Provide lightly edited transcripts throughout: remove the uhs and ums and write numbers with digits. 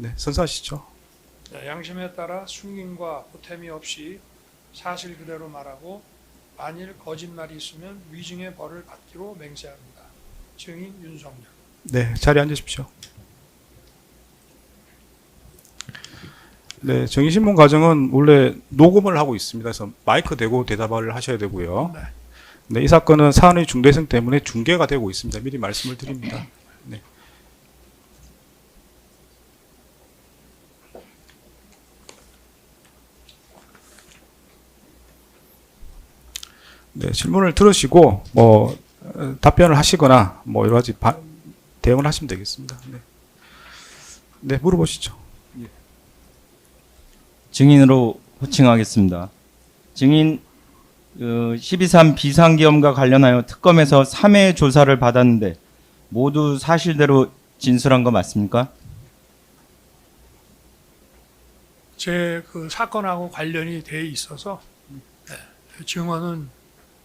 네, 선사하시죠. 네, 양심에 따라 숨김과 보탬이 없이 사실 그대로 말하고 만일 거짓말이 있으면 위증의 벌을 받기로 맹세합니다. 증인 윤석열. 네, 자리에 앉으십시오. 네, 정의신문 과정은 원래 녹음을 하고 있습니다. 그래서 마이크 대고 대답을 하셔야 되고요. 네. 네, 이 사건은 사안의 중대성 때문에 중계가 되고 있습니다. 미리 말씀을 드립니다. 네. 네, 질문을 들으시고 답변을 하시거나 뭐 여러 가지 대응을 하시면 되겠습니다. 네, 네 물어보시죠. 증인으로 호칭하겠습니다. 증인 12.3 비상계엄과 관련하여 특검에서 3회 조사를 받았는데 모두 사실대로 진술한 거 맞습니까? 제 그 사건하고 관련이 돼 있어서 네, 증언은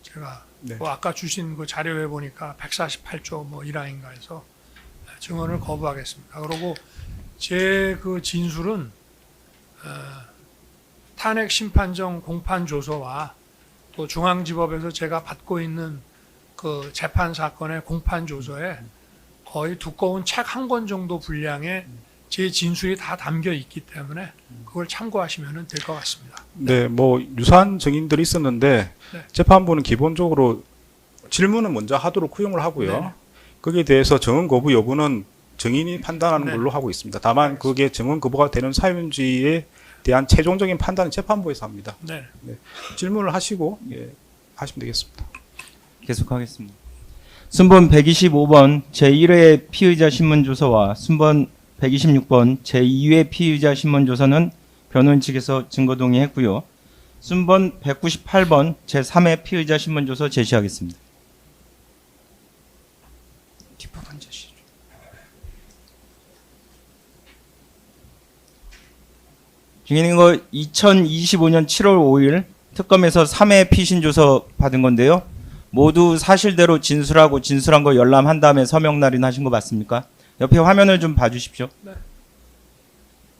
제가 네. 뭐 아까 주신 그 자료에 보니까 148조 뭐 1항인가 해서 증언을 거부하겠습니다. 그리고 제 그 진술은 탄핵 심판정 공판 조서와 또 중앙지법에서 제가 받고 있는 그 재판 사건의 공판 조서에 거의 두꺼운 책 한 권 정도 분량의 제 진술이 다 담겨 있기 때문에 그걸 참고하시면 될 것 같습니다. 네, 뭐 유사한 증인들이 있었는데 네. 재판부는 기본적으로 질문은 먼저 하도록 허용을 하고요. 네. 거기에 대해서 증언 거부 여부는 증인이 판단하는 네. 걸로 하고 있습니다. 다만 그게 증언 거부가 되는 사유인지에 대한 최종적인 판단은 재판부에서 합니다. 네. 질문을 하시고 하시면 되겠습니다. 계속하겠습니다. 순번 125번 제1회 피의자 신문조서와 순번 126번 제2회 피의자 신문조서는 변호인 측에서 증거 동의했고요. 순번 198번 제3회 피의자 신문조서 제시하겠습니다. 뒷부분 제시. 증인인 거 2025년 7월 5일 특검에서 3회 피신조서 받은 건데요. 모두 사실대로 진술하고 진술한 거 열람한 다음에 서명 날인하신 거 맞습니까? 옆에 화면을 좀 봐주십시오.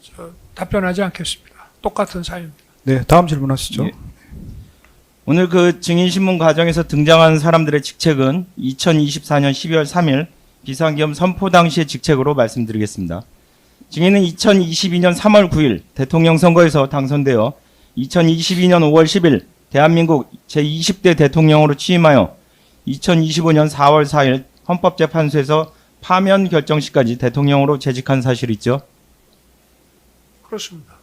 저 답변하지 않겠습니다. 똑같은 사유입니다. 네, 다음 질문하시죠. 예. 오늘 그 증인신문 과정에서 등장한 사람들의 직책은 2024년 12월 3일 비상계엄 선포 당시의 직책으로 말씀드리겠습니다. 증인은 2022년 3월 9일 대통령 선거에서 당선되어 2022년 5월 10일 대한민국 제20대 대통령으로 취임하여 2025년 4월 4일 헌법재판소에서 파면 결정 시까지 대통령으로 재직한 사실이 있죠? 그렇습니다.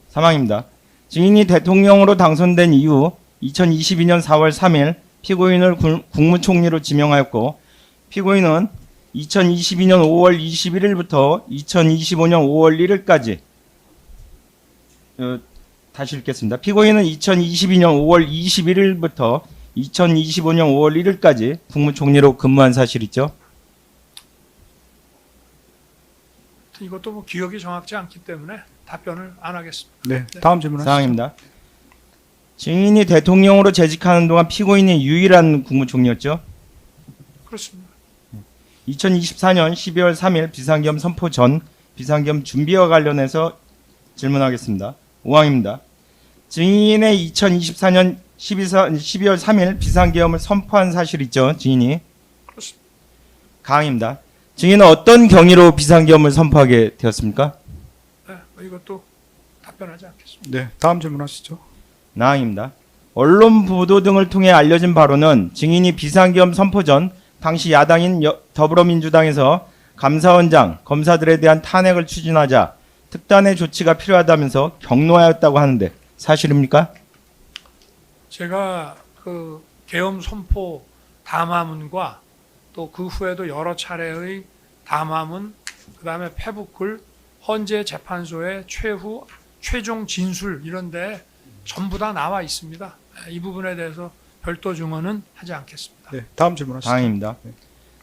사망입니다. 증인이 대통령으로 당선된 이후 2022년 4월 3일 피고인을 국무총리로 지명하였고 피고인은 2022년 5월 21일부터 2025년 5월 1일까지 다시 읽겠습니다. 피고인은 2022년 5월 21일부터 2025년 5월 1일까지 국무총리로 근무한 사실 있죠? 이것도 뭐 기억이 정확지 않기 때문에 답변을 안 하겠습니다. 네, 다음 질문하시죠. 사항입니다. 증인이 대통령으로 재직하는 동안 피고인이 유일한 국무총리였죠? 그렇습니다. 2024년 12월 3일 비상계엄 선포 전 비상계엄 준비와 관련해서 질문하겠습니다. 5항입니다. 증인의 2024년 12월 3일 비상계엄을 선포한 사실 있죠? 증인이. 그렇습니다. 가항입니다. 증인은 어떤 경위로 비상계엄을 선포하게 되었습니까? 네, 뭐 이것도 답변하지 않겠습니다. 네, 다음 질문하시죠. 나항입니다. 언론 보도 등을 통해 알려진 바로는 증인이 비상계엄 선포 전 당시 야당인 더불어민주당에서 감사원장, 검사들에 대한 탄핵을 추진하자 특단의 조치가 필요하다면서 격노하였다고 하는데 사실입니까? 제가 그 계엄 선포 담화문과 또 그 후에도 여러 차례의 담화문, 그다음에 페북글, 헌재 재판소의 최종 진술 이런데 전부 다 나와 있습니다. 이 부분에 대해서 별도 증언은 하지 않겠습니다. 네, 다음 질문하시죠. 다행입니다.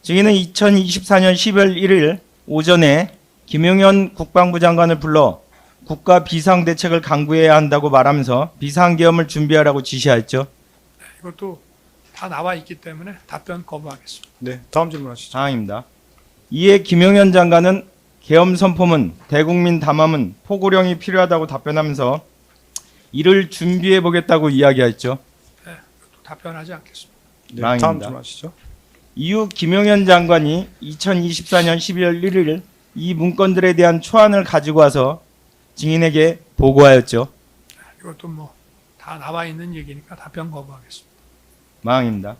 증인은 2024년 10월 1일 오전에 김용현 국방부 장관을 불러 국가 비상대책을 강구해야 한다고 말하면서 비상계엄을 준비하라고 지시하였죠. 이것도 다 나와 있기 때문에 답변 거부하겠습니다. 네, 다음 질문하시죠. 사항입니다. 이에 김용현 장관은 계엄 선포문, 대국민 담화문, 포고령이 필요하다고 답변하면서 이를 준비해 보겠다고 이야기했죠. 네, 또 답변하지 않겠습니다. 네, 망입니다. 다음 질문하시죠. 이후 김용현 장관이 2024년 12월 1일 이 문건들에 대한 초안을 가지고 와서 증인에게 보고하였죠. 이것도 뭐 다 나와 있는 얘기니까 답변 거부하겠습니다. 망입니다.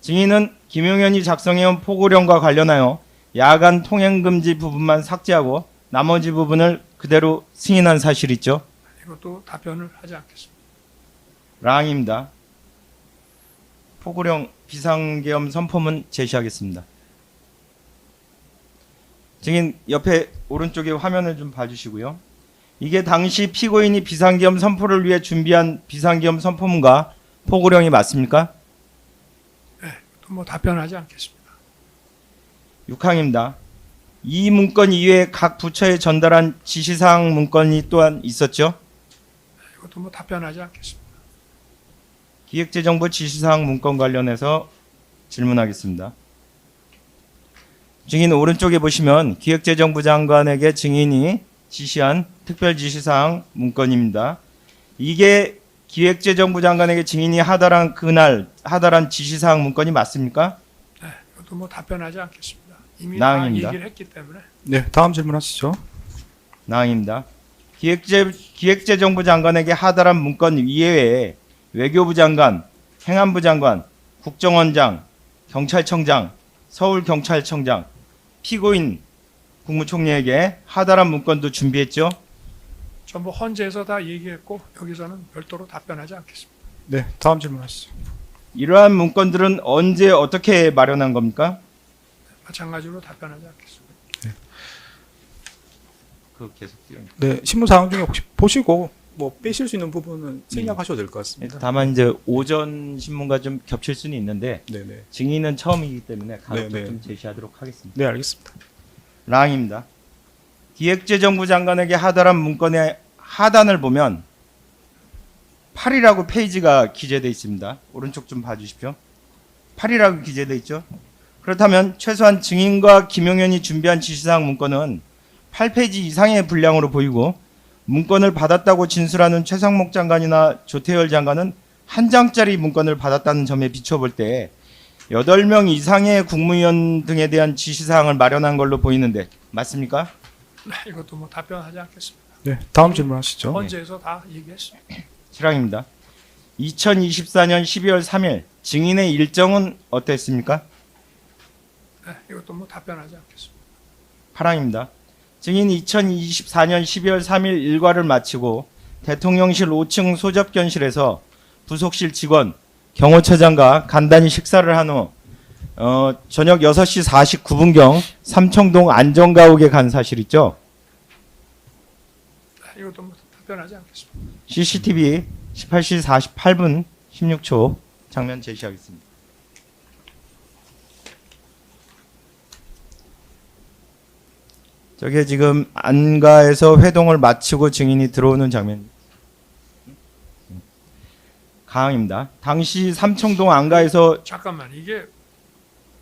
증인은 김용현이 작성해온 포고령과 관련하여 야간 통행 금지 부분만 삭제하고 나머지 부분을 그대로 승인한 사실이 있죠. 이것도 답변을 하지 않겠습니다. 랑입니다. 포고령 비상계엄 선포문 제시하겠습니다. 증인 옆에 오른쪽에 화면을 좀 봐주시고요. 이게 당시 피고인이 비상계엄 선포를 위해 준비한 비상계엄 선포문과 포고령이 맞습니까? 또 뭐 답변하지 않겠습니다. 6항입니다. 이 문건 이외에 각 부처에 전달한 지시사항 문건이 또한 있었죠. 이것도 뭐 답변하지 않겠습니다. 기획재정부 지시사항 문건 관련해서 질문하겠습니다. 증인 오른쪽에 보시면 기획재정부 장관에게 증인이 지시한 특별지시사항 문건입니다. 이게 기획재정부 장관에게 증인이 하달한 그날 하달한 지시사항 문건이 맞습니까? 네, 이것도 뭐 답변하지 않겠습니다. 이미 나항입니다. 다 얘기를 했기 때문에. 네, 다음 질문하시죠. 나항입니다. 기획재정부 장관에게 하달한 문건 이외에 외교부 장관, 행안부 장관, 국정원장, 경찰청장, 서울경찰청장, 피고인 국무총리에게 하달한 문건도 준비했죠. 전부 헌재에서 다 얘기했고 여기서는 별도로 답변하지 않겠습니다. 네, 다음 질문하시죠. 이러한 문건들은 언제 어떻게 마련한 겁니까? 마찬가지로 답변하지 않겠습니다. 그 계속 띄워. 네, 신문 사항 중에 혹시 보시고 뭐 빼실 수 있는 부분은 생략하셔도 될 것 같습니다. 다만 이제 오전 신문과 좀 겹칠 수는 있는데 네, 네. 증인은 처음이기 때문에 간혹 네, 네. 좀 제시하도록 하겠습니다. 네, 알겠습니다. 랑입니다. 기획재정부 장관에게 하달한 문건의 하단을 보면 8이라고 페이지가 기재되어 있습니다. 오른쪽 좀 봐주십시오. 8이라고 기재되어 있죠. 그렇다면 최소한 증인과 김용현이 준비한 지시사항 문건은 8페이지 이상의 분량으로 보이고 문건을 받았다고 진술하는 최상목 장관이나 조태열 장관은 한 장짜리 문건을 받았다는 점에 비춰볼 때 8명 이상의 국무위원 등에 대한 지시사항을 마련한 걸로 보이는데 맞습니까? 네, 이것도 뭐 답변하지 않겠습니다. 네, 다음 질문하시죠. 헌재에서 다 얘기했습니다. 7항입니다. 2024년 12월 3일 증인의 일정은 어땠습니까? 네, 이것도 뭐 답변하지 않겠습니다. 8항입니다. 증인이 2024년 12월 3일 일과를 마치고 대통령실 5층 소접견실에서 부속실 직원 경호처장과 간단히 식사를 한 후 저녁 6시 49분경 삼청동 안정가옥에 간 사실 있죠? 네, 이것도 뭐 답변하지 않겠습니다. CCTV 18시 48분 16초 장면 제시하겠습니다. 저게 지금 안가에서 회동을 마치고 증인이 들어오는 장면. 가항입니다. 당시 삼청동 안가에서 잠깐만, 이게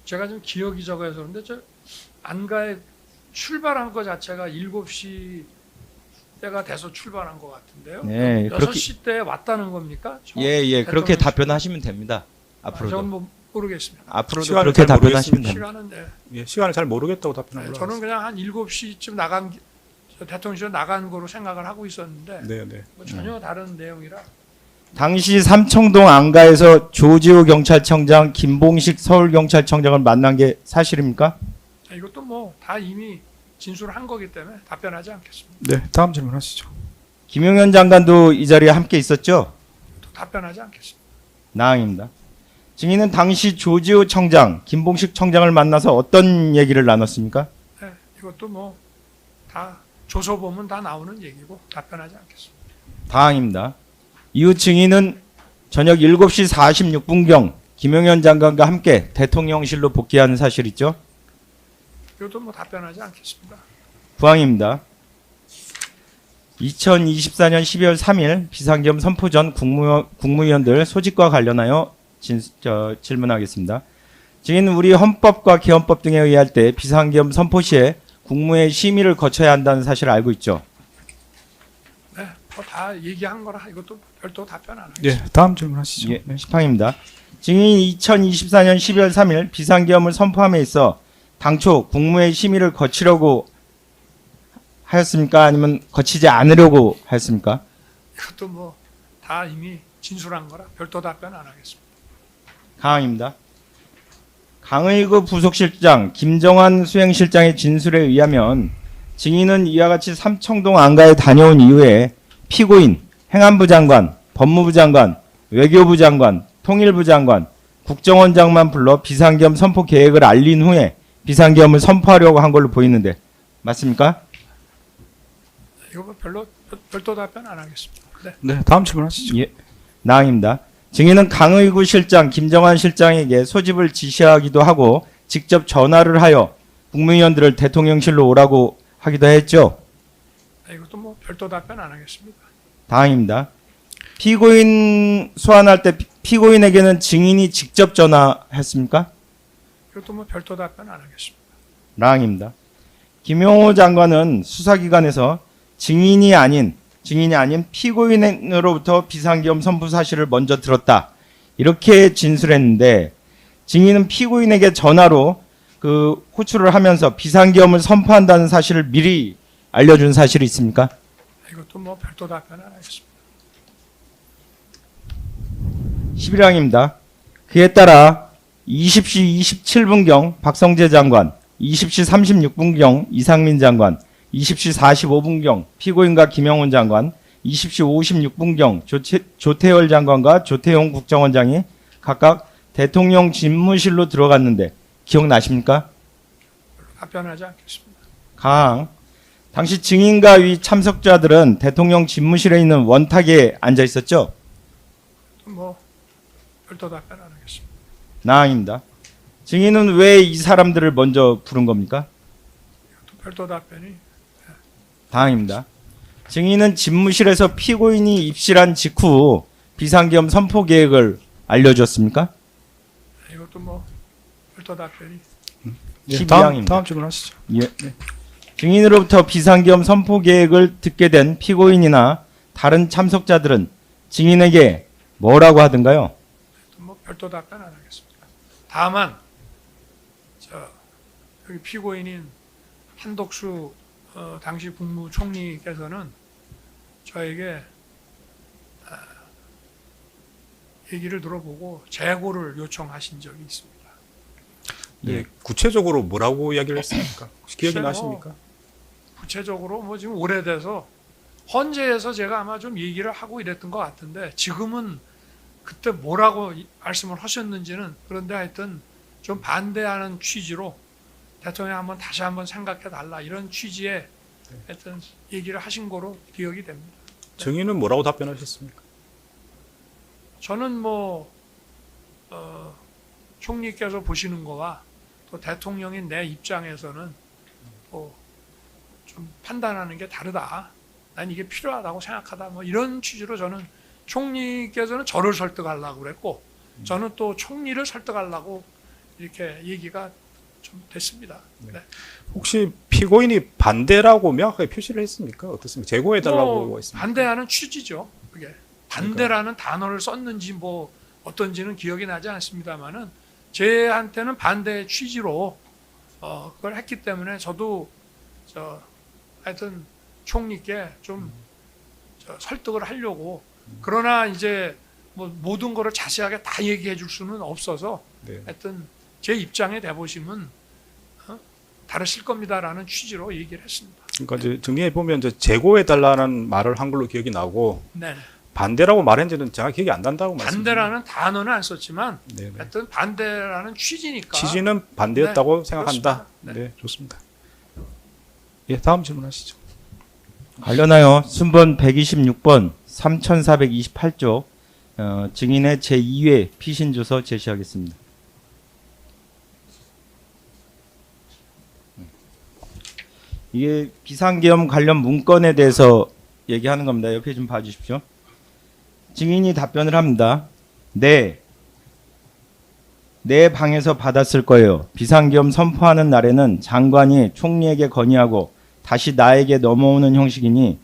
제가 좀 기억이 적어서 그런데 저 안가에 출발한 것 자체가 7시 때가 돼서 출발한 것 같은데요. 네, 6시 때 왔다는 겁니까? 예, 그렇게 대통령 답변하시면 됩니다. 앞으로도. 저는 뭐 모르겠습니다. 앞으로도 시간을 그렇게 잘 답변하시면 됩니다. 시간은 네. 예, 시간을 잘 모르겠다고 답변을 저는 그냥 한 7시쯤 대통령실 나간 거로 생각을 하고 있었는데 네, 네. 뭐 전혀 다른 내용이라 당시 삼청동 안가에서 조지호 경찰청장, 김봉식 서울경찰청장을 만난 게 사실입니까? 이것도 뭐 다 이미 진술한 거기 때문에 답변하지 않겠습니다. 네, 다음 질문하시죠. 김용현 장관도 이 자리에 함께 있었죠? 또 답변하지 않겠습니다. 나항입니다. 증인은 당시 조지호 청장, 김봉식 청장을 만나서 어떤 얘기를 나눴습니까? 네, 이것도 뭐 다 조서 보면 다 나오는 얘기고 답변하지 않겠습니다. 다항입니다. 이후 증인은 저녁 7시 46분경 김용현 장관과 함께 대통령실로 복귀하는 사실 있죠? 이것도 뭐 답변하지 않겠습니다. 부항입니다. 2024년 12월 3일 비상계엄 선포 전 국무위원들 소집과 관련하여 질문하겠습니다. 증인은 우리 헌법과 계엄법 등에 의할 때 비상계엄 선포 시에 국무의 심의를 거쳐야 한다는 사실을 알고 있죠. 네, 뭐 다 얘기한 거라 이것도 별도 답변 안 하겠습니다. 예, 다음 질문하시죠. 예, 시팡입니다. 증인이 2024년 12월 3일 비상계엄을 선포함에 있어 당초 국무의 심의를 거치려고 하였습니까? 아니면 거치지 않으려고 하였습니까? 이것도 뭐 다 이미 진술한 거라 별도 답변 안 하겠습니다. 강항입니다. 강의구 부속실장 김정환 수행실장의 진술에 의하면 증인은 이와 같이 삼청동 안가에 다녀온 이후에 피고인, 행안부 장관, 법무부 장관, 외교부 장관, 통일부 장관, 국정원장만 불러 비상계엄 선포 계획을 알린 후에 비상계엄을 선포하려고 한 걸로 보이는데 맞습니까? 이거 뭐 별도 답변 안 하겠습니다. 네. 네, 다음 질문하시죠. 예, 나항입니다. 증인은 강의구 실장 김정환 실장에게 소집을 지시하기도 하고 직접 전화를 하여 국무위원들을 대통령실로 오라고 하기도 했죠. 이것도 뭐 별도 답변 안 하겠습니다. 다항입니다. 피고인 소환할 때 피고인에게는 증인이 직접 전화했습니까? 이것도 뭐 별도 답변 안 하겠습니다. 라항입니다. 김용호 장관은 수사기관에서 증인이 아닌 피고인으로부터 비상계엄 선포 사실을 먼저 들었다. 이렇게 진술했는데 증인은 피고인에게 전화로 그 호출을 하면서 비상계엄을 선포한다는 사실을 미리 알려준 사실이 있습니까? 이것도 뭐 별도 답변 안 하겠습니다. 11항입니다. 그에 따라 20시 27분경 박성재 장관, 20시 36분경 이상민 장관, 20시 45분경 피고인과 김영훈 장관, 20시 56분경 조태열 장관과 조태용 국정원장이 각각 대통령 집무실로 들어갔는데 기억나십니까? 답변하지 않겠습니다. 강항. 당시 증인과 위 참석자들은 대통령 집무실에 있는 원탁에 앉아 있었죠? 뭐 별도 답변 안 하겠습니다. 나항입니다. 증인은 왜 이 사람들을 먼저 부른 겁니까? 또 별도 답변이 다항입니다. 증인은 집무실에서 피고인이 입실한 직후 비상계엄 선포 계획을 알려줬습니까? 이것도 뭐 별도 답변이 예, 12항입니다. 다음 질문하시죠. 예. 증인으로부터 비상계엄 선포 계획을 듣게 된 피고인이나 다른 참석자들은 증인에게 뭐라고 하던가요? 뭐 별도 답변 안 하겠습니다. 다만 여기 피고인인 한덕수 당시 국무총리께서는 저에게 얘기를 들어보고 재고를 요청하신 적이 있습니다. 네, 구체적으로 뭐라고 이야기를 했습니까? 혹시 기억이 글쎄, 나십니까? 구체적으로 뭐 지금 오래돼서 헌재에서 제가 아마 좀 얘기를 하고 이랬던 것 같은데 지금은 그때 뭐라고 말씀을 하셨는지는 그런데 하여튼 좀 반대하는 취지로 대통령 한번 다시 한번 생각해 달라 이런 취지의 하여튼 얘기를 하신 거로 기억이 됩니다. 증인은 뭐라고 답변하셨습니까? 저는 뭐 총리께서 보시는 거와 또 대통령인 내 입장에서는 좀 판단하는 게 다르다. 난 이게 필요하다고 생각하다. 뭐 이런 취지로 저는 총리께서는 저를 설득하려고 그랬고 저는 또 총리를 설득하려고 이렇게 얘기가 좀 됐습니다. 네. 혹시 피고인이 반대라고 명확하게 표시를 했습니까? 어떻습니까? 재고해달라고 뭐 했습니까? 반대하는 취지죠. 그게 반대라는 단어를 썼는지 뭐 어떤지는 기억이 나지 않습니다만은 제한테는 반대의 취지로 그걸 했기 때문에 저도 하여튼 총리께 좀 설득을 하려고 그러나 이제 뭐 모든 거를 자세하게 다 얘기해 줄 수는 없어서 네. 하여튼 제 입장에 대보시면 다르실 겁니다라는 취지로 얘기를 했습니다. 그러니까 이제 정리해 보면 이제 재고해달라는 말을 한 걸로 기억이 나고 네. 반대라고 말했는지는 제가 기억이 안 난다고 말씀드립니다. 반대라는 단어는 안 썼지만 네네. 하여튼 반대라는 취지니까 취지는 반대였다고 네, 생각한다. 그렇습니다. 네, 좋습니다. 예, 다음 질문하시죠. 관련하여 순번 126번 3428조 증인의 제2회 피신조서 제시하겠습니다. 이게 비상계엄 관련 문건에 대해서 얘기하는 겁니다. 옆에 좀 봐주십시오. 증인이 답변을 합니다. 네. 내 방에서 받았을 거예요. 비상계엄 선포하는 날에는 장관이 총리에게 건의하고 다시 나에게 넘어오는 형식이니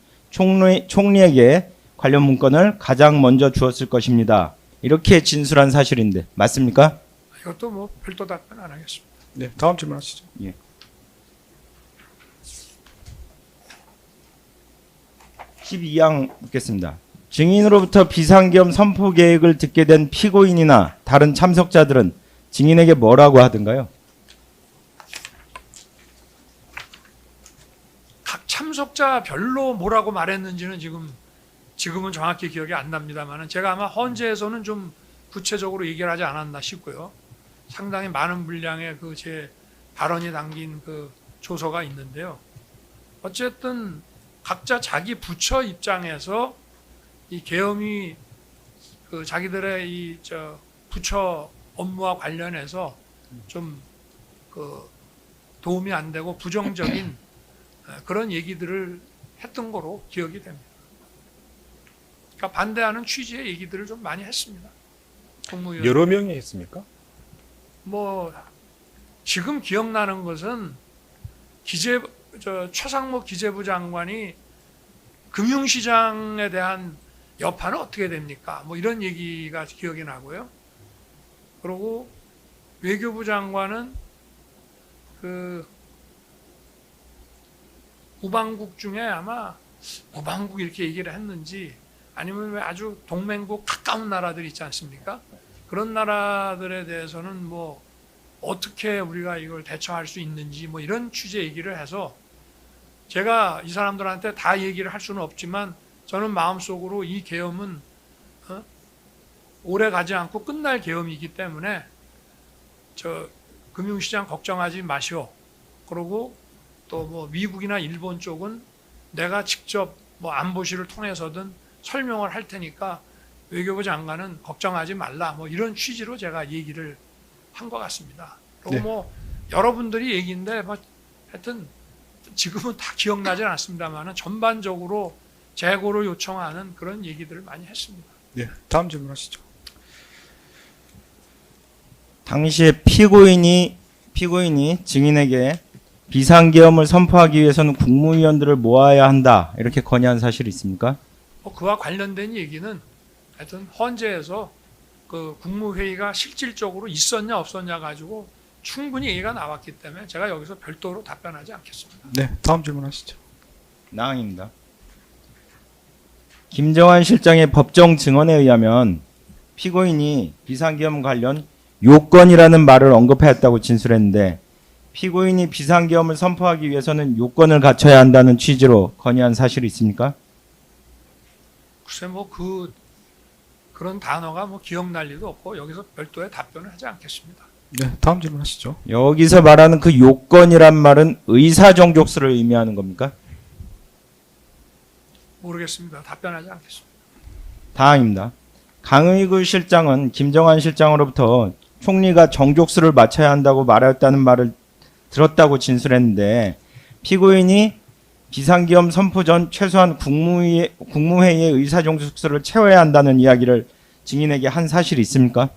총리에게 관련 문건을 가장 먼저 주었을 것입니다. 이렇게 진술한 사실인데 맞습니까? 이것도 뭐 별도 답변 안 하겠습니다. 네, 다음 질문하시죠. 12항 묻겠습니다. 증인으로부터 비상계엄 선포 계획을 듣게 된 피고인이나 다른 참석자들은 증인에게 뭐라고 하던가요? 각 참석자별로 뭐라고 말했는지는 지금은 정확히 기억이 안 납니다만 제가 아마 헌재에서는 좀 구체적으로 얘기를 하지 않았나 싶고요. 상당히 많은 분량의 그 제 발언이 담긴 그 조서가 있는데요. 어쨌든 각자 자기 부처 입장에서 이 계엄이 그 자기들의 이 부처 업무와 관련해서 좀 그 도움이 안 되고 부정적인 그런 얘기들을 했던 거로 기억이 됩니다. 그러니까 반대하는 취지의 얘기들을 좀 많이 했습니다. 국무위원. 여러 명이 했습니까? 뭐 지금 기억나는 것은 최상목 기재부 장관이 금융시장에 대한 여파는 어떻게 됩니까? 뭐 이런 얘기가 기억이 나고요. 그리고 외교부 장관은 그 우방국 중에 아마 우방국 이렇게 얘기를 했는지 아니면 왜 아주 동맹국 가까운 나라들 있지 않습니까? 그런 나라들에 대해서는 뭐 어떻게 우리가 이걸 대처할 수 있는지 뭐 이런 취지 얘기를 해서 제가 이 사람들한테 다 얘기를 할 수는 없지만 저는 마음속으로 이 계엄은 오래 가지 않고 끝날 계엄이기 때문에 금융시장 걱정하지 마시오. 그리고 또 뭐 미국이나 일본 쪽은 내가 직접 뭐 안보실을 통해서든 설명을 할 테니까 외교부 장관은 걱정하지 말라. 뭐 이런 취지로 제가 얘기를 한 것 같습니다. 그리고 네. 뭐 여러분들이 얘기인데 뭐 하여튼 지금은 다 기억나진 않습니다만은 전반적으로 재고를 요청하는 그런 얘기들을 많이 했습니다. 네, 다음 질문하시죠. 당시에 피고인이 증인에게 비상계엄을 선포하기 위해서는 국무위원들을 모아야 한다 이렇게 건의한 사실이 있습니까? 뭐 그와 관련된 얘기는 하여튼 헌재에서 그 국무회의가 실질적으로 있었냐 없었냐 가지고 충분히 얘기가 나왔기 때문에 제가 여기서 별도로 답변하지 않겠습니다. 네, 다음 질문하시죠. 나항입니다. 김정한 실장의 법정 증언에 의하면 피고인이 비상계엄 관련 요건이라는 말을 언급하였다고 진술했는데 피고인이 비상계엄을 선포하기 위해서는 요건을 갖춰야 한다는 취지로 건의한 사실이 있습니까? 글쎄 뭐 그런 단어가 뭐 기억날 리도 없고 여기서 별도의 답변을 하지 않겠습니다. 네, 다음 질문하시죠. 여기서 말하는 그 요건이란 말은 의사정족수를 의미하는 겁니까? 모르겠습니다. 답변하지 않겠습니다. 다항입니다. 강의구 실장은 김정한 실장으로부터 총리가 정족수를 맞춰야 한다고 말하였다는 말을 들었다고 진술했는데 피고인이 비상계엄 선포 전 최소한 국무회의의 의사정족수를 채워야 한다는 이야기를 증인에게 한 사실이 있습니까?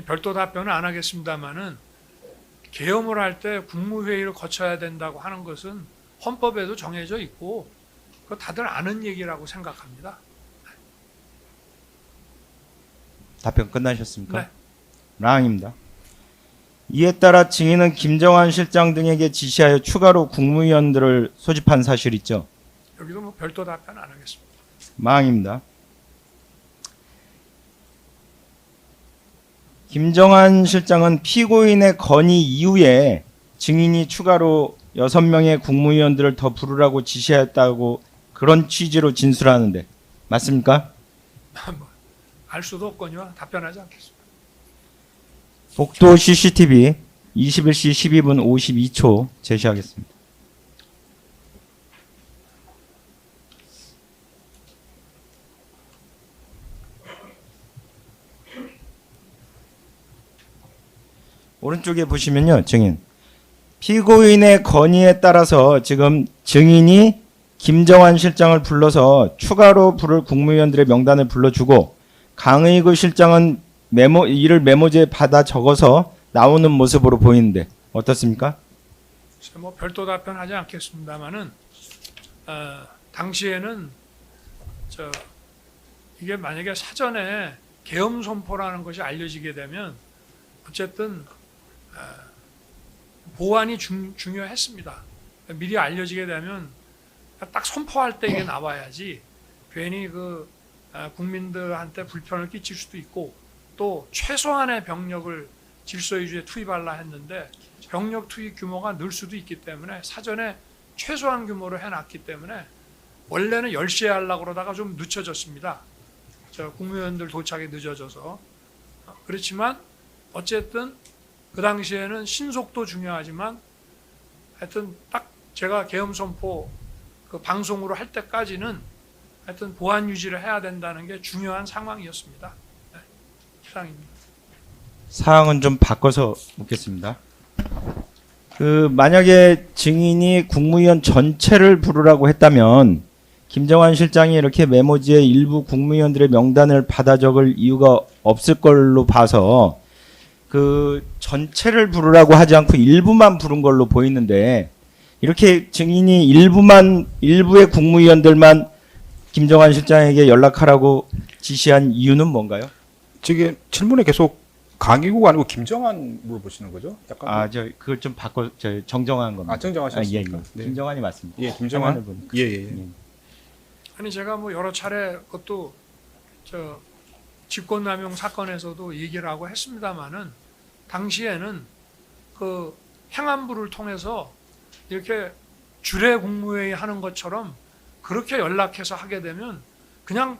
별도 답변은 안 하겠습니다만은 계엄을 할 때 국무회의를 거쳐야 된다고 하는 것은 헌법에도 정해져 있고 그거 다들 아는 얘기라고 생각합니다. 답변 끝나셨습니까? 네. 라항입니다. 이에 따라 증인은 김정한 실장 등에게 지시하여 추가로 국무위원들을 소집한 사실 있죠. 여기도 뭐 별도 답변 안 하겠습니다. 마항입니다. 김정한 실장은 피고인의 건의 이후에 증인이 추가로 6명의 국무위원들을 더 부르라고 지시했다고 그런 취지로 진술하는데 맞습니까? 알 수도 없거니와 답변하지 않겠습니다. 복도 CCTV 21시 12분 52초 제시하겠습니다. 오른쪽에 보시면요, 증인. 피고인의 건의에 따라서 지금 증인이 김정한 실장을 불러서 추가로 부를 국무위원들의 명단을 불러주고 강의구 실장은 이를 메모지에 받아 적어서 나오는 모습으로 보이는데 어떻습니까? 글쎄, 뭐 별도 답변하지 않겠습니다만은 당시에는 이게 만약에 사전에 계엄 선포라는 것이 알려지게 되면 어쨌든 보안이 중요했습니다. 미리 알려지게 되면 딱 선포할 때 이게 나와야지 괜히 국민들한테 불편을 끼칠 수도 있고 또 최소한의 병력을 질서유지에 투입하려 했는데 병력 투입 규모가 늘 수도 있기 때문에 사전에 최소한 규모로 해놨기 때문에 원래는 10시에 하려고 그러다가 좀 늦춰졌습니다. 국무위원들 도착이 늦어져서. 그렇지만 어쨌든 그 당시에는 신속도 중요하지만 하여튼 딱 제가 계엄 선포 방송으로 할 때까지는 하여튼 보안 유지를 해야 된다는 게 중요한 상황이었습니다. 네, 이상입니다. 사항은 좀 바꿔서 묻겠습니다. 만약에 증인이 국무위원 전체를 부르라고 했다면 김정환 실장이 이렇게 메모지에 일부 국무위원들의 명단을 받아 적을 이유가 없을 걸로 봐서 전체를 부르라고 하지 않고 일부만 부른 걸로 보이는데 이렇게 증인이 일부의 국무위원들만 김정환 실장에게 연락하라고 지시한 이유는 뭔가요? 지금 질문에 계속 강의국 아니고 김정한 물어보시는 거죠? 약간 그걸 좀 바꿔 정정한 겁니다. 정정하셨습니까? 예. 네. 김정환이 맞습니다. 예, 김정한. 예. 아니 제가 뭐 여러 차례 그것도 직권남용 사건에서도 얘기를 하고 했습니다마는 당시에는 행안부를 통해서 이렇게 주례 국무회의 하는 것처럼 그렇게 연락해서 하게 되면 그냥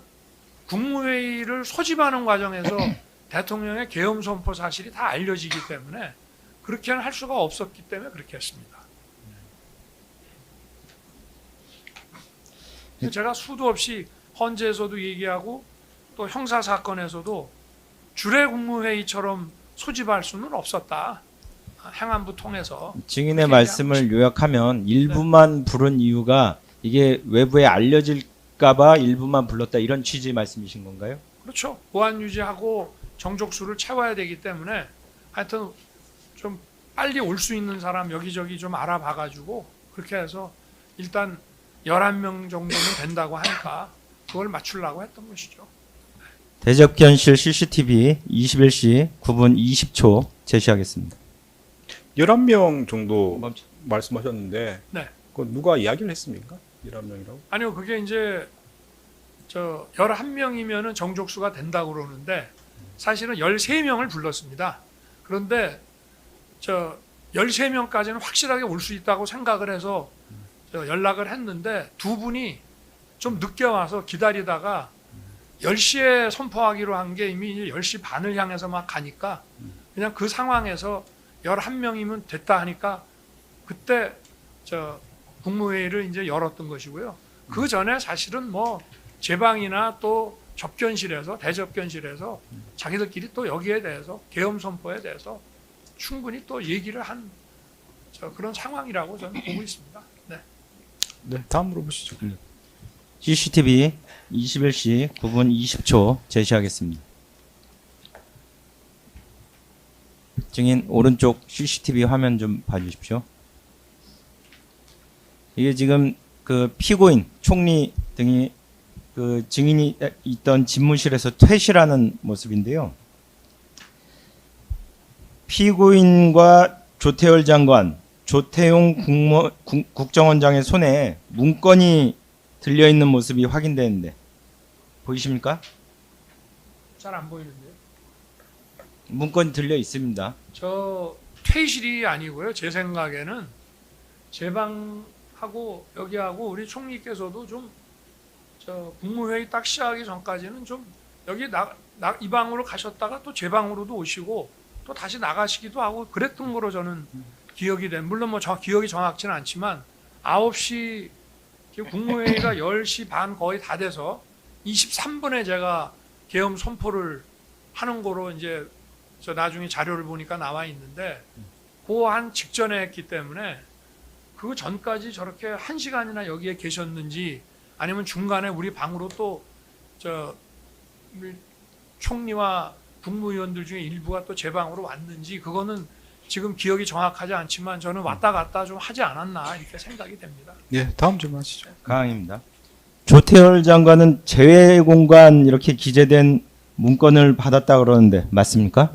국무회의를 소집하는 과정에서 대통령의 계엄 선포 사실이 다 알려지기 때문에 그렇게는 할 수가 없었기 때문에 그렇게 했습니다. 제가 수도 없이 헌재에서도 얘기하고 또 형사 사건에서도 주례 국무회의처럼 소집할 수는 없었다. 행안부 통해서. 증인의 말씀을 요약하면 일부만 부른 이유가 이게 외부에 알려질까봐 일부만 불렀다 이런 취지의 말씀이신 건가요? 그렇죠. 보안 유지하고 정족수를 채워야 되기 때문에 하여튼 좀 빨리 올 수 있는 사람 여기저기 좀 알아봐가지고 그렇게 해서 일단 11명 정도는 된다고 하니까 그걸 맞추려고 했던 것이죠. 대접견실 CCTV 21시 9분 20초 제시하겠습니다. 11명 정도 말씀하셨는데 네. 그 누가 이야기를 했습니까? 11명이라고? 아니요. 그게 이제 11명이면은 정족수가 된다고 그러는데 사실은 13명을 불렀습니다. 그런데 13명까지는 확실하게 올 수 있다고 생각을 해서 연락을 했는데 두 분이 좀 늦게 와서 기다리다가 10시에 선포하기로 한 게 이미 10시 반을 향해서 막 가니까 그냥 그 상황에서 11명이면 됐다 하니까 그때 국무회의를 이제 열었던 것이고요. 그 전에 사실은 뭐 제방이나 또 접견실에서 대접견실에서 자기들끼리 또 여기에 대해서 계엄 선포에 대해서 충분히 또 얘기를 한 그런 상황이라고 저는 보고 있습니다. 네. 네, 다음 물어보시죠. CCTV 21시 9분 20초 제시하겠습니다. 증인 오른쪽 CCTV 화면 좀 봐주십시오. 이게 지금 피고인, 총리 등이 증인이 있던 집무실에서 퇴실하는 모습인데요. 피고인과 조태열 장관, 조태용 국정원장의 손에 문건이 들려있는 모습이 확인되는데 보이십니까? 잘 안 보이는데요. 문건이 들려 있습니다. 퇴실이 아니고요. 제 생각에는 제방하고 여기하고 우리 총리께서도 좀 국무회의 딱 시작하기 전까지는 좀 여기 이 방으로 가셨다가 또 제 방으로도 오시고 또 다시 나가시기도 하고 그랬던 거로 저는 기억이 돼. 물론 뭐 기억이 정확치는 않지만 9시 국무회의가 10시 반 거의 다 돼서 23분에 제가 계엄 선포를 하는 거로 이제 나중에 자료를 보니까 나와 있는데 그 한 직전에 했기 때문에 그 전까지 저렇게 1시간이나 여기에 계셨는지 아니면 중간에 우리 방으로 또 우리 총리와 국무위원들 중에 일부가 또 제 방으로 왔는지 그거는 지금 기억이 정확하지 않지만 저는 왔다 갔다 좀 하지 않았나 이렇게 생각이 됩니다. 예, 다음 질문하시죠. 강항입니다. 조태열 장관은 재외 공간 이렇게 기재된 문건을 받았다 그러는데 맞습니까?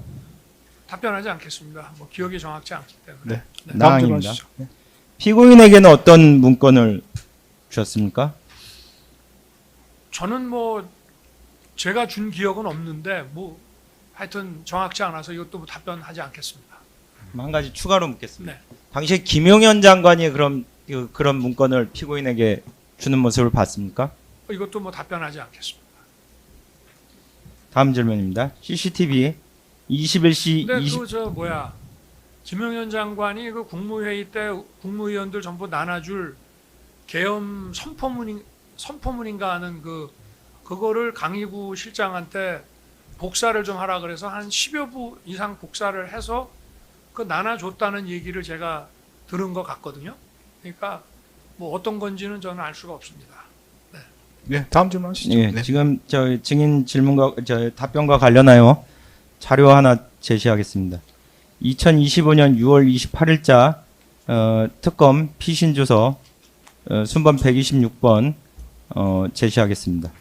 답변하지 않겠습니다. 뭐 기억이 정확치 않기 때문에. 네. 다음 나항입니다. 질문하시죠. 예. 피고인에게는 어떤 문건을 주셨습니까? 저는 뭐 제가 준 기억은 없는데 뭐 하여튼 정확치 않아서 이것도 뭐 답변하지 않겠습니다. 한 가지 추가로 묻겠습니다. 네. 당시에 김용현 장관이 그런 문건을 피고인에게 주는 모습을 봤습니까? 이것도 뭐 답변하지 않겠습니다. 다음 질문입니다. CCTV 21시 근데 20 그 저 뭐야 김용현 장관이 그 국무회의 때 국무위원들 전부 나눠줄 계엄 선포문인가 하는 그거를 강희구 실장한테 복사를 좀 하라 그래서 한 10여 부 이상 복사를 해서 그 나눠줬다는 얘기를 제가 들은 것 같거든요. 그러니까 뭐 어떤 건지는 저는 알 수가 없습니다. 네, 다음 질문하시죠. 예, 네. 지금 저 증인 질문과 답변과 관련하여 자료 하나 제시하겠습니다. 2025년 6월 28일자 특검 피신 주서 순번 126번 제시하겠습니다.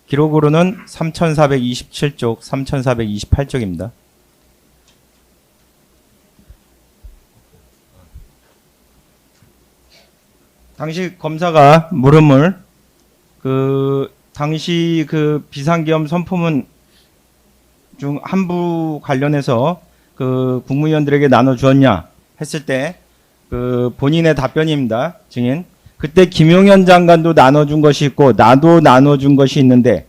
기록으로는 3427쪽, 3428쪽입니다. 당시 검사가 물음을 당시 비상계엄 선포문 중 한 부 관련해서 국무위원들에게 나눠주었냐 했을 때 본인의 답변입니다. 증인. 그때 김용현 장관도 나눠준 것이 있고 나도 나눠준 것이 있는데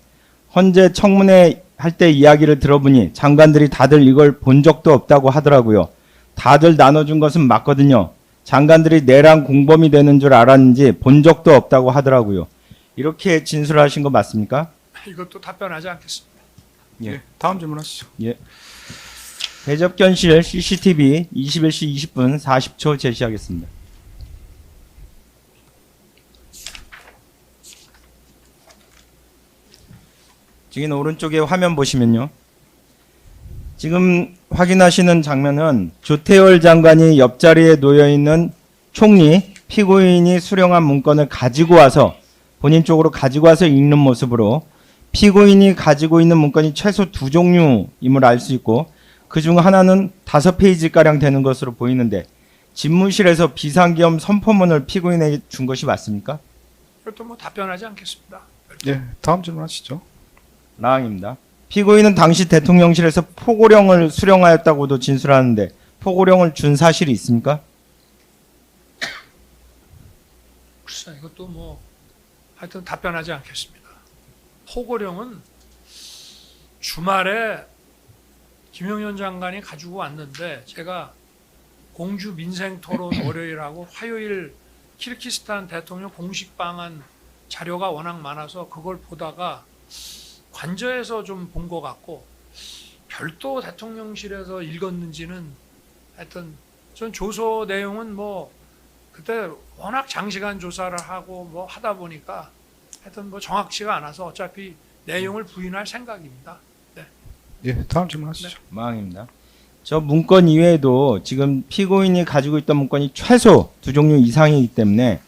헌재 청문회 할 때 이야기를 들어보니 장관들이 다들 이걸 본 적도 없다고 하더라고요. 다들 나눠준 것은 맞거든요. 장관들이 내랑 공범이 되는 줄 알았는지 본 적도 없다고 하더라고요. 이렇게 진술하신 거 맞습니까? 이것도 답변하지 않겠습니다. 예. 네, 다음 질문하시죠. 대접견실 CCTV 21시 20분 40초 제시하겠습니다. 증인 오른쪽에 화면 보시면요. 지금 확인하시는 장면은 조태열 장관이 옆자리에 놓여있는 총리 피고인이 수령한 문건을 가지고 와서 본인 쪽으로 가지고 와서 읽는 모습으로 피고인이 가지고 있는 문건이 최소 2종류임을 알 수 있고 그중 하나는 5페이지가량 되는 것으로 보이는데 집무실에서 비상계엄 선포문을 피고인에게 준 것이 맞습니까? 이것도 뭐 답변하지 않겠습니다. 네, 다음 질문하시죠. 라항입니다. 피고인은 당시 대통령실에서 포고령을 수령하였다고도 진술하는데 포고령을 준 사실이 있습니까? 글쎄 이것도 뭐 하여튼 답변하지 않겠습니다. 포고령은 주말에 김용현 장관이 가지고 왔는데 제가 공주 민생토론 월요일하고 화요일 키르기스탄 대통령 공식 방한 자료가 워낙 많아서 그걸 보다가 관저에서 좀 본 것 같고 별도 대통령실에서 읽었는지는 하여튼 전 조서 내용은 뭐 그때 워낙 장시간 조사를 하고 뭐 하다 보니까 하여튼 뭐 정확치가 않아서 어차피 내용을 부인할 생각입니다. 예, 다음 질문하시죠. 망입니다. 저 문건 이외에도 지금 피고인이 가지고 있던 문건이 최소 2종류 이상이기 때문에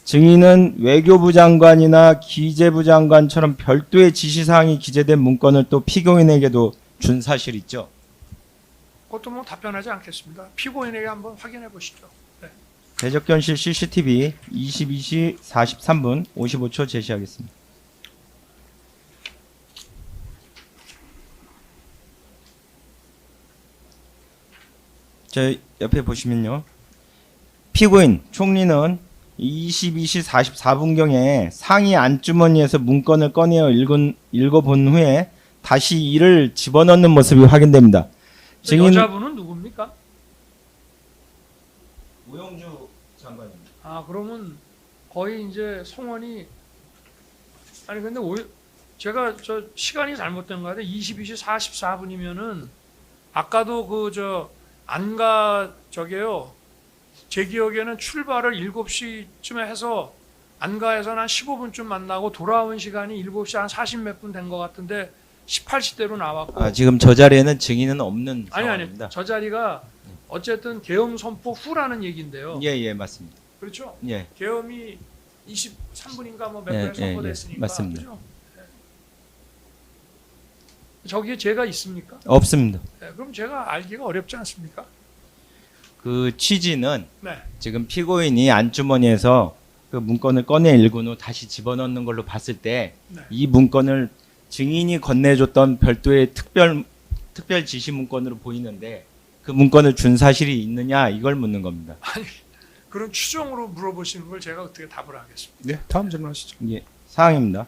증인은 외교부 장관이나 기재부 장관처럼 별도의 지시사항이 기재된 문건을 또 피고인에게도 준 사실 있죠? 그것도 뭐 답변하지 않겠습니다. 피고인에게 한번 확인해 보시죠. 네. 대적견실 CCTV 22시 43분 55초 제시하겠습니다. 저 옆에 보시면요. 피고인, 총리는 22시 44분경에 상의 안주머니에서 문건을 꺼내어 읽어본 후에 다시 이를 집어넣는 모습이 확인됩니다. 증인 여자분은 누굽니까? 우영주 장관입니다. 아 그러면 거의 이제 성원이 아니 근데 제가 저 시간이 잘못된 거 같아요. 22시 44분이면은 아까도 그 저 안가 저게요. 제 기억에는 출발을 7시쯤에 해서 안가에서 한 15분쯤 만나고 돌아온 시간이 7시 한 40 몇 분 된 것 같은데 18시대로 나왔고 아, 지금 저 자리에는 증인은 없는 아니 상황입니다. 저 자리가 어쨌든 계엄 선포 후라는 얘기인데요. 예, 예, 맞습니다. 그렇죠? 예, 계엄이 23분인가 뭐 몇 예, 분에 예, 선포됐으니까 예, 맞습니다. 그죠? 저기에 죄가 있습니까? 없습니다. 그럼 제가 알기가 어렵지 않습니까? 그 취지는 네. 지금 피고인이 안주머니에서 그 문건을 꺼내 읽은 후 다시 집어넣는 걸로 봤을 때 이 네. 문건을 증인이 건네줬던 별도의 특별 지시 문건으로 보이는데 그 문건을 준 사실이 있느냐 이걸 묻는 겁니다. 아니 그런 추정으로 물어보시는 걸 제가 어떻게 답을 하겠습니까? 네, 다음 질문하시죠. 예, 사항입니다.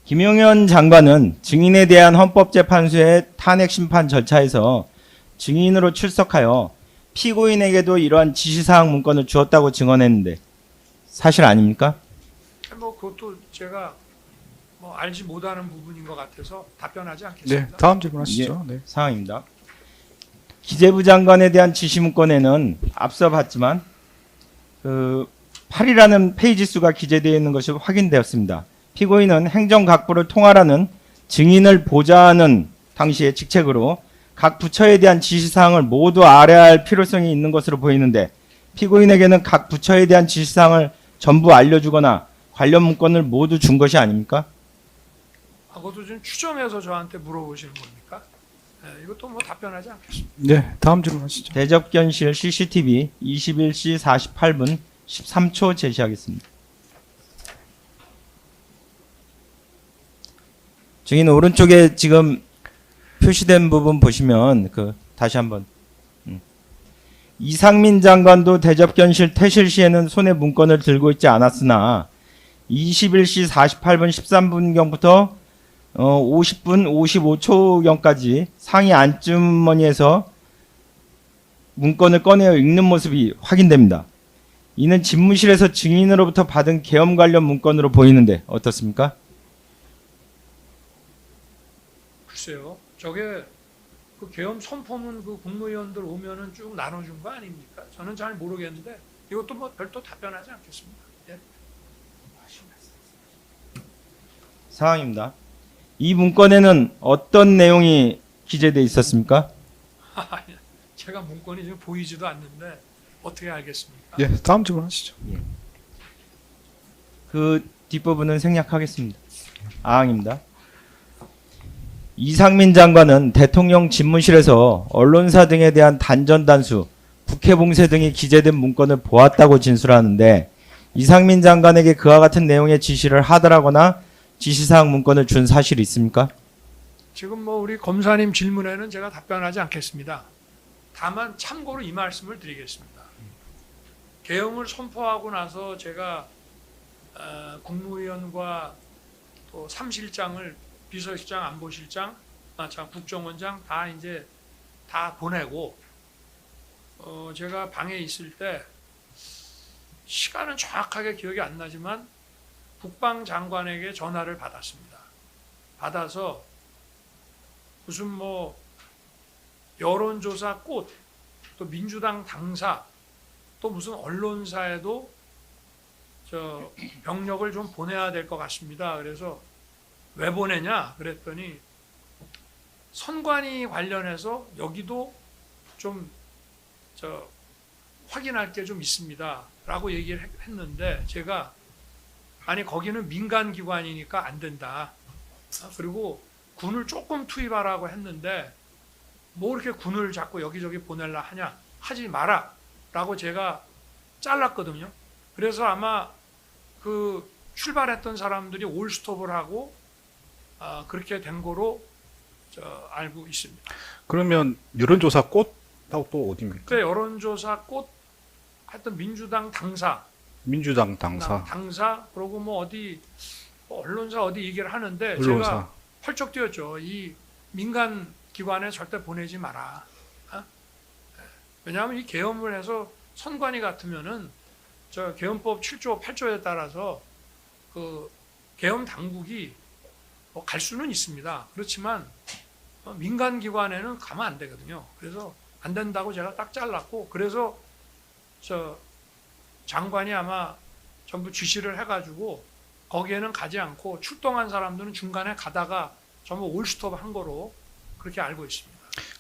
김용현 장관은 증인에 대한 헌법재판소의 탄핵 심판 절차에서 증인으로 출석하여 피고인에게도 이러한 지시사항 문건을 주었다고 증언했는데 사실 아닙니까? 뭐 그것도 제가 뭐 알지 못하는 부분인 것 같아서 답변하지 네, 않겠습니다. 다음 질문하시죠. 네. 사항입니다. 기재부 장관에 대한 지시 문건에는 앞서 봤지만 그 8이라는 페이지 수가 기재되어 있는 것이 확인되었습니다. 피고인은 행정각부를 통할하는 증인을 보좌하는 당시의 직책으로 각 부처에 대한 지시사항을 모두 알아야 할 필요성이 있는 것으로 보이는데 피고인에게는 각 부처에 대한 지시사항을 전부 알려주거나 관련 문건을 모두 준 것이 아닙니까? 그것도 좀 추정해서 저한테 물어보시는 겁니까? 이것도 뭐 답변하지 않겠습니다. 네, 다음 질문하시죠. 대접견실 CCTV 21시 48분 13초 제시하겠습니다. 증인 오른쪽에 지금 표시된 부분 보시면 다시 한번 이상민 장관도 대접견실 퇴실 시에는 손에 문건을 들고 있지 않았으나 21시 48분 13분경부터 50분 55초경까지 상의 안주머니에서 문건을 꺼내어 읽는 모습이 확인됩니다. 이는 집무실에서 증인으로부터 받은 계엄 관련 문건으로 보이는데 어떻습니까? 글쎄요. 저게 그 계엄 선포문 그 국무위원들 오면은 쭉 나눠준 거 아닙니까? 저는 잘 모르겠는데 이것도 뭐 별도 답변하지 않겠습니다. 예. 사항입니다. 이 문건에는 어떤 내용이 기재되어 있었습니까? 제가 문건이 지금 보이지도 않는데 어떻게 알겠습니까? 예, 다음 질문하시죠. 그 뒷부분은 생략하겠습니다. 아항입니다. 이상민 장관은 대통령 집무실에서 언론사 등에 대한 단전단수, 국회봉쇄 등이 기재된 문건을 보았다고 진술하는데 이상민 장관에게 그와 같은 내용의 지시를 하더라거나 지시사항 문건을 준 사실이 있습니까? 지금 뭐 우리 검사님 질문에는 제가 답변하지 않겠습니다. 다만 참고로 이 말씀을 드리겠습니다. 계엄을 선포하고 나서 제가 국무위원과 또 3실장을 비서실장, 안보실장, 국정원장 다 이제 다 보내고 제가 방에 있을 때 시간은 정확하게 기억이 안 나지만 국방장관에게 전화를 받았습니다. 받아서 무슨 뭐 여론조사 꽃, 또 민주당 당사, 또 무슨 언론사에도 저 병력을 좀 보내야 될 것 같습니다. 그래서 왜 보내냐? 그랬더니 선관위 관련해서 여기도 좀 확인할 게 좀 있습니다. 라고 얘기를 했는데 제가 아니 거기는 민간 기관이니까 안 된다. 그리고 군을 조금 투입하라고 했는데 뭐 이렇게 군을 자꾸 여기저기 보내려 하냐? 하지 마라. 라고 제가 잘랐거든요. 그래서 아마 그 출발했던 사람들이 올스톱을 하고 그렇게 된 거로 알고 있습니다. 그러면 여론조사 꽃하고 또 어디입니까? 그 여론조사 꽃 하여튼 민주당 당사, 민주당 당사, 그리고 뭐 어디 뭐 언론사 어디 얘기를 하는데 언론사. 제가 펄쩍 뛰었죠. 이 민간 기관에 절대 보내지 마라. 왜냐하면 이 계엄을 해서 선관위 같으면은 저 계엄법 7조 8조에 따라서 그 계엄 당국이 뭐 갈 수는 있습니다. 그렇지만 민간 기관에는 가면 안 되거든요. 그래서 안 된다고 제가 딱 잘랐고 그래서 저 장관이 아마 전부 지시를 해가지고 거기에는 가지 않고 출동한 사람들은 중간에 가다가 전부 올스톱 한 거로 그렇게 알고 있습니다.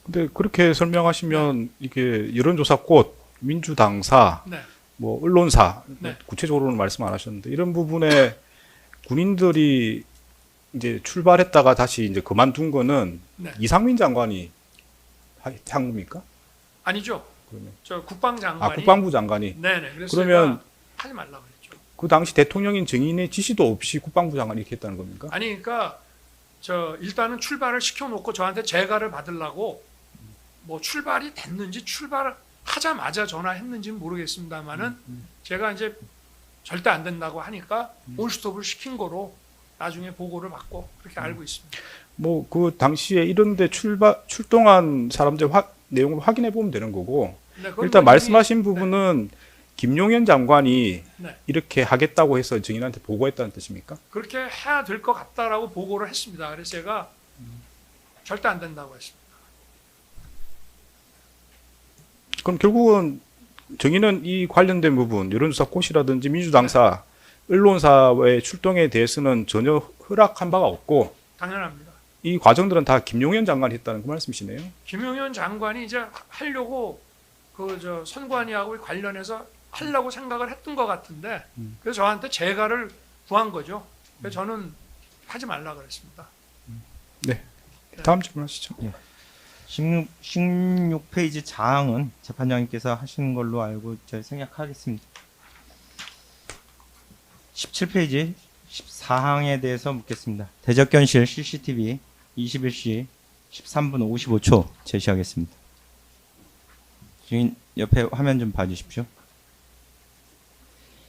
근데 그렇게 설명하시면 이게 여론조사꽃, 민주당사, 네. 뭐 언론사 네. 구체적으로는 말씀 안 하셨는데 이런 부분에 군인들이 이제 출발했다가 다시 이제 그만둔 거는 네. 이상민 장관이 한 겁니까? 아니죠. 그러면 저 국방장관이 국방부 장관이 네네. 그래서 그러면 제가 하지 말라 그랬죠. 그 당시 대통령인 증인의 지시도 없이 국방부 장관이 이렇게 했다는 겁니까? 아니 그러니까 저 일단은 출발을 시켜놓고 저한테 재가를 받으려고 뭐 출발이 됐는지 출발을 하자마자 전화했는지는 모르겠습니다만은 제가 이제 절대 안 된다고 하니까 올스톱을 시킨 거로 나중에 보고를 받고 그렇게 알고 있습니다. 뭐 그 당시에 이런데 출동한 사람들 내용을 확인해 보면 되는 거고 네, 그건 일단 뭐 말씀하신 부분은 김용현 장관이 네. 이렇게 하겠다고 해서 증인한테 보고했다는 뜻입니까? 그렇게 해야 될 것 같다라고 보고를 했습니다. 그래서 제가 절대 안 된다고 했습니다. 그럼 결국은 증인은 이 관련된 부분 여론조사 꽃이라든지 민주당사 언론사의 출동에 대해서는 전혀 허락한 바가 없고 당연합니다. 이 과정들은 다 김용현 장관이 했다는 그 말씀이시네요. 김용현 장관이 이제 하려고 그 저 선관위하고 관련해서 하려고 생각을 했던 것 같은데 그래서 저한테 재가를 구한 거죠. 그래서 저는 하지 말라 그랬습니다. 다음 질문하시죠. 16페이지 자항은 재판장님께서 하시는 걸로 알고 제가 생략하겠습니다. 17페이지 14항에 대해서 묻겠습니다. 대적견실 CCTV 21시 13분 55초 제시하겠습니다. 지금 옆에 화면 좀 봐주십시오.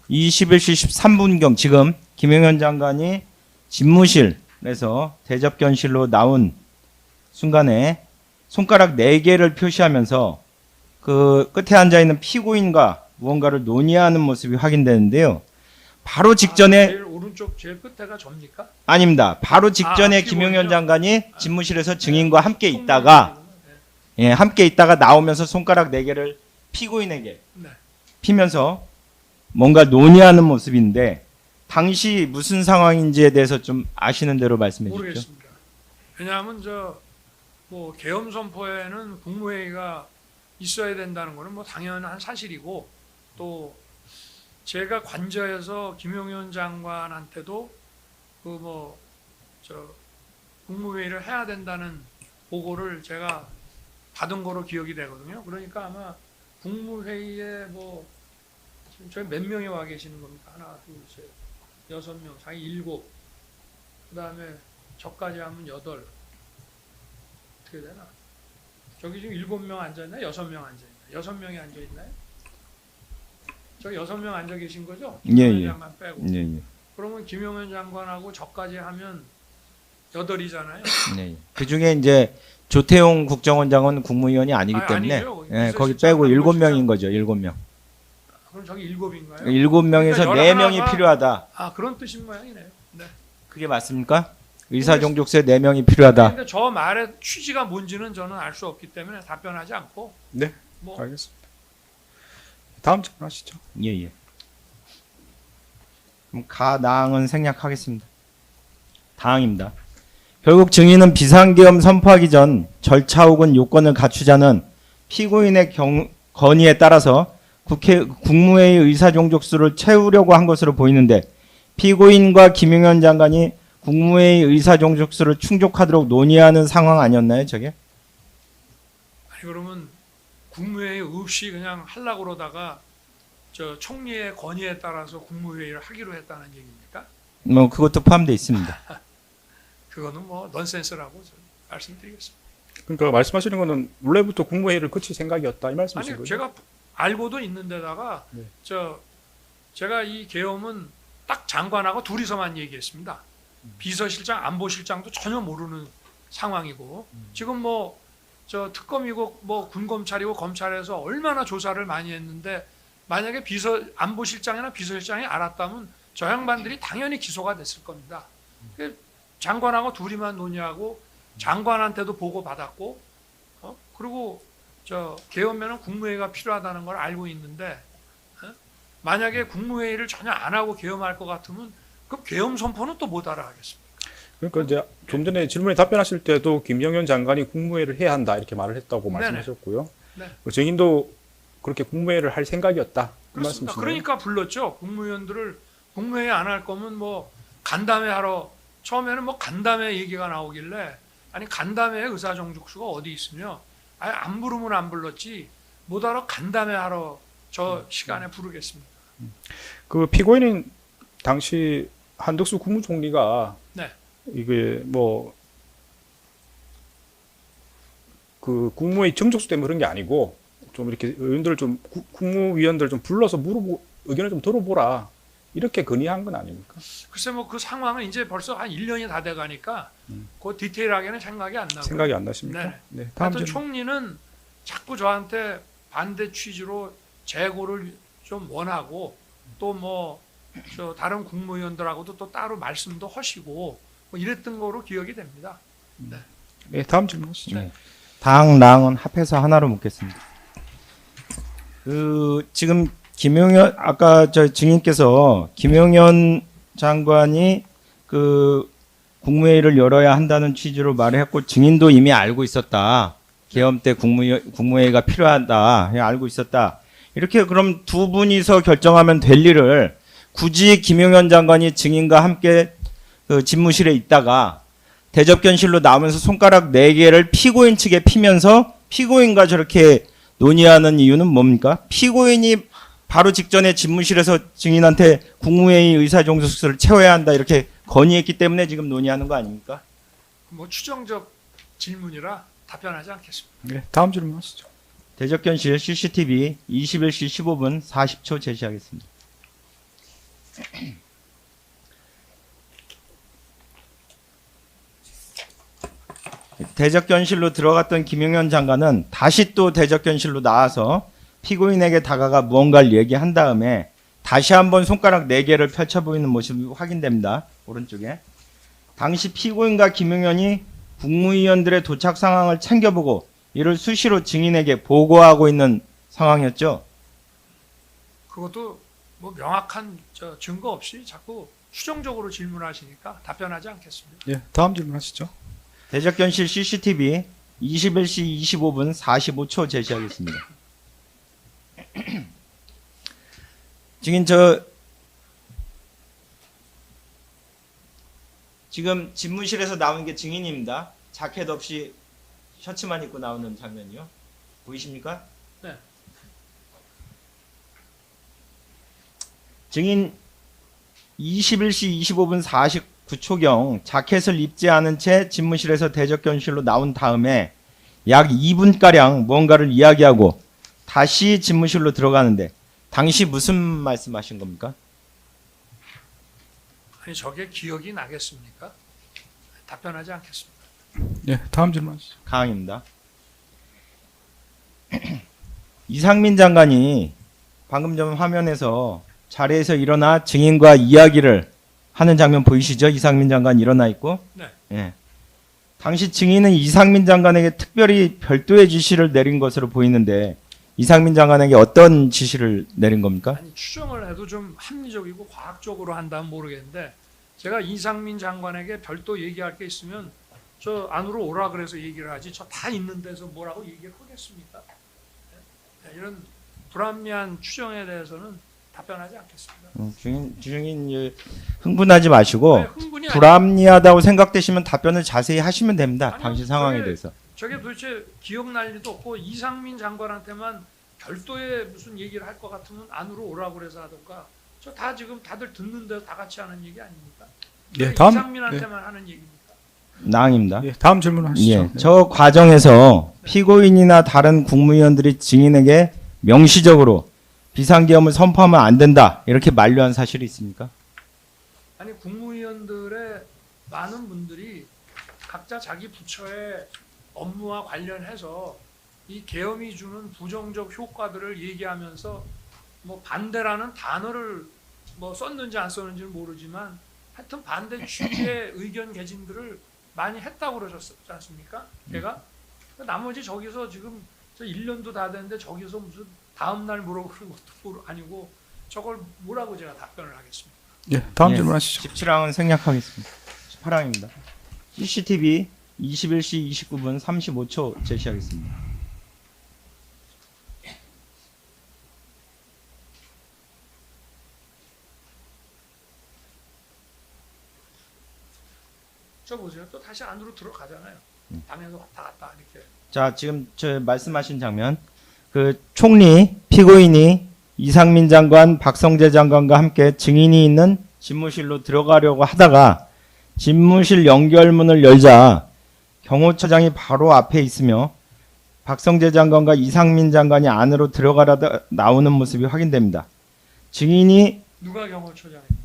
21시 13분경 지금 김용현 장관이 집무실에서 대접견실로 나온 순간에 손가락 4개를 표시하면서 그 끝에 앉아있는 피고인과 무언가를 논의하는 모습이 확인되는데요. 바로 직전에 제일 오른쪽 제일 끝에가 접니까? 아닙니다. 바로 직전에 피고인이요? 김용현 장관이 집무실에서 증인과 함께 있다가 함께 있다가 나오면서 손가락 4개를 피고인에게 네. 피면서 뭔가 논의하는 모습인데 당시 무슨 상황인지에 대해서 좀 아시는 대로 말씀해 주십시오. 모르겠습니다. 왜냐하면 저 뭐 계엄 선포에는 국무회의가 있어야 된다는 거는 뭐 당연한 사실이고 또 제가 관저에서 김용현 장관한테도 그 뭐 저 국무회의를 해야 된다는 보고를 제가 받은 거로 기억이 되거든요. 그러니까 아마 국무회의에 뭐 지금 저희 몇 명이 와 계시는 겁니까? 하나, 둘, 셋, 6명, 자기 7. 그다음에 저까지 하면 8. 어떻게 되나? 저기 지금 7명 앉아 있나요? 6명 앉아 있나요? 6명이 앉아 있나요? 저 6명 앉아 계신 거죠? 예, 김용현 예. 장관 빼고. 예, 예. 그러면 김용현 장관하고 저까지 하면 8이잖아요. 네. 그 중에 이제 조태용 국정원장은 국무위원이 아니기 때문에 아니죠. 예, 거기 비서실장, 빼고 7명인 비서실장. 거죠. 7명. 그럼 저기 7인가요? 7명에서 그러니까 4명이 11가 필요하다. 아, 그런 뜻인 모양이네요. 네. 그게 맞습니까? 의사종족세 4명이 필요하다. 근데 저 말의 취지가 뭔지는 저는 알 수 없기 때문에 답변하지 않고 네, 뭐 알겠습니다. 다음 질문하시죠. 예, 예. 그럼 가당은 생략하겠습니다. 다항입니다. 결국 증인은 비상계엄 선포하기 전 절차 혹은 요건을 갖추자는 피고인의 건의에 따라서 국무회의 의사종족수를 채우려고 한 것으로 보이는데 피고인과 김용현 장관이 국무회의 의사종족수를 충족하도록 논의하는 상황 아니었나요, 저게? 아니 그러면 국무회의 없이 그냥 하려고 그러다가 저 총리의 건의에 따라서 국무회의를 하기로 했다는 얘기입니까? 뭐 그것도 포함되어 있습니다. 그거는 뭐 넌센스라고 저는 말씀드리겠습니다. 그러니까 말씀하시는 거는 원래부터 국무회의를 거칠 생각이었다 이 말씀이신 아니 거죠? 제가 알고도 있는데다가 네. 제가 이 계엄은 딱 장관하고 둘이서만 얘기했습니다. 비서실장, 안보실장도 전혀 모르는 상황이고 지금 뭐 저 특검이고 뭐 군검찰이고 검찰에서 얼마나 조사를 많이 했는데 만약에 안보실장이나 비서실장이 알았다면 저 양반들이 당연히 기소가 됐을 겁니다. 장관하고 둘이만 논의하고 장관한테도 보고 받았고 그리고 저 계엄에는 국무회의가 필요하다는 걸 알고 있는데 만약에 국무회의를 전혀 안 하고 계엄할 것 같으면 그럼 계엄 선포는 또 못 알아 하겠습니까? 그러니까 이제 좀 전에 질문에 답변하실 때도 김영현 장관이 국무회의를 해야 한다 이렇게 말을 했다고 네네. 말씀하셨고요. 네. 정인도 그렇게 국무회의를 할 생각이었다. 그 그렇습니다. 말씀이신가요? 그러니까 불렀죠. 국무위원들을 국무회의 안 할 거면 뭐 간담회 하러 처음에는 뭐 간담회 얘기가 나오길래 아니 간담회 의사정족수가 어디 있으며 아니 안 부르면 안 불렀지 못하러 간담회 하러 저 시간에 부르겠습니다. 그 피고인인 당시 한덕수 국무총리가 네. 이게 뭐 그 국무회의 정족수 때문에 그런 게 아니고 좀 이렇게 의원들을 좀 국무위원들 좀 불러서 의견을 좀 들어보라 이렇게 건의한 건 아닙니까? 글쎄 뭐 그 상황은 이제 벌써 한 1년이 다 돼가니까 그 디테일하게는 생각이 안 나고 생각이 안 나십니까? 네네. 네. 다음 하여튼 질문. 총리는 자꾸 저한테 반대 취지로 재고를 좀 원하고 또 뭐 저 다른 국무위원들하고도 또 따로 말씀도 하시고 뭐 이랬던 거로 기억이 됩니다. 네, 다음 질문 하시죠. 네. 당랑은 합해서 하나로 묻겠습니다. 그 지금 김용현 아까 저 증인께서 김용현 장관이 그 국무회의를 열어야 한다는 취지로 말을 했고 증인도 이미 알고 있었다. 계엄 때 국무회의가 필요하다. 알고 있었다. 이렇게 그럼 두 분이서 결정하면 될 일을 굳이 김용현 장관이 증인과 함께 그 집무실에 있다가 대접견실로 나오면서 손가락 4개를 피고인 측에 피면서 피고인과 저렇게 논의하는 이유는 뭡니까? 피고인이 바로 직전에 집무실에서 증인한테 국무회의 의사정족수를 채워야 한다 이렇게 건의했기 때문에 지금 논의하는 거 아닙니까? 뭐 추정적 질문이라 답변하지 않겠습니다. 네, 다음 질문 하시죠. 대접견실 CCTV 21시 15분 40초 제시하겠습니다. 대접견실로 들어갔던 김용현 장관은 다시 또 대접견실로 나와서 피고인에게 다가가 무언가를 얘기한 다음에 다시 한번 손가락 4개를 펼쳐 보이는 모습이 확인됩니다. 오른쪽에. 당시 피고인과 김용현이 국무위원들의 도착 상황을 챙겨보고 이를 수시로 증인에게 보고하고 있는 상황이었죠. 그것도 뭐 명확한 저 증거 없이 자꾸 추정적으로 질문하시니까 답변하지 않겠습니다. 예, 다음 질문 하시죠. 대접견실 CCTV 21시 25분 45초 제시하겠습니다. 증인 지금 집무실에서 나온 게 증인입니다. 자켓 없이 셔츠만 입고 나오는 장면이요. 보이십니까? 네. 증인 21시 25분 49초경 자켓을 입지 않은 채 집무실에서 대접견실로 나온 다음에 약 2분가량 무언가를 이야기하고 다시 집무실로 들어가는데 당시 무슨 말씀하신 겁니까? 아니 저게 기억이 나겠습니까? 답변하지 않겠습니다. 예, 다음 질문 하시죠. 강항입니다. 이상민 장관이 방금 전 화면에서 자리에서 일어나 증인과 이야기를 하는 장면 보이시죠? 이상민 장관 일어나 있고. 네. 예. 당시 증인은 이상민 장관에게 특별히 별도의 지시를 내린 것으로 보이는데 이상민 장관에게 어떤 지시를 내린 겁니까? 아니 추정을 해도 좀 합리적이고 과학적으로 한다면 모르겠는데 제가 이상민 장관에게 별도 얘기할 게 있으면 저 안으로 오라 그래서 얘기를 하지 저 다 있는 데서 뭐라고 얘기를 하겠습니까? 네, 이런 불합리한 추정에 대해서는 답변하지 않겠습니다. 증인 흥분하지 마시고 네, 흥분이 불합리하다고 생각되시면 답변을 자세히 하시면 됩니다. 아니요, 당시 상황에 저게- 대해서. 저게 도대체 기억날 리도 없고 이상민 장관한테만 별도의 무슨 얘기를 할 것 같으면 안으로 오라고 그래서 하던가 저 다 지금 다들 듣는데 다 같이 하는 얘기 아닙니까? 예, 왜 다음 이상민한테만 하는 얘기입니까? 낭입니다. 예, 다음 질문 하시죠. 예, 네. 저 과정에서 피고인이나 다른 국무위원들이 증인에게 명시적으로 비상계엄을 선포하면 안 된다 이렇게 만류한 사실이 있습니까? 아니 국무위원들의 많은 분들이 각자 자기 부처의 업무와 관련해서 이 계엄이 주는 부정적 효과들을 얘기하면서 뭐 반대라는 단어를 뭐 썼는지 안 썼는지는 모르지만 하여튼 반대 취지의 의견 개진들을 많이 했다고 그러셨지 않습니까? 제가 나머지 저기서 지금 저 1년도 다 됐는데 저기서 무슨 다음 날 물어보는 것도 아니고 저걸 뭐라고 제가 답변을 하겠습니까? 예, 다음 예, 질문 하시죠. 17항은 생략하겠습니다. 28항입니다. CCTV 21시 29분 35초 제시하겠습니다. 저 보세요. 또 다시 안으로 들어가잖아요. 방에서 왔다 갔다 이렇게. 자, 지금 저 말씀하신 장면, 그 총리, 피고인이 이상민 장관, 박성재 장관과 함께 증인이 있는 집무실로 들어가려고 하다가 집무실 연결문을 열자 경호처장이 바로 앞에 있으며 박성재 장관과 이상민 장관이 안으로 들어가려다 나오는 모습이 확인됩니다. 증인이 누가 경호처장입니까?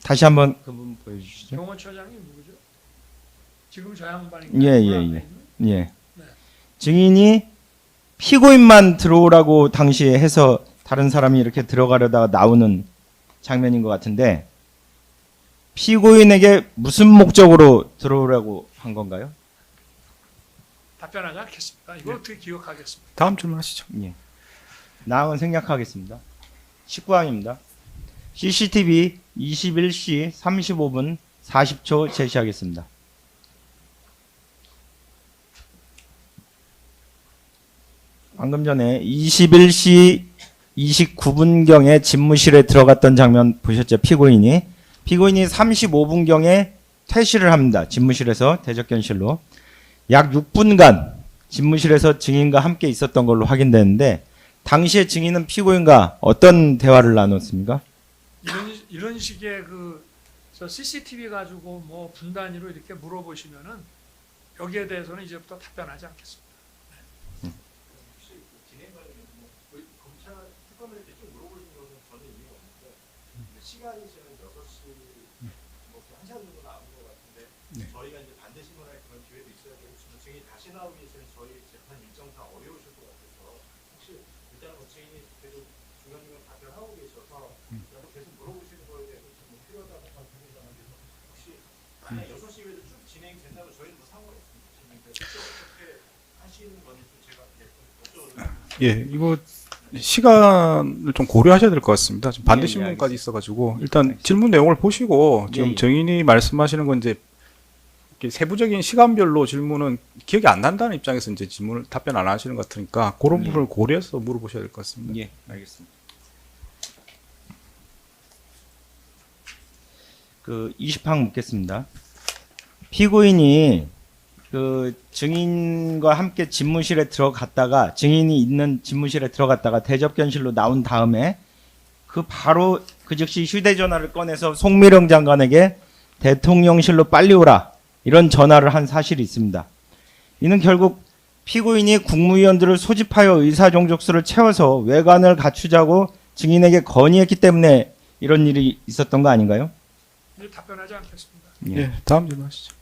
다시 한번 그분 보여주시죠. 경호처장이 누구죠? 지금 저 양반이 예. 증인이 피고인만 들어오라고 당시에 해서 다른 사람이 이렇게 들어가려다가 나오는 장면인 것 같은데 피고인에게 무슨 목적으로 들어오라고 한 건가요? 답변하지 않겠습니다. 이걸 어떻게 기억하겠습니까? 다음 질문하시죠. 예. 나은 생략하겠습니다. 19항입니다. CCTV 21시 35분 40초 제시하겠습니다. 방금 전에 21시 29분경에 집무실에 들어갔던 장면 보셨죠? 피고인이 35분경에 퇴실을 합니다. 집무실에서 대적견실로. 약 6분간 집무실에서 증인과 함께 있었던 걸로 확인되는데 당시에 증인은 피고인과 어떤 대화를 나눴습니까? 이런 식의 저 CCTV 가지고 뭐 분단위로 이렇게 물어보시면은 여기에 대해서는 이제부터 답변하지 않겠습니다. 시간이 지금 6시 뭐 1시간 정도 남은 것 같은데 저희가 이제 반대 신문할 그런 기회도 있어야 되고 증인이 다시 나오기 위해서는 저희 재판 일정상 어려우실 것 같아서 혹시 일단 증인이 계속 중간중간 답변하고 계셔서 계속 물어보시는 거에 대해서 좀 필요하다고 생각합니다만 혹시 만약 6시 외에도 쭉 진행된다면 저희는 뭐 상관없습니다. 어떻게 하시는 건지 좀 제가 여쭤보겠습니다. 예, 이거 시간을 좀 고려하셔야 될 것 같습니다. 지금 반대 예, 신문까지 있어가지고 일단 질문 내용을 보시고 지금 예. 증인이 말씀하시는 건 이제 이렇게 세부적인 시간별로 질문은 기억이 안 난다는 입장에서 이제 질문을 답변 안 하시는 것 같으니까 그런 예. 부분을 고려해서 물어보셔야 될 것 같습니다. 예, 알겠습니다. 그 20항 묻겠습니다. 피고인이 그 증인과 함께 집무실에 들어갔다가 증인이 있는 집무실에 들어갔다가 대접견실로 나온 다음에 그 바로 그 즉시 휴대전화를 꺼내서 송미령 장관에게 대통령실로 빨리 오라 이런 전화를 한 사실이 있습니다. 이는 결국 피고인이 국무위원들을 소집하여 의사종족수를 채워서 외관을 갖추자고 증인에게 건의했기 때문에 이런 일이 있었던 거 아닌가요? 이제 답변하지 않겠습니다. 예, 다음 질문하시죠.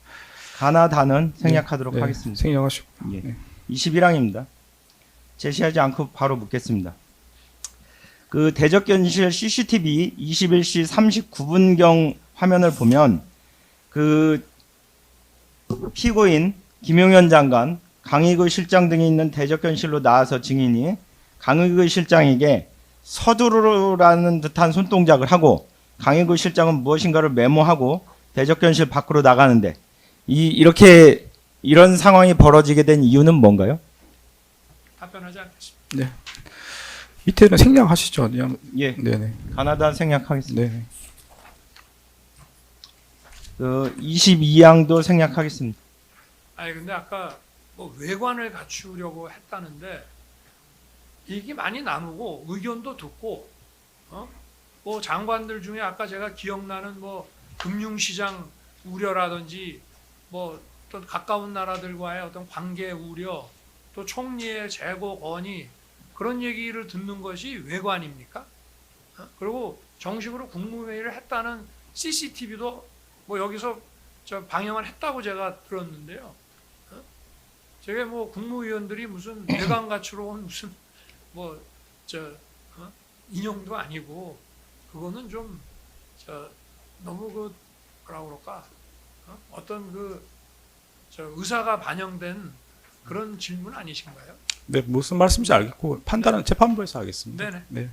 가나다는 생략하도록 네, 하겠습니다. 생략하시고. 예. 네. 21항입니다. 제시하지 않고 바로 묻겠습니다. 그 대적견실 CCTV 21시 39분경 화면을 보면 그 피고인 김용현 장관, 강의구 실장 등이 있는 대적견실로 나와서 증인이 강의구 실장에게 서두르라는 듯한 손동작을 하고 강의구 실장은 무엇인가를 메모하고 대적견실 밖으로 나가는데 이렇게 이런 상황이 벌어지게 된 이유는 뭔가요? 답변하지 않겠습니다. 네. 밑에는 생략하시죠. 그냥. 예, 네네. 가나다 생략하겠습니다. 네. 그 22항도 생략하겠습니다. 아니 근데 아까 뭐 외관을 갖추려고 했다는데 얘기 많이 나누고 의견도 듣고 뭐 장관들 중에 아까 제가 기억나는 뭐 금융시장 우려라든지 뭐 또 가까운 나라들과의 어떤 관계 우려 또 총리의 재고 건의 그런 얘기를 듣는 것이 외관입니까? 그리고 정식으로 국무회의를 했다는 CCTV도 뭐 여기서 저 방영을 했다고 제가 들었는데요. 저게 뭐 국무위원들이 무슨 외관 갖추러 온 무슨 뭐 인형도 아니고 그거는 좀 너무 뭐라 그럴까 어떤 의사가 반영된 그런 질문 아니신가요? 네, 무슨 말씀인지 알겠고 판단은 재판부에서 하겠습니다. 네네. 네.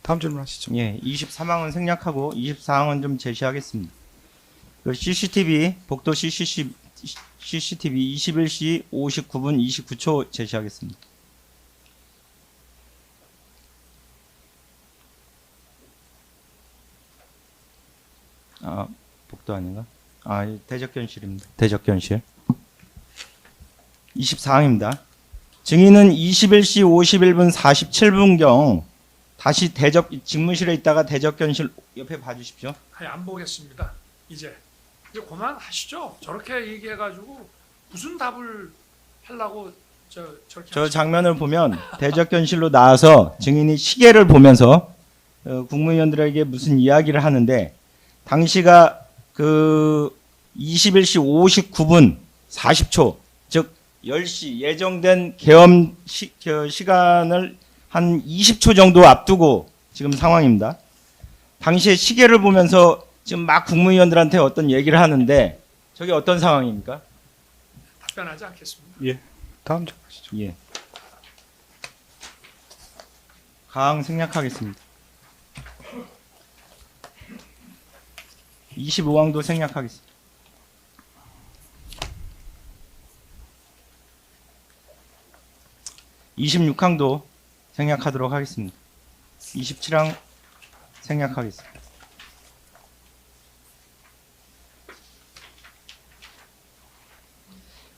다음 질문하시죠. 예, 23항은 생략하고 24항은 좀 제시하겠습니다. 그 CCTV 복도 CCTV 21시 59분 29초 제시하겠습니다. 아, 복도 아닌가? 아, 이 대적견실입니다. 대적견실. 24항입니다. 증인은 21시 51분 47분경 다시 직무실에 있다가 대적견실 옆에 봐주십시오. 아니, 안 보겠습니다. 이제 그만하시죠. 저렇게 얘기해가지고 무슨 답을 하려고 저렇게 저 장면을 보면 대적견실로 나와서 증인이 시계를 보면서 국무위원들에게 무슨 이야기를 하는데 당시가 그 21시 59분 40초 즉 10시 예정된 계엄 시간을 한 20초 정도 앞두고 지금 상황입니다. 당시에 시계를 보면서 지금 막 국무위원들한테 어떤 얘기를 하는데 저게 어떤 상황입니까? 답변하지 않겠습니다. 예. 다음 점 하시죠. 예. 가항 생략하겠습니다. 25항도 생략하겠습니다. 26항도 생략하도록 하겠습니다. 27항 생략하겠습니다.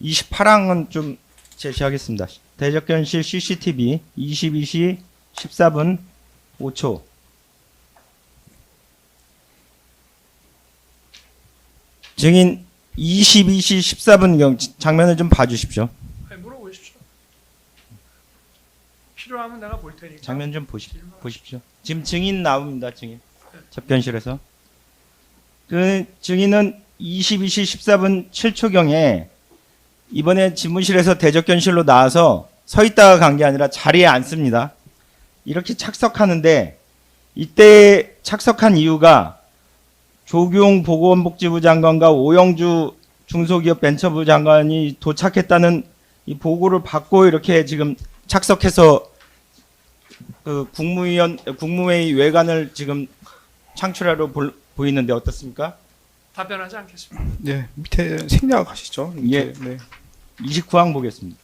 28항은 좀 제시하겠습니다. 대적견실 CCTV 22시 14분 5초. 증인 22시 14분경 장면을 좀 봐주십시오. 아니, 물어보십시오. 필요하면 내가 볼 테니까. 장면 좀 보십시오. 지금 증인 나옵니다. 증인 접견실에서 그 증인은 22시 14분 7초경에 이번에 집무실에서 대적견실로 나와서 서 있다가 간 게 아니라 자리에 앉습니다. 이렇게 착석하는데 이때 착석한 이유가 조규용 보건복지부 장관과 오영주 중소기업벤처부 장관이 도착했다는 이 보고를 받고 이렇게 지금 착석해서 그 국무회의 외관을 지금 창출하러 보이는데 어떻습니까? 답변하지 않겠습니다. 네, 밑에 생략하시죠. 예. 네. 29항 보겠습니다.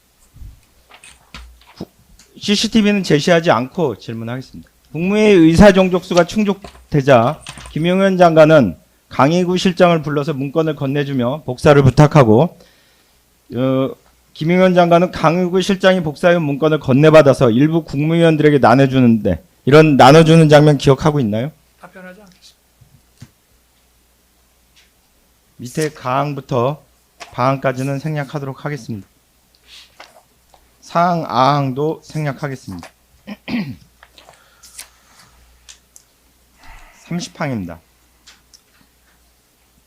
CCTV는 제시하지 않고 질문하겠습니다. 국무회의 의사정족수가 충족되자 김용현 장관은 강의구 실장을 불러서 문건을 건네주며 복사를 부탁하고 김용현 장관은 강의구 실장이 복사한 문건을 건네받아서 일부 국무위원들에게 나눠주는데 이런 나눠주는 장면 기억하고 있나요? 답변하지 않겠습니다. 밑에 가항부터 바항까지는 생략하도록 하겠습니다. 사항, 아항도 생략하겠습니다. 30항입니다.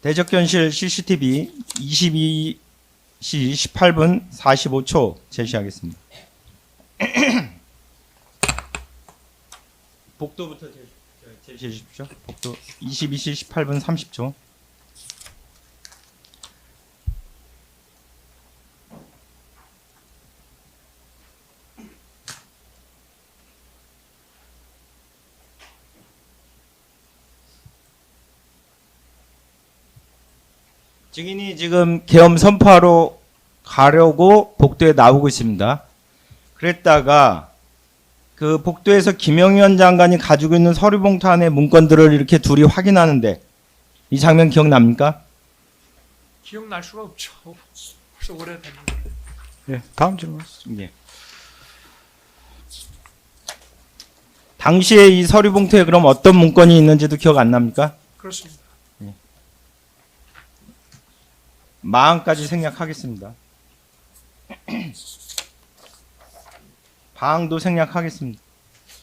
대적견실 CCTV 22시 18분 45초 제시하겠습니다. 복도부터 제시해 주십시오. 복도 22시 18분 30초. 증인이 지금 계엄 선포하러 가려고 복도에 나오고 있습니다. 그랬다가 그 복도에서 김영현 장관이 가지고 있는 서류 봉투 안에 문건들을 이렇게 둘이 확인하는데 이 장면 기억납니까? 기억날 수가 없죠. 벌써 오래됐는데. 예. 다음 질문 하시죠. 예. 당시에 이 서류 봉투에 그럼 어떤 문건이 있는지도 기억 안 납니까? 그렇습니다. 마항까지 생략하겠습니다. 바항도 생략하겠습니다.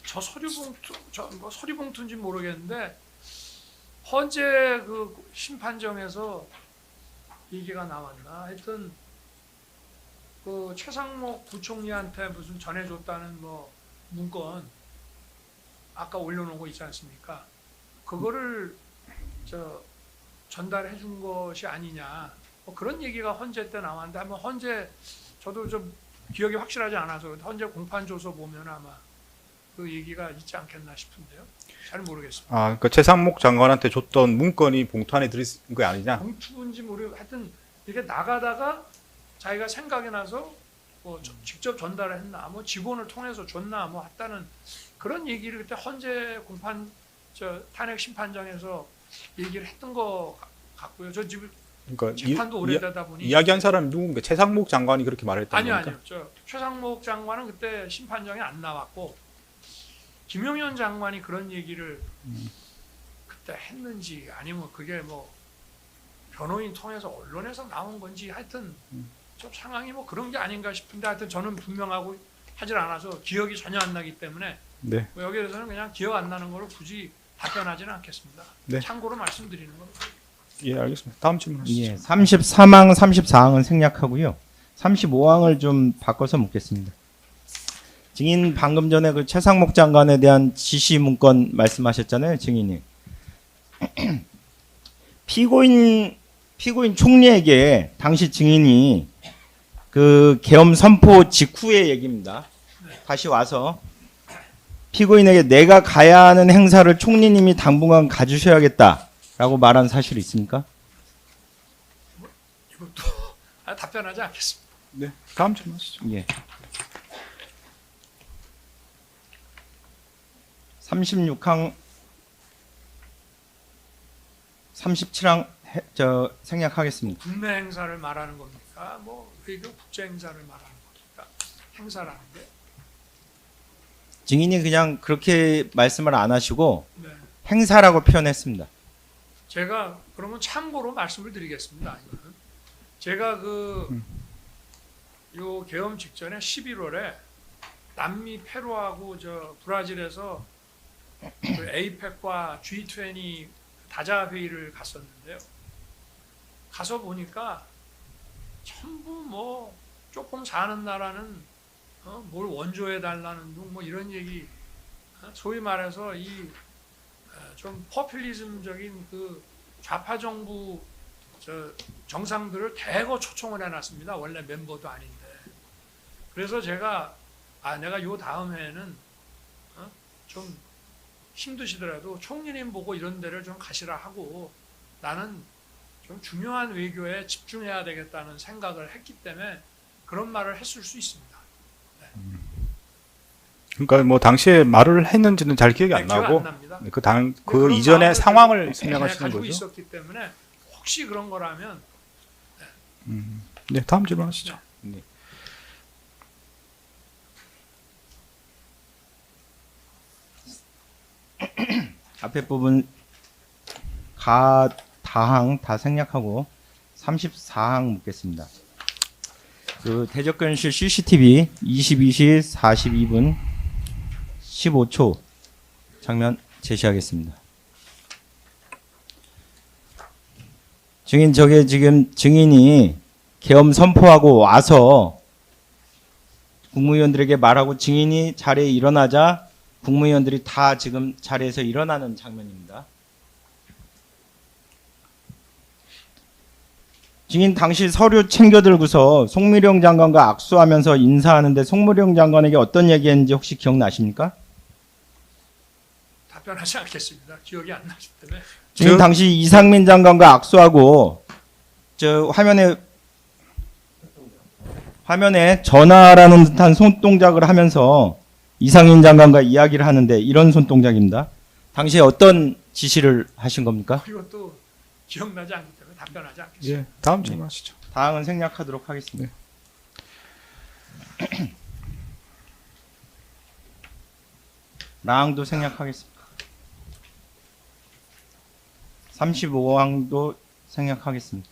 저 서류봉투, 뭐 서류봉투인지 모르겠는데 헌재 그 심판정에서 얘기가 나왔나? 하여튼 그 최상목 부총리한테 무슨 전해줬다는 뭐 문건 아까 올려놓은 거 있지 않습니까? 그거를 전달해 준 것이 아니냐? 뭐 그런 얘기가 헌재 때 나왔는데 한번 헌재 저도 좀 기억이 확실하지 않아서 헌재 공판 조서 보면 아마 그 얘기가 있지 않겠나 싶은데요. 잘 모르겠습니다. 아, 그 최상목 장관한테 줬던 문건이 봉투 안에 들어있는 거 아니냐? 봉투인지 모르고 하여튼 이렇게 나가다가 자기가 생각이 나서 뭐 직접 전달을 했나, 뭐 직원을 통해서 줬나, 뭐 했다는 그런 얘기를 그때 헌재 공판 탄핵 심판장에서 얘기를 했던 거 같고요. 저 지금 그러니까 재판도 오래되다 보니 이야기한 사람이 누군가? 최상목 장관이 그렇게 말했다는 아니요, 겁니까? 아니요. 저 최상목 장관은 그때 심판장에 안 나왔고 김용현 장관이 그런 얘기를 그때 했는지 아니면 그게 뭐 변호인 통해서 언론에서 나온 건지 하여튼 좀 상황이 뭐 그런 게 아닌가 싶은데 하여튼 저는 분명하고 하질 않아서 기억이 전혀 안 나기 때문에 네. 뭐 여기에 대해서는 그냥 기억 안 나는 걸로 굳이 답변하지는 않겠습니다. 네. 참고로 말씀드리는 겁니다. 예, 알겠습니다. 다음 질문 하시죠. 예, 33항, 34항은 생략하고요. 35항을 좀 바꿔서 묻겠습니다. 증인 방금 전에 그 최상목 장관에 대한 지시 문건 말씀하셨잖아요, 증인이. 피고인 총리에게 당시 증인이 그 계엄 선포 직후의 얘기입니다. 다시 와서 피고인에게 내가 가야 하는 행사를 총리님이 당분간 가주셔야겠다라고 말한 사실이 있습니까? 이것도 답변하지 않겠습니다. 네. 다음 질문 하시죠. 예. 36항, 37항 생략하겠습니다. 국내 행사를 말하는 겁니까? 뭐 외교 국제 행사를 말하는 겁니까? 행사라는 게. 증인이 그냥 그렇게 말씀을 안 하시고 네. 행사라고 표현했습니다. 제가 그러면 참고로 말씀을 드리겠습니다. 이거는. 제가 요 계엄 직전에 11월에 남미 페루하고 저 브라질에서 그 에이펙과 G20 다자 회의를 갔었는데요. 가서 보니까 전부 뭐 조금 사는 나라는 뭘 원조해 달라는 둥 뭐 이런 얘기, 소위 말해서 이 좀 포퓰리즘적인 그 좌파 정부 정상들을 대거 초청을 해놨습니다. 원래 멤버도 아닌데. 그래서 제가 내가 요 다음 해에는 좀 힘드시더라도 총리님 보고 이런 데를 좀 가시라 하고 나는 좀 중요한 외교에 집중해야 되겠다는 생각을 했기 때문에 그런 말을 했을 수 있습니다. 그러니까 뭐 당시에 말을 했는지는 잘 기억이 안 기억 나고 안 납니다. 그 그런 이전의 마음을 상황을 가지고 설명하시는 가지고 거죠. 있었기 때문에 혹시 그런 거라면 네, 다음 질문 하시죠. 네. 앞에 부분 다항 다 생략하고 34항 묻겠습니다. 그 대적견실 CCTV 22시 42분 15초 장면 제시하겠습니다. 증인 저게 지금 증인이 계엄 선포하고 와서 국무위원들에게 말하고 증인이 자리에 일어나자 국무위원들이 다 지금 자리에서 일어나는 장면입니다. 증인 당시 서류 챙겨들고서 송미령 장관과 악수하면서 인사하는데 송미령 장관에게 어떤 얘기했는지 혹시 기억나십니까? 답변하지 않겠습니다. 기억이 안 나기 때문에. 증인 당시 이상민 장관과 악수하고 저 화면에 전화라는 듯한 손동작을 하면서 이상민 장관과 이야기를 하는데 이런 손동작입니다. 당시에 어떤 지시를 하신 겁니까? 그리고 기억나지 않기 때문에 답변하지 않겠습니다. 예, 다음 질문 하시죠. 다음은 생략하도록 하겠습니다. 라항도 생략하겠습니다. 35항도 생략하겠습니다.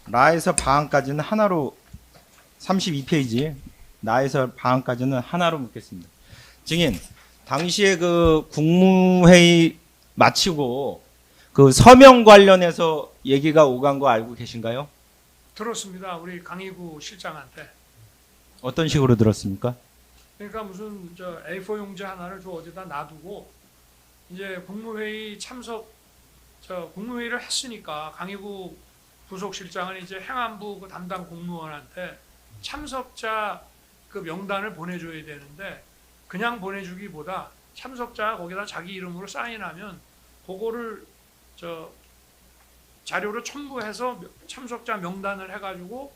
라에서 바항까지는 하나로 32페이지 나에서 바항까지는 하나로 묻겠습니다. 증인, 당시에 그 국무회의 마치고 그 서명 관련해서 얘기가 오간 거 알고 계신가요? 들었습니다. 우리 강희구 실장한테. 어떤 식으로 들었습니까? 그러니까 무슨 A4 용지 하나를 어디다 놔두고 이제 국무회의 국무회의를 했으니까 강희구 부속실장은 이제 행안부 그 담당 공무원한테 참석자 그 명단을 보내줘야 되는데 그냥 보내주기보다 참석자가 거기다 자기 이름으로 사인하면 그거를 저 자료로 첨부해서 참석자 명단을 해가지고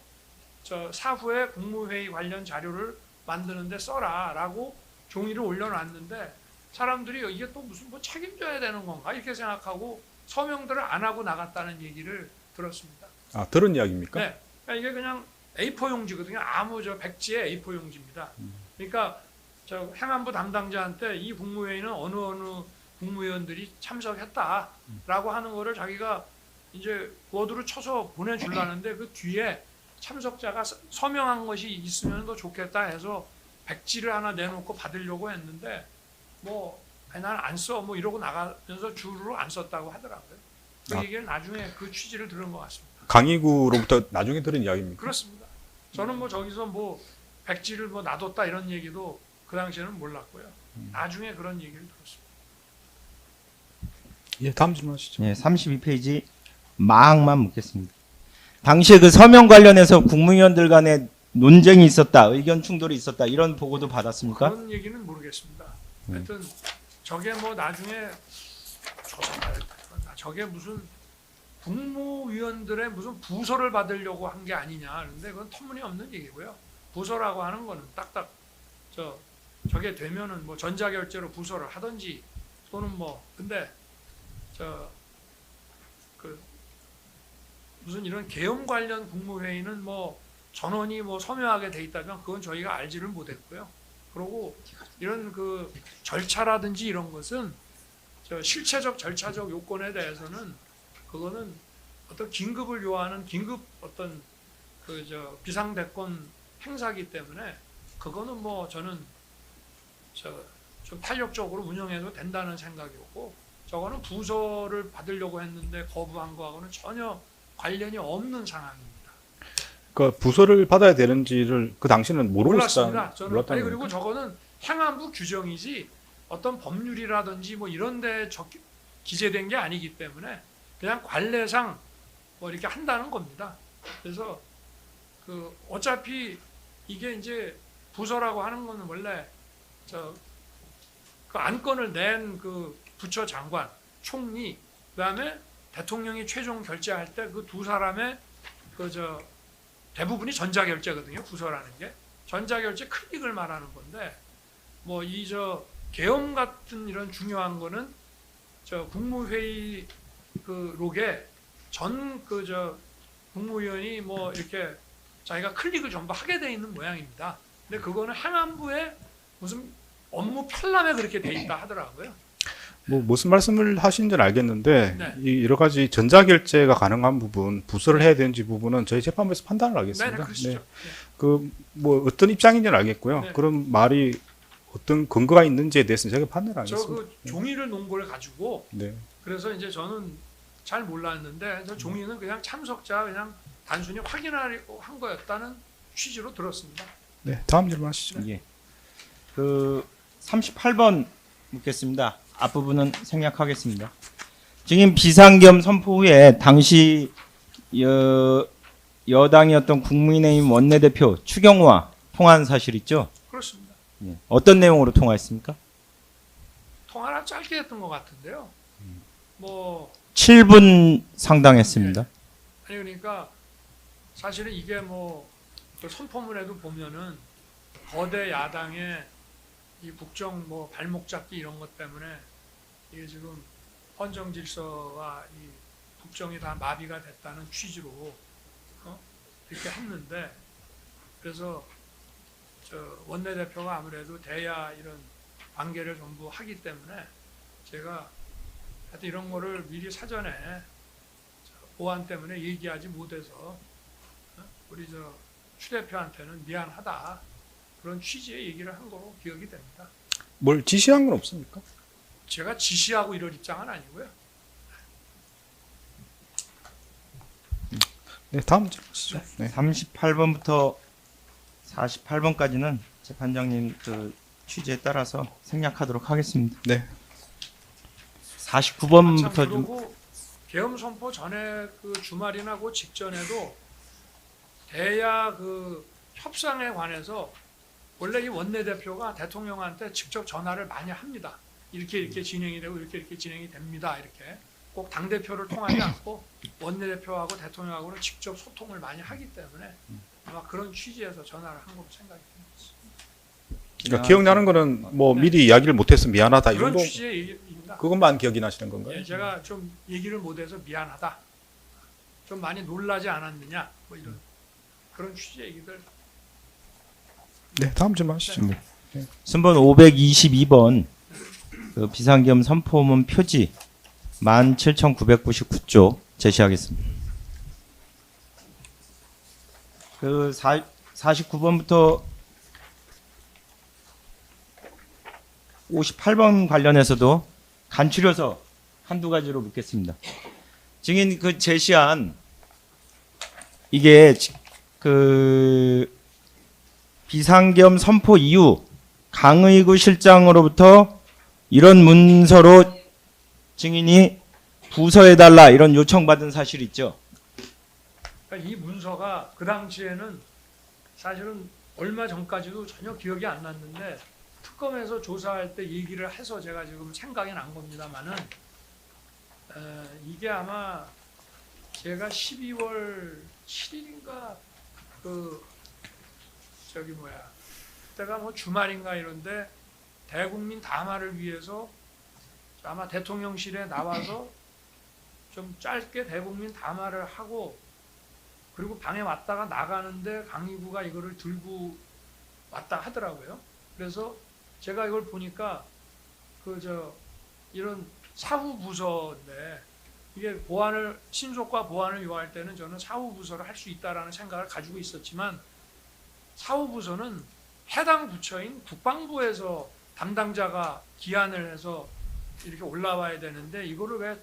저 사후에 국무회의 관련 자료를 만드는데 써라라고 종이를 올려놨는데 사람들이 이게 또 무슨 뭐 책임져야 되는 건가 이렇게 생각하고 서명들을 안 하고 나갔다는 얘기를 들었습니다. 아, 들은 이야기입니까? 네, 그러니까 이게 그냥 A4 용지거든요. 아무 저 백지의 A4 용지입니다. 그러니까 저 행안부 담당자한테 이 국무회의는 어느 국무위원들이 참석했다라고 하는 거를 자기가 이제 워드로 쳐서 보내주려는데 그 뒤에 참석자가 서명한 것이 있으면 더 좋겠다 해서 백지를 하나 내놓고 받으려고 했는데 뭐 아니 나는 안 써 뭐 이러고 나가면서 주로 안 썼다고 하더라고요. 그 아. 얘기를 나중에 그 취지를 들은 것 같습니다. 강의구로부터 나중에 들은 이야기입니까? 그렇습니다. 저는 뭐 저기서 뭐 백지를 뭐 놔뒀다 이런 얘기도 그 당시에는 몰랐고요. 나중에 그런 얘기를 들었습니다. 예, 다음 질문하시죠. 예, 32페이지 망만 묻겠습니다. 당시에 그 서명 관련해서 국무위원들 간에 논쟁이 있었다, 의견 충돌이 있었다 이런 보고도 받았습니까? 그런 얘기는 모르겠습니다. 하여튼 저게 뭐 나중에 조사가 저게 무슨 국무위원들의 무슨 부서를 받으려고 한 게 아니냐. 그런데 그건 터무니없는 얘기고요. 부서라고 하는 거는 딱딱 저게 되면은 뭐 전자결제로 부서를 하든지 또는 뭐 근데 그 무슨 이런 계엄 관련 국무회의는 뭐 전원이 뭐 서명하게 돼 있다면 그건 저희가 알지를 못했고요. 그리고 이런 그 절차라든지 이런 것은 저 실체적 절차적 요건에 대해서는 그거는 어떤 긴급을 요하는 긴급 어떤 그 저 비상대권 행사기 때문에 그거는 뭐 저는 좀 탄력적으로 운영해도 된다는 생각이었고 저거는 부서를 받으려고 했는데 거부한 거하고는 전혀 관련이 없는 상황입니다. 그 부서를 받아야 되는지를 그 당시는 모르고 몰랐습니다. 저는 몰랐다는 그리고 겁니까? 저거는 행안부 규정이지 어떤 법률이라든지 뭐 이런 데 기재된 게 아니기 때문에 그냥 관례상 뭐 이렇게 한다는 겁니다. 그래서 그 어차피 이게 이제 부서라고 하는 거는 원래 그 안건을 낸 그 부처 장관, 총리, 그다음에 대통령이 최종 결재할 때 그 두 사람의 대부분이 전자결제거든요. 부서라는 게 전자결제 클릭을 말하는 건데 뭐 이 계엄 같은 이런 중요한 거는 국무회의 그 록에 전 국무위원이 뭐 이렇게 자기가 클릭을 전부 하게 돼 있는 모양입니다. 근데 그거는 행안부에 무슨 업무 편람에 그렇게 돼 있다 하더라고요. 뭐 무슨 말씀을 하시는지는 알겠는데 네. 이 여러 가지 전자결제가 가능한 부분, 부서를 해야 되는지 부분은 저희 재판부에서 판단을 하겠습니다. 네, 그러시죠. 그 뭐 어떤 입장인지는 알겠고요. 네. 그런 말이 어떤 근거가 있는지에 대해서는 제가 판단을 저 하겠습니다. 그 종이를 놓은 걸 가지고 네. 그래서 이제 저는 잘 몰랐는데 저 종이는 그냥 참석자 그냥 단순히 확인하려고 한 거였다는 취지로 들었습니다. 네, 다음 질문하시죠. 예. 그 38번 묻겠습니다. 앞부분은 생략하겠습니다. 증인 비상겸 선포 후에 당시 여당이었던 국민의힘 원내대표 추경호와 통화한 사실 있죠? 그렇습니다. 예. 어떤 내용으로 통화했습니까? 통화를 짧게 했던 것 같은데요. 뭐 7분 상당했습니다. 아니 그러니까 사실은 이게 뭐그 선포문에도 보면은 거대 야당의 이 국정 뭐 발목 잡기 이런 것 때문에 이게 지금 헌정 질서와 이 국정이 다 마비가 됐다는 취지로 이렇게 했는데 그래서 원내대표가 아무래도 대야 이런 관계를 전부 하기 때문에 제가 하여튼 이런 거를 미리 사전에 보안 때문에 얘기하지 못해서 우리 추 대표한테는 미안하다 그런 취지의 얘기를 한 거로 기억이 됩니다. 뭘 지시한 건 없습니까? 제가 지시하고 이럴 입장은 아니고요. 네, 다음 질문하시죠. 네. 38번부터 48번까지는 재판장님 그 취지에 따라서 생략하도록 하겠습니다. 네. 49번부터 좀 그리고 계엄 선포 전에 그 주말이나 그 직전에도 대야 그 협상에 관해서 원래 이 원내대표가 대통령한테 직접 전화를 많이 합니다. 이렇게 진행이 되고 이렇게 진행이 됩니다. 이렇게 꼭 당대표를 통하지 않고 원내대표하고 대통령하고는 직접 소통을 많이 하기 때문에 아마 그런 취지에서 전화를 한 걸로 생각이 듭니다. 그러니까 기억나는 거는 뭐 미리 이야기를 못해서 미안하다 이 그런 정도 취지의 얘기입니다. 그것만 기억이 나시는 건가요? 예, 제가 좀 얘기를 못해서 미안하다. 좀 많이 놀라지 않았느냐. 뭐 이런 그런 취지의 얘기들. 네, 다음 질문 하시죠. 순번 522번 그 비상계엄 선포문 표지 17,999쪽 제시하겠습니다. 그 49번부터 58번 관련해서도 간추려서 한두 가지로 묻겠습니다. 증인 그 제시한 이게 그 비상계엄 선포 이후 강의구 실장으로부터 이런 문서로 증인이 부서해달라 이런 요청받은 사실 있죠? 그러니까 이 문서가 그 당시에는 사실은 얼마 전까지도 전혀 기억이 안 났는데 특검에서 조사할 때 얘기를 해서 제가 지금 생각이 난 겁니다만은 이게 아마 제가 12월 7일인가 그때가 뭐 주말인가 이런데 대국민 담화를 위해서 아마 대통령실에 나와서 좀 짧게 대국민 담화를 하고 그리고 방에 왔다가 나가는데 강의구가 이거를 들고 왔다 하더라고요. 그래서 제가 이걸 보니까 이런 사후 부서인데 이게 신속과 보안을 요할 때는 저는 사후 부서를 할 수 있다라는 생각을 가지고 있었지만 사후 부서는 해당 부처인 국방부에서 담당자가 기한을 해서 이렇게 올라와야 되는데 이거를 왜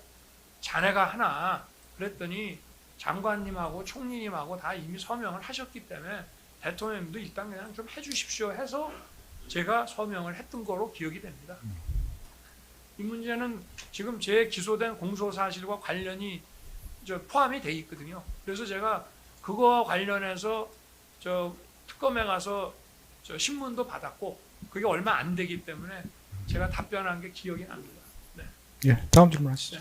자네가 하나 그랬더니 장관님하고 총리님하고 다 이미 서명을 하셨기 때문에 대통령님도 일단 그냥 좀 해주십시오 해서 제가 서명을 했던 거로 기억이 됩니다. 이 문제는 지금 제 기소된 공소사실과 관련이 포함이 돼 있거든요. 그래서 제가 그거와 관련해서 특검에 가서 신문도 받았고 그게 얼마 안 되기 때문에 제가 답변한 게 기억이 납니다. 네. 예, 다음 질문 하시죠.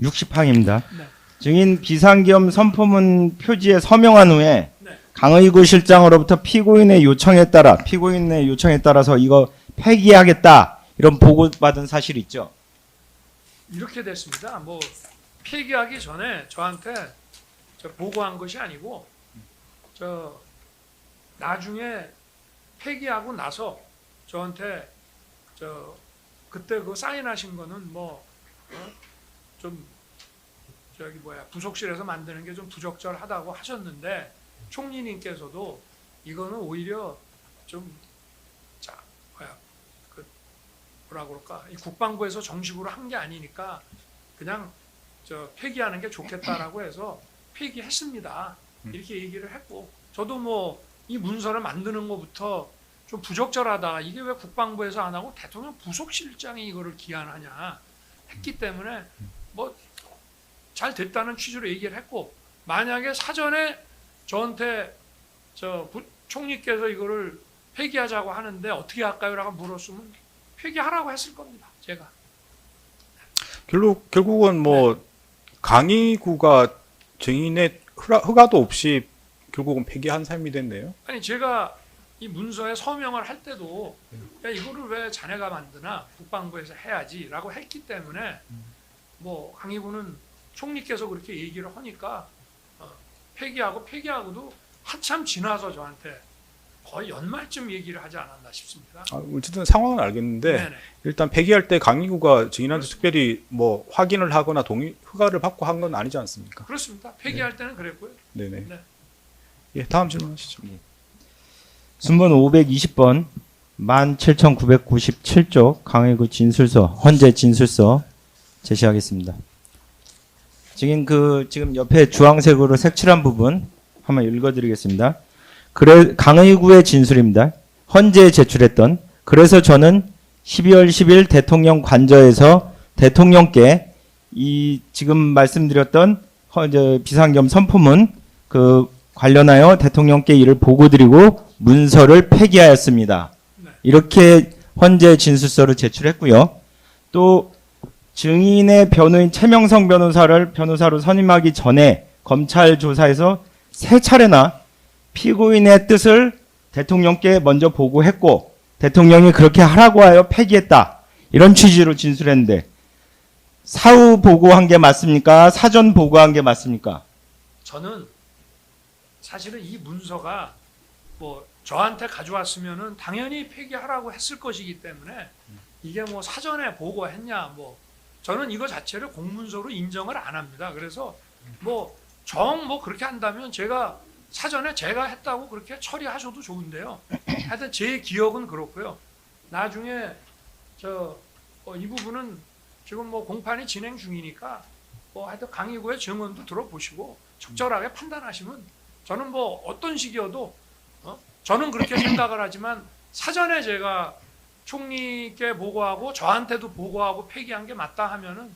60항입니다. 네. 증인 비상계엄 선포문 표지에 서명한 후에 네. 강의구 실장으로부터 피고인의 요청에 따라서 이거 폐기하겠다 이런 보고받은 사실 있죠? 이렇게 됐습니다. 뭐 폐기하기 전에 저한테 보고한 것이 아니고 나중에 폐기하고 나서 저한테 그때 그 사인하신 거는 부속실에서 만드는 게 좀 부적절하다고 하셨는데 총리님께서도 이거는 오히려 이 국방부에서 정식으로 한 게 아니니까 그냥 폐기하는 게 좋겠다라고 해서 폐기했습니다. 이렇게 얘기를 했고 저도 이 문서를 만드는 것부터 좀 부적절하다. 이게 왜 국방부에서 안 하고 대통령 부속실장이 이거를 기한하냐 했기 때문에 잘 됐다는 취지로 얘기를 했고 만약에 사전에 저한테 총리께서 이거를 폐기하자고 하는데 어떻게 할까요? 라고 물었으면 폐기하라고 했을 겁니다. 제가. 결국은 강의구가 증인의 허가도 없이 결국은 폐기한 셈이 됐네요. 아니 제가 이 문서에 서명을 할 때도 야, 이거를 왜 자네가 만드나 국방부에서 해야지라고 했기 때문에 강의구는 총리께서 그렇게 얘기를 하니까 폐기하고도 한참 지나서 저한테 거의 연말쯤 얘기를 하지 않았나 싶습니다. 어쨌든 상황은 알겠는데 네네. 일단 폐기할 때 강의구가 증인한테 특별히 확인을 하거나 허가를 받고 한 건 아니지 않습니까? 그렇습니다. 폐기할 때는 그랬고요. 네네. 네. 예, 다음 질문 하시죠. 순번 520번 17,997쪽 강의구 진술서 헌재 진술서 제시하겠습니다. 증인 지금 옆에 주황색으로 색칠한 부분 한번 읽어드리겠습니다. 강의구의 진술입니다. 헌재에 제출했던 그래서 저는 12월 10일 대통령 관저에서 대통령께 이 지금 말씀드렸던 비상계엄 선포문 관련하여 대통령께 이를 보고드리고 문서를 폐기하였습니다. 네. 이렇게 헌재 진술서를 제출했고요. 또 증인의 변호인 최명성 변호사를 변호사로 선임하기 전에 검찰 조사에서 3차례나 피고인의 뜻을 대통령께 먼저 보고했고 대통령이 그렇게 하라고 하여 폐기했다. 이런 취지로 진술했는데 사후 보고한 게 맞습니까? 사전 보고한 게 맞습니까? 저는 사실은 이 문서가 뭐 저한테 가져왔으면은 당연히 폐기하라고 했을 것이기 때문에 이게 뭐 사전에 보고했냐 뭐 저는 이거 자체를 공문서로 인정을 안 합니다. 그래서 뭐 그렇게 한다면 제가 사전에 제가 했다고 그렇게 처리하셔도 좋은데요. 하여튼 제 기억은 그렇고요. 나중에 이 부분은 지금 뭐 공판이 진행 중이니까 뭐 하여튼 강의구의 증언도 들어보시고 적절하게 판단하시면 저는 뭐 어떤 식이어도 저는 그렇게 생각을 하지만 사전에 제가 총리께 보고하고 저한테도 보고하고 폐기한 게 맞다 하면은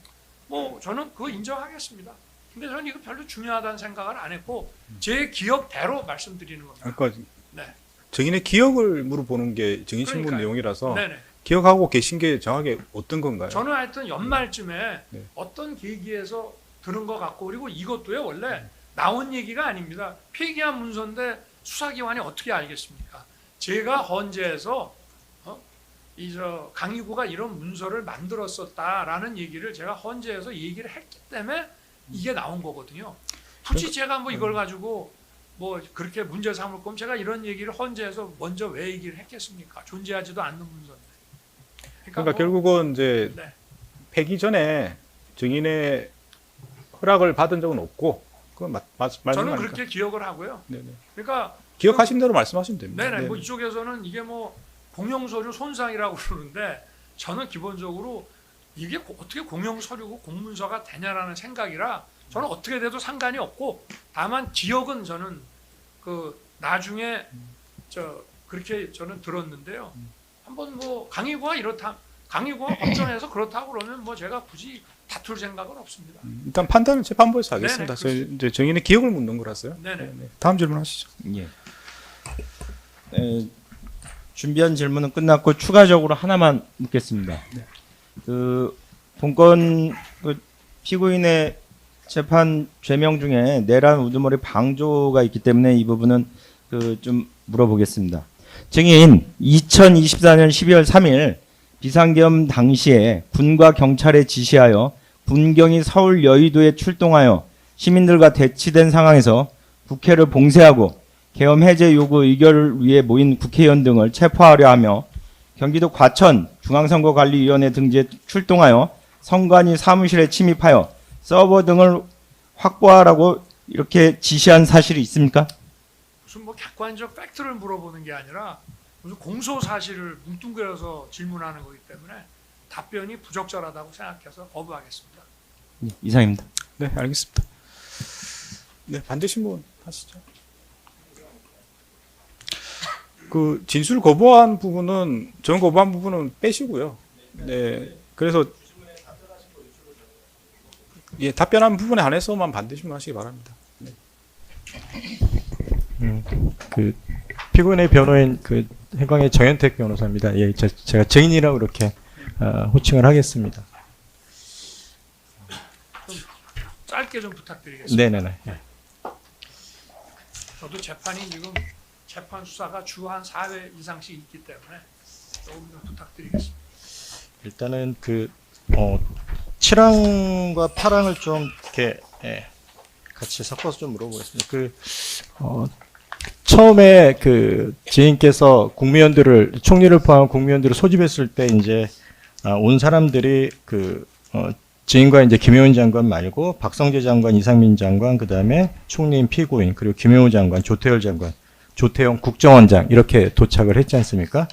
뭐 저는 그거 인정하겠습니다. 근데 저는 이거 별로 중요하다는 생각을 안 했고 제 기억대로 말씀드리는 겁니다. 그러니까 네. 증인의 기억을 물어보는 게 증인신문 그러니까요. 내용이라서 네네. 기억하고 계신 게 정확하게 어떤 건가요? 저는 하여튼 연말쯤에 네. 어떤 계기에서 들은 것 같고 그리고 이것도요 원래 나온 얘기가 아닙니다. 폐기한 문서인데 수사기관이 어떻게 알겠습니까? 제가 헌재에서 강의구가 이런 문서를 만들었었다라는 얘기를 제가 헌재에서 얘기를 했기 때문에 이게 나온 거거든요. 굳이 제가 뭐 이걸 가지고 뭐 그렇게 문제 삼을 거면 제가 이런 얘기를 헌재에서 먼저 왜 얘기를 했겠습니까? 존재하지도 않는 문서인데. 그러니까 뭐, 결국은 이제 네. 폐기 전에 증인의 허락을 받은 적은 없고 그건 맞는 저는 거니까. 그렇게 기억을 하고요. 네네. 그러니까 기억하신 대로 말씀하시면 됩니다. 네네. 뭐 이쪽에서는 이게 뭐 공용서류 손상이라고 그러는데 저는 기본적으로 이게 어떻게 공용서류고 공문서가 되냐라는 생각이라 저는 어떻게 돼도 상관이 없고 다만 기억은 저는 그 나중에 그렇게 저는 들었는데요. 한번 뭐 강의구가 이렇다 강의구가 법정에서 그렇다고 그러면 뭐 제가 굳이 다툴 생각은 없습니다. 일단 판단은 재판부에서 하겠습니다. 네네, 저희 이제 증인의 기억을 묻는 거라서요. 네네. 다음 질문하시죠. 예. 준비한 질문은 끝났고 추가적으로 하나만 묻겠습니다. 그 본건 피고인의 재판 죄명 중에 내란 우두머리 방조가 있기 때문에 이 부분은 좀 물어보겠습니다. 증인 2024년 12월 3일 비상계엄 당시에 군과 경찰에 지시하여 군경이 서울 여의도에 출동하여 시민들과 대치된 상황에서 국회를 봉쇄하고 계엄 해제 요구 의결을 위해 모인 국회의원 등을 체포하려 하며 경기도 과천 중앙선거관리위원회 등지에 출동하여 선관위 사무실에 침입하여 서버 등을 확보하라고 이렇게 지시한 사실이 있습니까? 무슨 뭐 객관적 팩트를 물어보는 게 아니라 무슨 공소 사실을 뭉뚱그려서 질문하는 거기 때문에 답변이 부적절하다고 생각해서 거부하겠습니다. 예, 이상입니다. 네, 알겠습니다. 네, 반대 신문 하시죠. 그 진술 거부한 부분은 전 거부한 부분은 빼시고요. 네, 그래서 예, 답변한 부분에 한해서만 반대 신문하시기 바랍니다. 네. 그 피고인의 변호인 그 해광의 정현택 변호사입니다. 예, 제가 증인이라고 이렇게 호칭을 하겠습니다. 짧게 좀 부탁드리겠습니다. 네네네. 예. 저도 재판이 지금 재판 수사가 주 한 4회 이상씩 있기 때문에 조금 더 부탁드리겠습니다. 일단은 칠항과 파랑을 좀 이렇게 같이 섞어서 좀 물어보겠습니다. 처음에 그 지인께서 국무위원들을 총리를 포함한 국무위원들을 소집했을 때 이제 온 사람들이 지인과 이제 김용훈 장관 말고 박성재 장관, 이상민 장관, 그 다음에 총리인 피고인, 그리고 김용훈 장관, 조태열 장관, 조태영 국정원장 이렇게 도착을 했지 않습니까?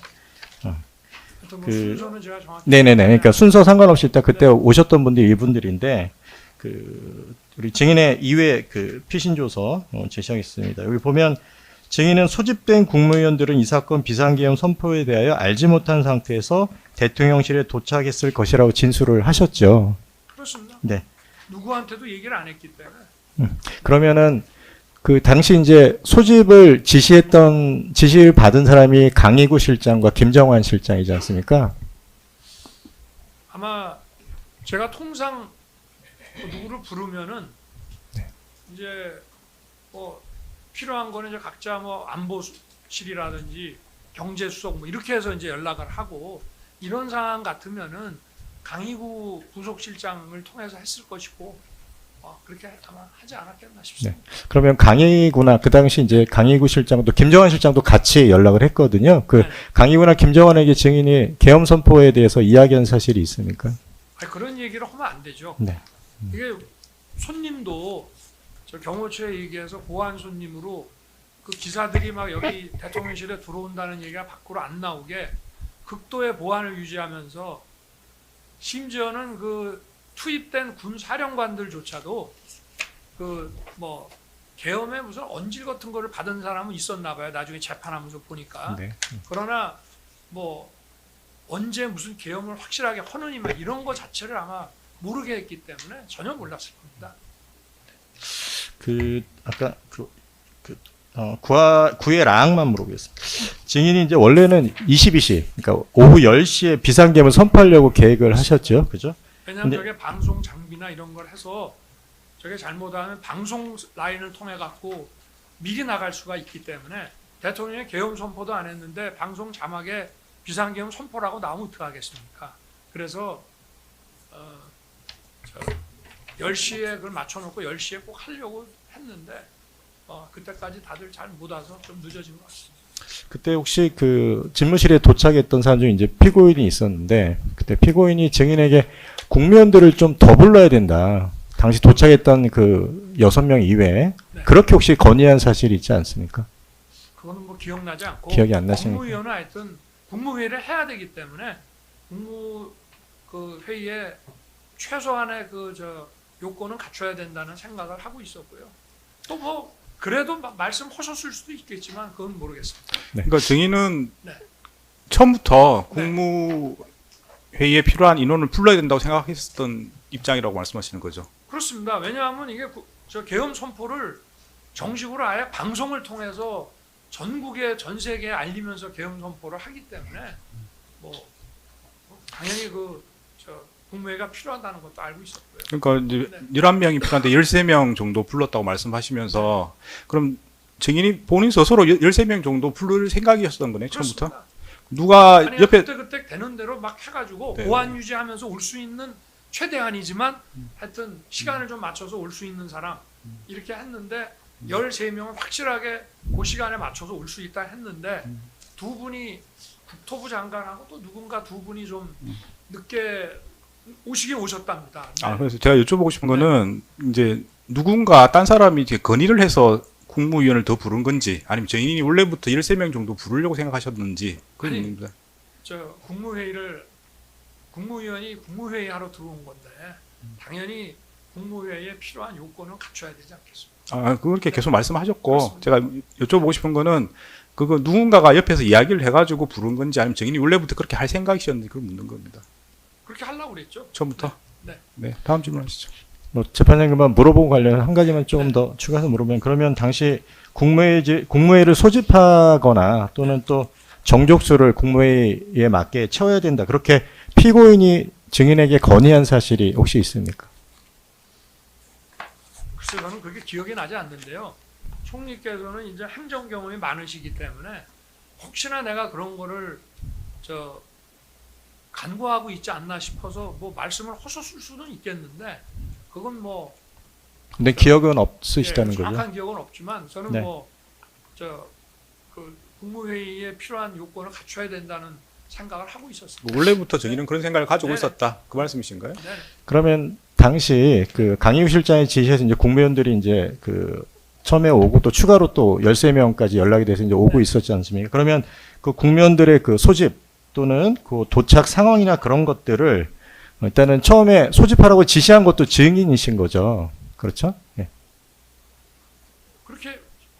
뭐 순서는 제가 정확히 네네네. 그러니까 순서 상관없이 일단 그때 오셨던 분들이 이분들인데 우리 증인의 2회 피신조서 제시하겠습니다. 여기 보면 증인은 소집된 국무위원들은 이 사건 비상계엄 선포에 대하여 알지 못한 상태에서 대통령실에 도착했을 것이라고 진술을 하셨죠. 그렇습니다. 네. 누구한테도 얘기를 안 했기 때문에 그러면은 그 당시 이제 소집을 지시를 받은 사람이 강희구 실장과 김정환 실장이지 않습니까? 아마 제가 통상 누구를 부르면은 이제 뭐 필요한 거는 이제 각자 뭐 안보실이라든지 경제수석 뭐 이렇게 해서 이제 연락을 하고 이런 상황 같으면은 강희구 부속실장을 통해서 했을 것이고 그렇게 아마 하지 않았겠나 싶습니다. 그러면 강희구나 그 당시 이제 강희구 실장도 김정환 실장도 같이 연락을 했거든요. 그 네. 강희구나 김정환에게 증인이 계엄 선포에 대해서 이야기한 사실이 있습니까? 아니, 그런 얘기를 하면 안 되죠. 네. 이게 손님도 저 경호처에 얘기해서 보안 손님으로 그 기사들이 막 여기 대통령실에 들어온다는 얘기가 밖으로 안 나오게 극도의 보안을 유지하면서 심지어는 그 투입된 군 사령관들조차도 그 뭐 계엄에 무슨 언질 같은 거를 받은 사람은 있었나 봐요. 나중에 재판하면서 보니까. 네. 그러나 뭐 언제 무슨 계엄을 확실하게 하느니 막 이런 거 자체를 아마 모르게 했기 때문에 전혀 몰랐을 겁니다. 그 아까 구의 랑만 물어보겠습니다. 증인이 이제 원래는 22시, 그러니까 오후 10시에 비상계엄을 선포하려고 계획을 하셨죠, 그죠? 왜냐하면 근데- 저게 방송 장비나 이런 걸 해서 저게 잘못하면 방송 라인을 통해 갖고 미리 나갈 수가 있기 때문에 대통령이 계엄 선포도 안 했는데 방송 자막에 비상계엄 선포라고 나오면 어떡하겠습니까? 그래서 10시에 그걸 맞춰놓고 10시에 꼭 하려고 했는데 그때까지 다들 잘 못 와서 좀 늦어진 것 같습니다. 그때 혹시 그 집무실에 도착했던 사람 중에 이제 피고인이 있었는데 그때 피고인이 증인에게 국면들을 좀 더 불러야 된다. 당시 도착했던 그 6명 이외에 네. 그렇게 혹시 건의한 사실이 있지 않습니까? 그거는 뭐 기억나지 않고 기억이 안 나시니까. 국무위원은 하여튼 국무회의를 해야 되기 때문에 그 회의에 최소한의 요건은 갖춰야 된다는 생각을 하고 있었고요. 또 뭐 그래도 말씀하셨을 수도 있겠지만 그건 모르겠습니다. 그러니까 증인은 네. 처음부터 네. 국무회의에 필요한 인원을 불러야 된다고 생각했었던 입장이라고 말씀하시는 거죠. 그렇습니다. 왜냐하면 이게 저 계엄 선포를 정식으로 아예 방송을 통해서 전국에 전 세계에 알리면서 계엄 선포를 하기 때문에 뭐 당연히 국무회의가 필요하다는 것도 알고 있었고요. 그러니까 이제 네. 11명이 필요한데 13명 정도 불렀다고 말씀하시면서 그럼 증인이 본인 스스로 13명 정도 부를 생각이었던 거네, 처음부터? 그렇습니다. 누가 아니, 옆에 그때 되는 대로 막 해가지고 네. 보안 유지하면서 올 수 있는 최대한이지만 하여튼 시간을 좀 맞춰서 올 수 있는 사람 이렇게 했는데 13명은 확실하게 그 시간에 맞춰서 올 수 있다 했는데 두 분이 국토부 장관하고 또 누군가 두 분이 좀 늦게 오시긴 오셨답니다. 네. 그래서 제가 여쭤보고 싶은 거는 이제 누군가 딴 사람이 이제 건의를 해서 국무위원을 더 부른 건지 아니면 증인이 원래부터 13명 정도 부르려고 생각하셨는지 그런 아니, 얘기입니다. 국무위원이 국무회의 하러 들어온 건데 당연히 국무회의에 필요한 요건은 갖춰야 되지 않겠습니까? 그렇게 계속 말씀하셨고 그렇습니다. 제가 여쭤보고 싶은 거는 그거 누군가가 옆에서 이야기를 해가지고 부른 건지 아니면 증인이 원래부터 그렇게 할 생각이셨는지 그걸 묻는 겁니다. 그렇게 하려고 그랬죠. 처음부터? 네. 네. 다음 질문하시죠. 뭐 재판장님만 물어보고 관련 한 가지만 조금 더 추가해서 물어보면 그러면 당시 국무회의를 소집하거나 또는 또 정족수를 국무회의에 맞게 채워야 된다. 그렇게 피고인이 증인에게 건의한 사실이 혹시 있습니까? 글쎄 저는 그게 기억이 나지 않는데요. 총리께서는 이제 행정 경험이 많으시기 때문에 혹시나 내가 그런 거를 간과하고 있지 않나 싶어서 뭐 말씀을 하셨을 수는 있겠는데 그건 뭐 근데 기억은 없으시다는 거죠? 정확한 기억은 없지만 저는 네. 국무회의에 필요한 요건을 갖춰야 된다는 생각을 하고 있었습니다. 원래부터 증인은 그런 생각을 가지고 네. 있었다. 그 말씀이신가요? 네. 그러면 당시 그 강희우 실장의 지시에서 이제 국무위원들이 이제 그 처음에 오고 또 추가로 또 13명까지 연락이 돼서 이제 오고 네. 있었지 않습니까? 그러면 그 국무위원들의 그 소집 또는 그 도착 상황이나 그런 것들을 일단은 처음에 소집하라고 지시한 것도 증인이신 거죠. 그렇죠? 예. 그렇게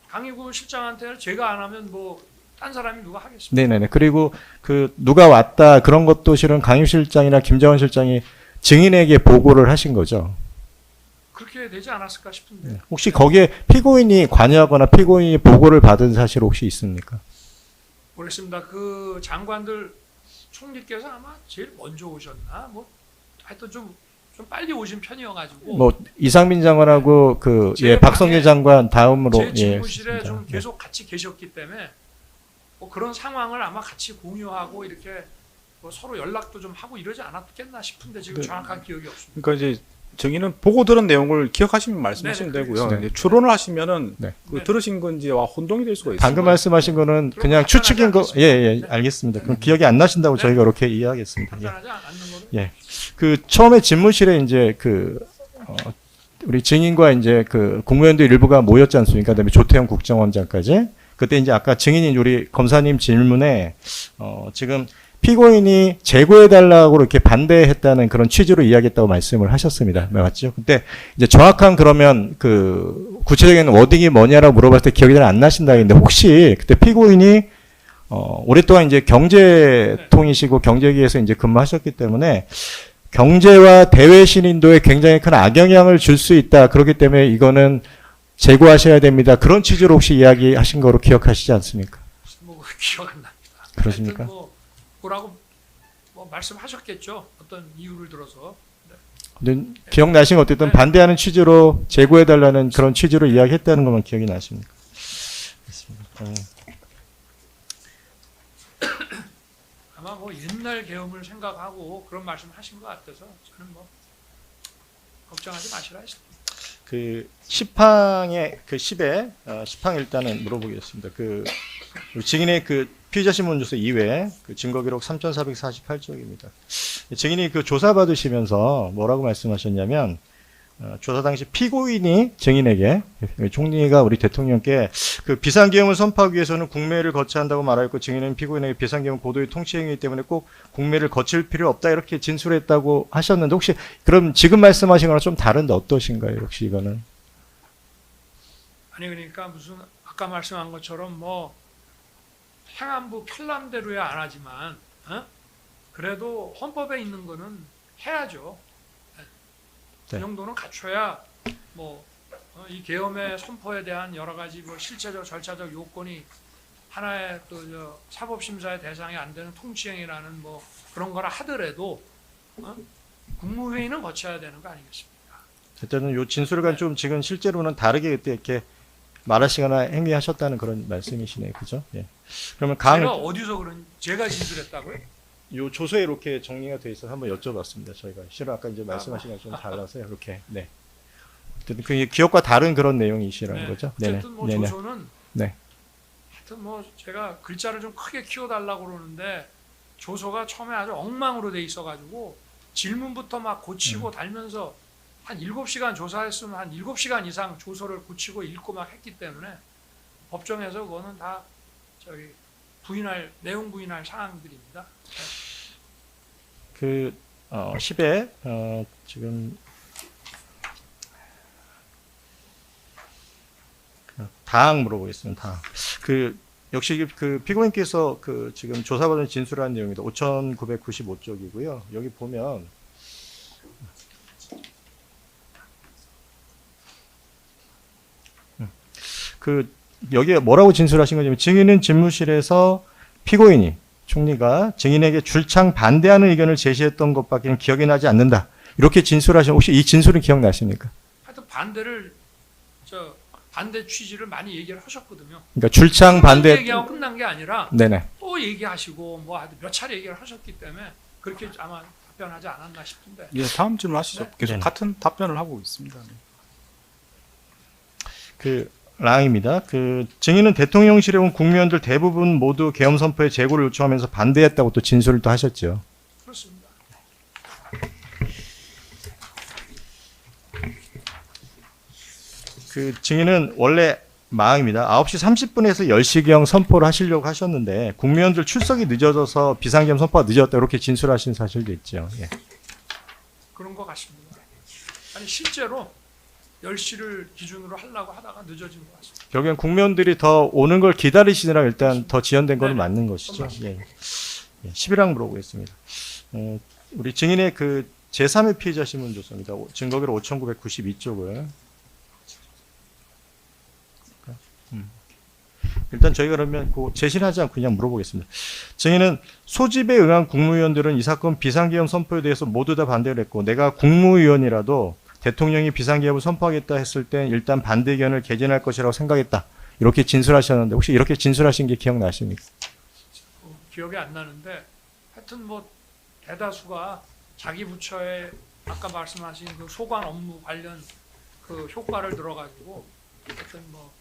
강희구 실장한테는 제가 안 하면 뭐 딴 사람이 누가 하겠습니까? 네네네. 그리고 그 누가 왔다 그런 것도 실은 강희우 실장이나 김정은 실장이 증인에게 보고를 하신 거죠. 그렇게 되지 않았을까 싶은데. 혹시 거기에 피고인이 관여하거나 피고인이 보고를 받은 사실 혹시 있습니까? 모르겠습니다. 그 장관들 총리께서 아마 제일 먼저 오셨나? 뭐 하여튼 좀 빨리 오신 편이어가지고 뭐 이상민 장관하고 그 제 박성재 방에 장관 다음으로 제 집무실에 있습니다. 좀 계속 같이 계셨기 때문에 뭐 그런 상황을 아마 같이 공유하고 이렇게 뭐 서로 연락도 좀 하고 이러지 않았겠나 싶은데 지금 네. 정확한 기억이 없습니다. 그러니까 이제 정의는 보고 들은 내용을 기억하시면 말씀하시면 네네, 되고요. 그렇습니다. 이제 추론을 하시면은 네. 그 네. 들으신 건지와 혼동이 될 수가 있어요. 방금 말씀하신 거는 그럼 그냥 추측인 거, 답변하지 않겠습니다. 예, 알겠습니다. 그럼 기억이 안 나신다고 네. 저희가 그렇게 이해하겠습니다. 예. 답변하지 않는 거를. 예. 그 처음에 집무실에 이제 우리 증인과 이제 그 국무위원들 일부가 모였지 않습니까? 그다음에 조태영 국정원장까지. 그때 이제 아까 증인인 우리 검사님 질문에 지금 피고인이 재고해달라고 이렇게 반대했다는 그런 취지로 이야기했다고 말씀을 하셨습니다. 맞죠? 그때 이제 정확한 그러면 그 구체적인 워딩이 뭐냐라고 물어봤을 때 기억이 잘 안 나신다 했는데 혹시 그때 피고인이 오랫동안 이제 경제통이시고 경제기에서 이제 근무하셨기 때문에 경제와 대외 신인도에 굉장히 큰 악영향을 줄 수 있다. 그렇기 때문에 이거는 재고하셔야 됩니다. 그런 취지로 혹시 이야기하신 거로 기억하시지 않습니까? 뭐 기억 안 납니다. 그러십니까? 하여튼 뭐라고 뭐 말씀하셨겠죠. 어떤 이유를 들어서. 근데 기억나신 거 어쨌든 네. 반대하는 취지로 재고해달라는 그런 취지로 이야기했다는 것만 기억이 나십니까? 아마 뭐 옛날 계엄을 생각하고 그런 말씀하신 것 같아서 저는 뭐 걱정하지 마시라 했습니다. 그 시팡의 그 10에 시팡 일단은 물어보겠습니다. 그 우리 증인의 그 피의자 신문조서 2회 그 증거 기록 3,448쪽입니다. 증인이 그 조사 받으시면서 뭐라고 말씀하셨냐면 조사 당시 피고인이 증인에게 총리가 우리 대통령께 그 비상계엄을 선포하기 위해서는 국매를 거쳐야 한다고 말하였고 증인은 피고인에게 비상계엄은 고도의 통치행위이기 때문에 꼭 국매를 거칠 필요 없다 이렇게 진술했다고 하셨는데 혹시 그럼 지금 말씀하신 거랑 좀 다른데 어떠신가요? 혹시 이거는? 아니 그러니까 무슨 아까 말씀한 것처럼 뭐 행안부 편람대로야 안 하지만 그래도 헌법에 있는 거는 해야죠. 그 네. 정도는 갖춰야 뭐 이 계엄의 선포에 대한 여러 가지 뭐 실체적 절차적 요건이 하나의 또 사법 심사의 대상이 안 되는 통치행위라는 뭐 그런 거라 하더라도 국무회의는 거쳐야 되는 거 아니겠습니까? 어쨌든 요 진술과 좀 지금 실제로는 다르게 그때 이렇게 말하시거나 행위하셨다는 그런 말씀이시네요, 그죠? 예. 그러면 제가 어디서 그런 제가 진술했다고요? 요 조서에 이렇게 정리가 돼 있어서 한번 여쭤봤습니다. 저희가 실은 아까 이제 말씀하신 거랑 좀 달라서 이렇게 네. 어쨌든 그 기억과 다른 그런 내용이시라는 네. 거죠. 어쨌든 뭐 네네. 조서는 네. 하여튼 뭐 제가 글자를 좀 크게 키워달라고 그러는데 조서가 처음에 아주 엉망으로 돼 있어가지고 질문부터 막 고치고 달면서 한 7시간 조사했으면 한 7시간 이상 조서를 고치고 읽고 막 했기 때문에 법정에서 그거는 다 저기 내용 부인할 사항들입니다. 그 10에 지금 다항 물어보겠습니다. 다항. 그 역시 그 피고인께서 그 지금 조사받은 진술한 내용입니다. 5,995쪽이고요. 여기 보면 그 여기에 뭐라고 진술하신 거냐면 증인은 집무실에서 피고인이 총리가 증인에게 줄창 반대하는 의견을 제시했던 것밖에는 기억이 나지 않는다. 이렇게 진술하신 혹시 이 진술은 기억나십니까? 하여튼 반대 취지를 많이 얘기를 하셨거든요. 그러니까 줄창 반대 얘기하고 끝난 게 아니라 네네. 또 얘기하시고 뭐 몇 차례 얘기를 하셨기 때문에 그렇게 아마 답변하지 않았나 싶은데. 예, 다음 질문 하시죠. 네. 계속 네네. 같은 답변을 하고 있습니다. 그 랑입니다. 그 증인은 대통령실에 온 국무위원들 대부분 모두 계엄 선포에 재고를 요청하면서 반대했다고 또 진술을 또 하셨죠. 그렇습니다. 그 증인은 원래 마항입니다. 9시 30분에서 10시경 선포를 하시려고 하셨는데 국무위원들 출석이 늦어져서 비상계엄 선포가 늦었다 이렇게 진술하신 사실도 있죠. 예. 그런 것 같습니다. 아니 실제로 10시를 기준으로 하려고 하다가 늦어진 것 같습니다. 결국엔 국무위원들이 더 오는 걸 기다리시느라 일단 더 지연된 건 네네. 맞는 것이죠. 예. 11항 물어보겠습니다. 우리 증인의 그 제3의 피해자 신문 조서입니다. 증거기록 5992쪽을. 일단 저희가 그러면 그 제시하지 않고 그냥 물어보겠습니다. 증인은 소집에 응한 국무위원들은 이 사건 비상계엄 선포에 대해서 모두 다 반대를 했고 내가 국무위원이라도 대통령이 비상계엄을 선포하겠다 했을 때 일단 반대 의견을 개진할 것이라고 생각했다. 이렇게 진술하셨는데 혹시 이렇게 진술하신 게 기억나십니까? 기억이 안 나는데 하여튼 뭐 대다수가 자기 부처의 아까 말씀하신 그 소관 업무 관련 그 효과를 들어가지고 하여튼 뭐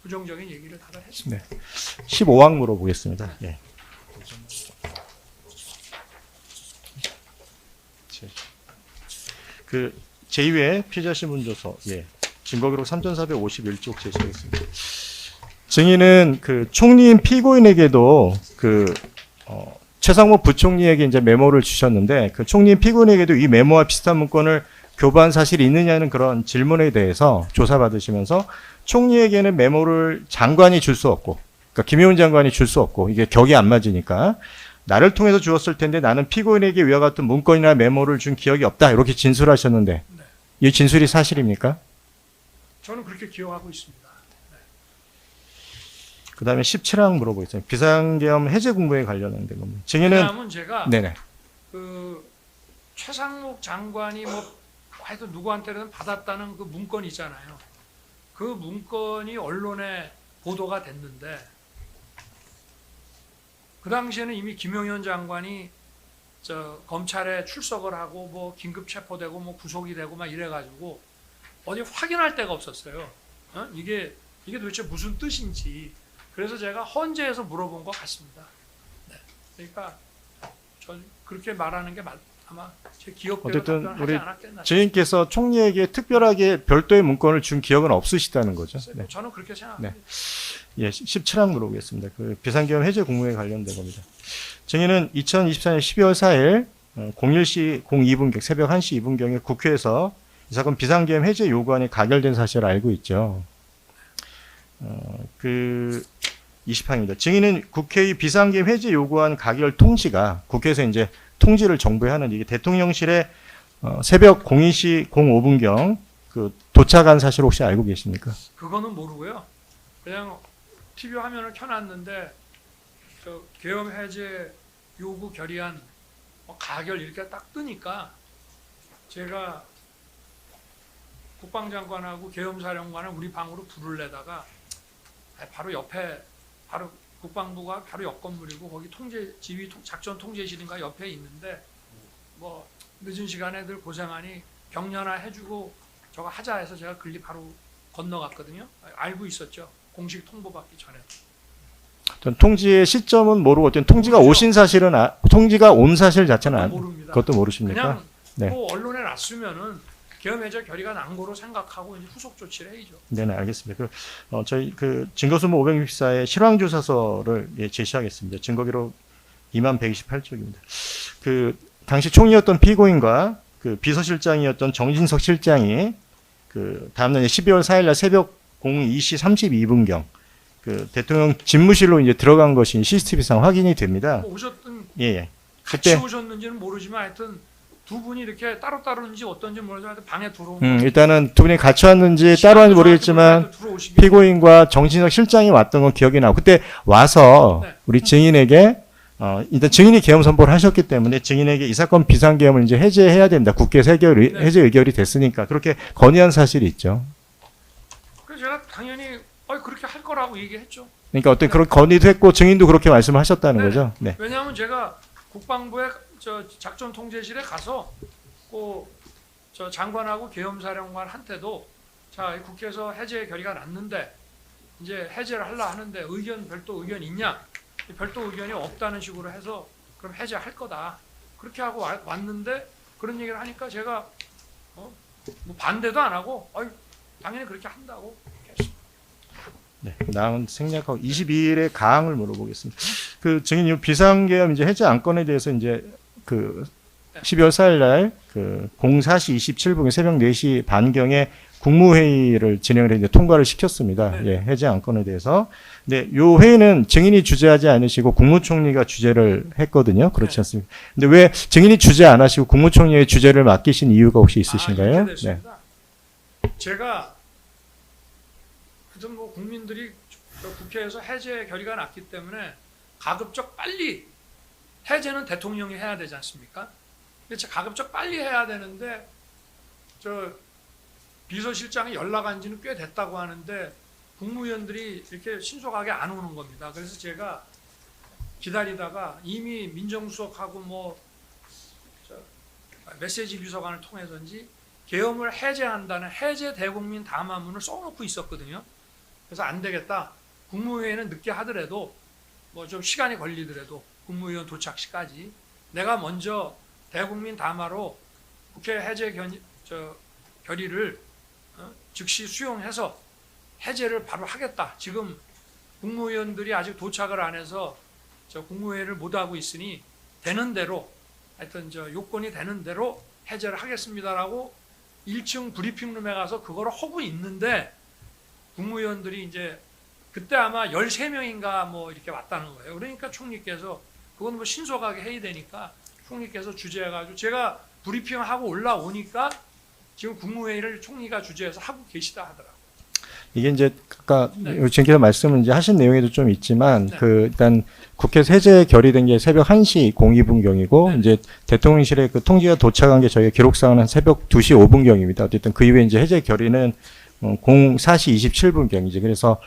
부정적인 얘기를 다들 했습니다. 네. 15항 물어보겠습니다. 예. 그 제2회 피해자 신문 조서, 예. 증거기록 3451쪽 제시하겠습니다. 증인은 그 총리인 피고인에게도 최상목 부총리에게 이제 메모를 주셨는데 그 총리인 피고인에게도 이 메모와 비슷한 문건을 교부한 사실이 있느냐는 그런 질문에 대해서 조사받으시면서 총리에게는 메모를 장관이 줄 수 없고, 그러니까 김용훈 장관이 줄 수 없고 이게 격이 안 맞으니까 나를 통해서 주었을 텐데 나는 피고인에게 위와 같은 문건이나 메모를 준 기억이 없다 이렇게 진술하셨는데 네. 이 진술이 사실입니까? 저는 그렇게 기억하고 있습니다. 그 다음에 17항 물어보겠습니다. 비상계엄 해제 공부에 관련된 겁니다. 증인은 왜냐하면 제가 네네. 그 최상목 장관이 뭐 하여튼 누구한테든 받았다는 그 문건이 있잖아요. 그 문건이 언론에 보도가 됐는데 그 당시에는 이미 김용현 장관이 저 검찰에 출석을 하고 뭐 긴급 체포되고 뭐 구속이 되고 막 이래가지고 어디 확인할 데가 없었어요. 이게 도대체 무슨 뜻인지. 그래서 제가 헌재에서 물어본 것 같습니다. 네. 그러니까 전 그렇게 말하는 게 아마 제 기억대로 어쨌든 답변하지 우리 않았겠나. 증인께서 총리에게 특별하게 별도의 문건을 준 기억은 없으시다는 거죠. 네. 저는 그렇게 생각합니다. 예, 17항 물어보겠습니다. 그 비상계엄 해제 공무에 관련된 겁니다. 증인은 2024년 12월 4일 01시 02분경 새벽 1시 2분경에 국회에서 이 사건 비상계엄 해제 요구안이 가결된 사실을 알고 있죠. 그 20항입니다. 증인은 국회의 비상계엄 해제 요구안 가결 통지가 국회에서 이제 통지를 정부에 하는 이게 대통령실에 새벽 02시 05분경 그 도착한 사실 혹시 알고 계십니까? 그거는 모르고요. 그냥 TV 화면을 켜놨는데 저 계엄 해제 요구 결의안 가결 이렇게 딱 뜨니까 제가 국방장관하고 계엄사령관을 우리 방으로 부르려다가 바로 옆에 바로 국방부가 바로 옆 건물이고 거기 지휘 작전 통제실인가 옆에 있는데 뭐 늦은 시간에 늘 고생하니 격려나 해주고 저거 하자 해서 제가 글리 바로 건너갔거든요. 알고 있었죠. 공식 통보받기 전에. 전 통지의 시점은 모르고 어떤 통지가 모르죠. 오신 사실은 통지가 온 사실 자체는 모릅니다. 그것도 모르십니까? 그냥 네. 뭐 언론에 났으면은 계엄 해제 결의가 난 거로 생각하고 이제 후속 조치를 해야죠. 네, 알겠습니다. 저희 그 증거수무 564의 실황조사서를 제시하겠습니다. 증거기록 2128쪽입니다. 그 당시 총리였던 피고인과 그 비서실장이었던 정진석 실장이 그 다음날 12월 4일날 새벽 02시 32분경 그 대통령 집무실로 이제 들어간 것이 CCTV상 확인이 됩니다. 뭐 오셨던 예. 같이 그때 오셨는지는 모르지만 하여튼 두 분이 이렇게 따로따로인지 어떤지 모르지만 하여튼 방에 들어온 일단은 두 분이 같이 왔는지 따로 왔는지 모르겠지만 피고인과 정진석 실장이 왔던 건 기억이 나고 그때 와서 네. 우리 증인에게 일단 증인이 계엄 선포를 하셨기 때문에 증인에게 이 사건 비상계엄을 이제 해제해야 된다. 국회에서 네. 해제 의결이 됐으니까 그렇게 건의한 사실이 있죠. 그래서 제가 당연히 그렇게 할 거라고 얘기했죠. 그러니까 어떤 그런 건의도 했고 증인도 그렇게 말씀하셨다는 네. 거죠. 네. 왜냐하면 제가 국방부의 저 작전 통제실에 가서 저 장관하고 계엄사령관한테도 자 국회에서 해제 결의가 났는데 이제 해제를 하려 하는데 별도 의견 있냐? 별도 의견이 없다는 식으로 해서 그럼 해제할 거다. 그렇게 하고 왔는데 그런 얘기를 하니까 제가 뭐 반대도 안 하고 당연히 그렇게 한다고 했습니다. 네, 다음은 생략하고 22일에 가항을 물어보겠습니다. 그 증인 비상계엄 이제 해제 안건에 대해서 이제 그 12월 4일 날그 04시 27분 새벽 4시 반경에 국무회의를 진행을 했는데 통과를 시켰습니다. 네. 예, 해제 안건에 대해서. 근데 요 회의는 증인이 주재하지 않으시고 국무총리가 주재를 했거든요. 그렇지 네. 않습니까? 근데 왜 증인이 주재 안 하시고 국무총리의 주재를 맡기신 이유가 혹시 있으신가요? 이렇게 네. 됐습니다. 제가 하여튼 뭐 국민들이 국회에서 해제 결의가 났기 때문에 가급적 빨리 해제는 대통령이 해야 되지 않습니까? 근데 가급적 빨리 해야 되는데 저 비서실장이 연락 한 지는 꽤 됐다고 하는데 국무위원들이 이렇게 신속하게 안 오는 겁니다. 그래서 제가 기다리다가 이미 민정수석하고 뭐 메시지 비서관을 통해서인지 계엄을 해제한다는 해제 대국민 담화문을 써놓고 있었거든요. 그래서 안 되겠다. 국무회의는 늦게 하더라도 뭐 좀 시간이 걸리더라도 국무위원 도착 시까지 내가 먼저 대국민 담화로 국회 해제 결의를 즉시 수용해서 해제를 바로 하겠다. 지금 국무위원들이 아직 도착을 안 해서 국무회의를 못 하고 있으니 되는 대로 하여튼 요건이 되는 대로 해제를 하겠습니다라고 1층 브리핑룸에 가서 그거를 하고 있는데 국무위원들이 이제 그때 아마 13명인가 뭐 이렇게 왔다는 거예요. 그러니까 총리께서 그건 뭐 신속하게 해야 되니까 총리께서 주재해가지고 제가 브리핑하고 올라오니까 지금 국무회의를 총리가 주재해서 하고 계시다 하더라고요. 이게 이제 아까 네. 지금께서 말씀을 이제 하신 내용에도 좀 있지만 네. 일단 국회에서 해제 결의된 게 새벽 1시 02분경이고 네. 이제 대통령실에 그 통지가 도착한 게 저희가 기록상은 새벽 2시 5분경입니다. 어쨌든 그 이후에 이제 해제 결의는 04시 27분경이지. 그래서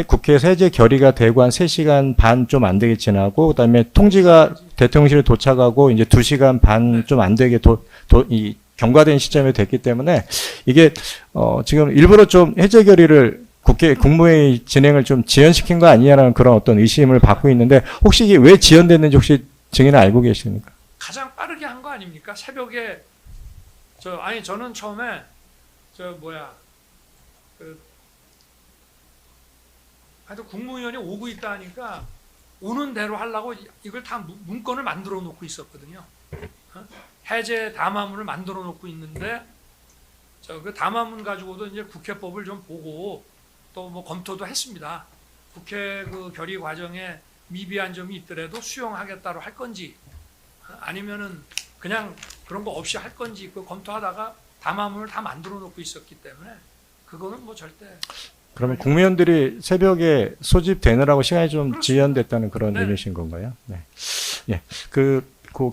국회에서 해제 결의가 되고 한 3시간 반 좀 안 되게 지나고 그다음에 통지가 대통령실에 도착하고 이제 2시간 반 좀 안 되게 경과된 시점이 됐기 때문에 이게 지금 일부러 좀 해제 결의를 국무회의 진행을 좀 지연시킨 거 아니냐라는 그런 어떤 의심을 받고 있는데 혹시 이게 왜 지연됐는지 혹시 증인은 알고 계십니까? 가장 빠르게 한 거 아닙니까? 새벽에 저는 처음에 하여튼 국무위원이 오고 있다 하니까 오는 대로 하려고 이걸 다 문건을 만들어 놓고 있었거든요. 해제 담화문을 만들어 놓고 있는데 그 담화문 가지고도 이제 국회법을 좀 보고 또 뭐 검토도 했습니다. 국회 그 결의 과정에 미비한 점이 있더라도 수용하겠다로 할 건지 아니면은 그냥 그런 거 없이 할 건지 그 검토하다가 담화문을 다 만들어 놓고 있었기 때문에 그거는 뭐 절대. 그러면 국무위원들이 새벽에 소집되느라고 시간이 좀 그렇습니다. 지연됐다는 그런 네. 의미신 건가요? 네. 예. 그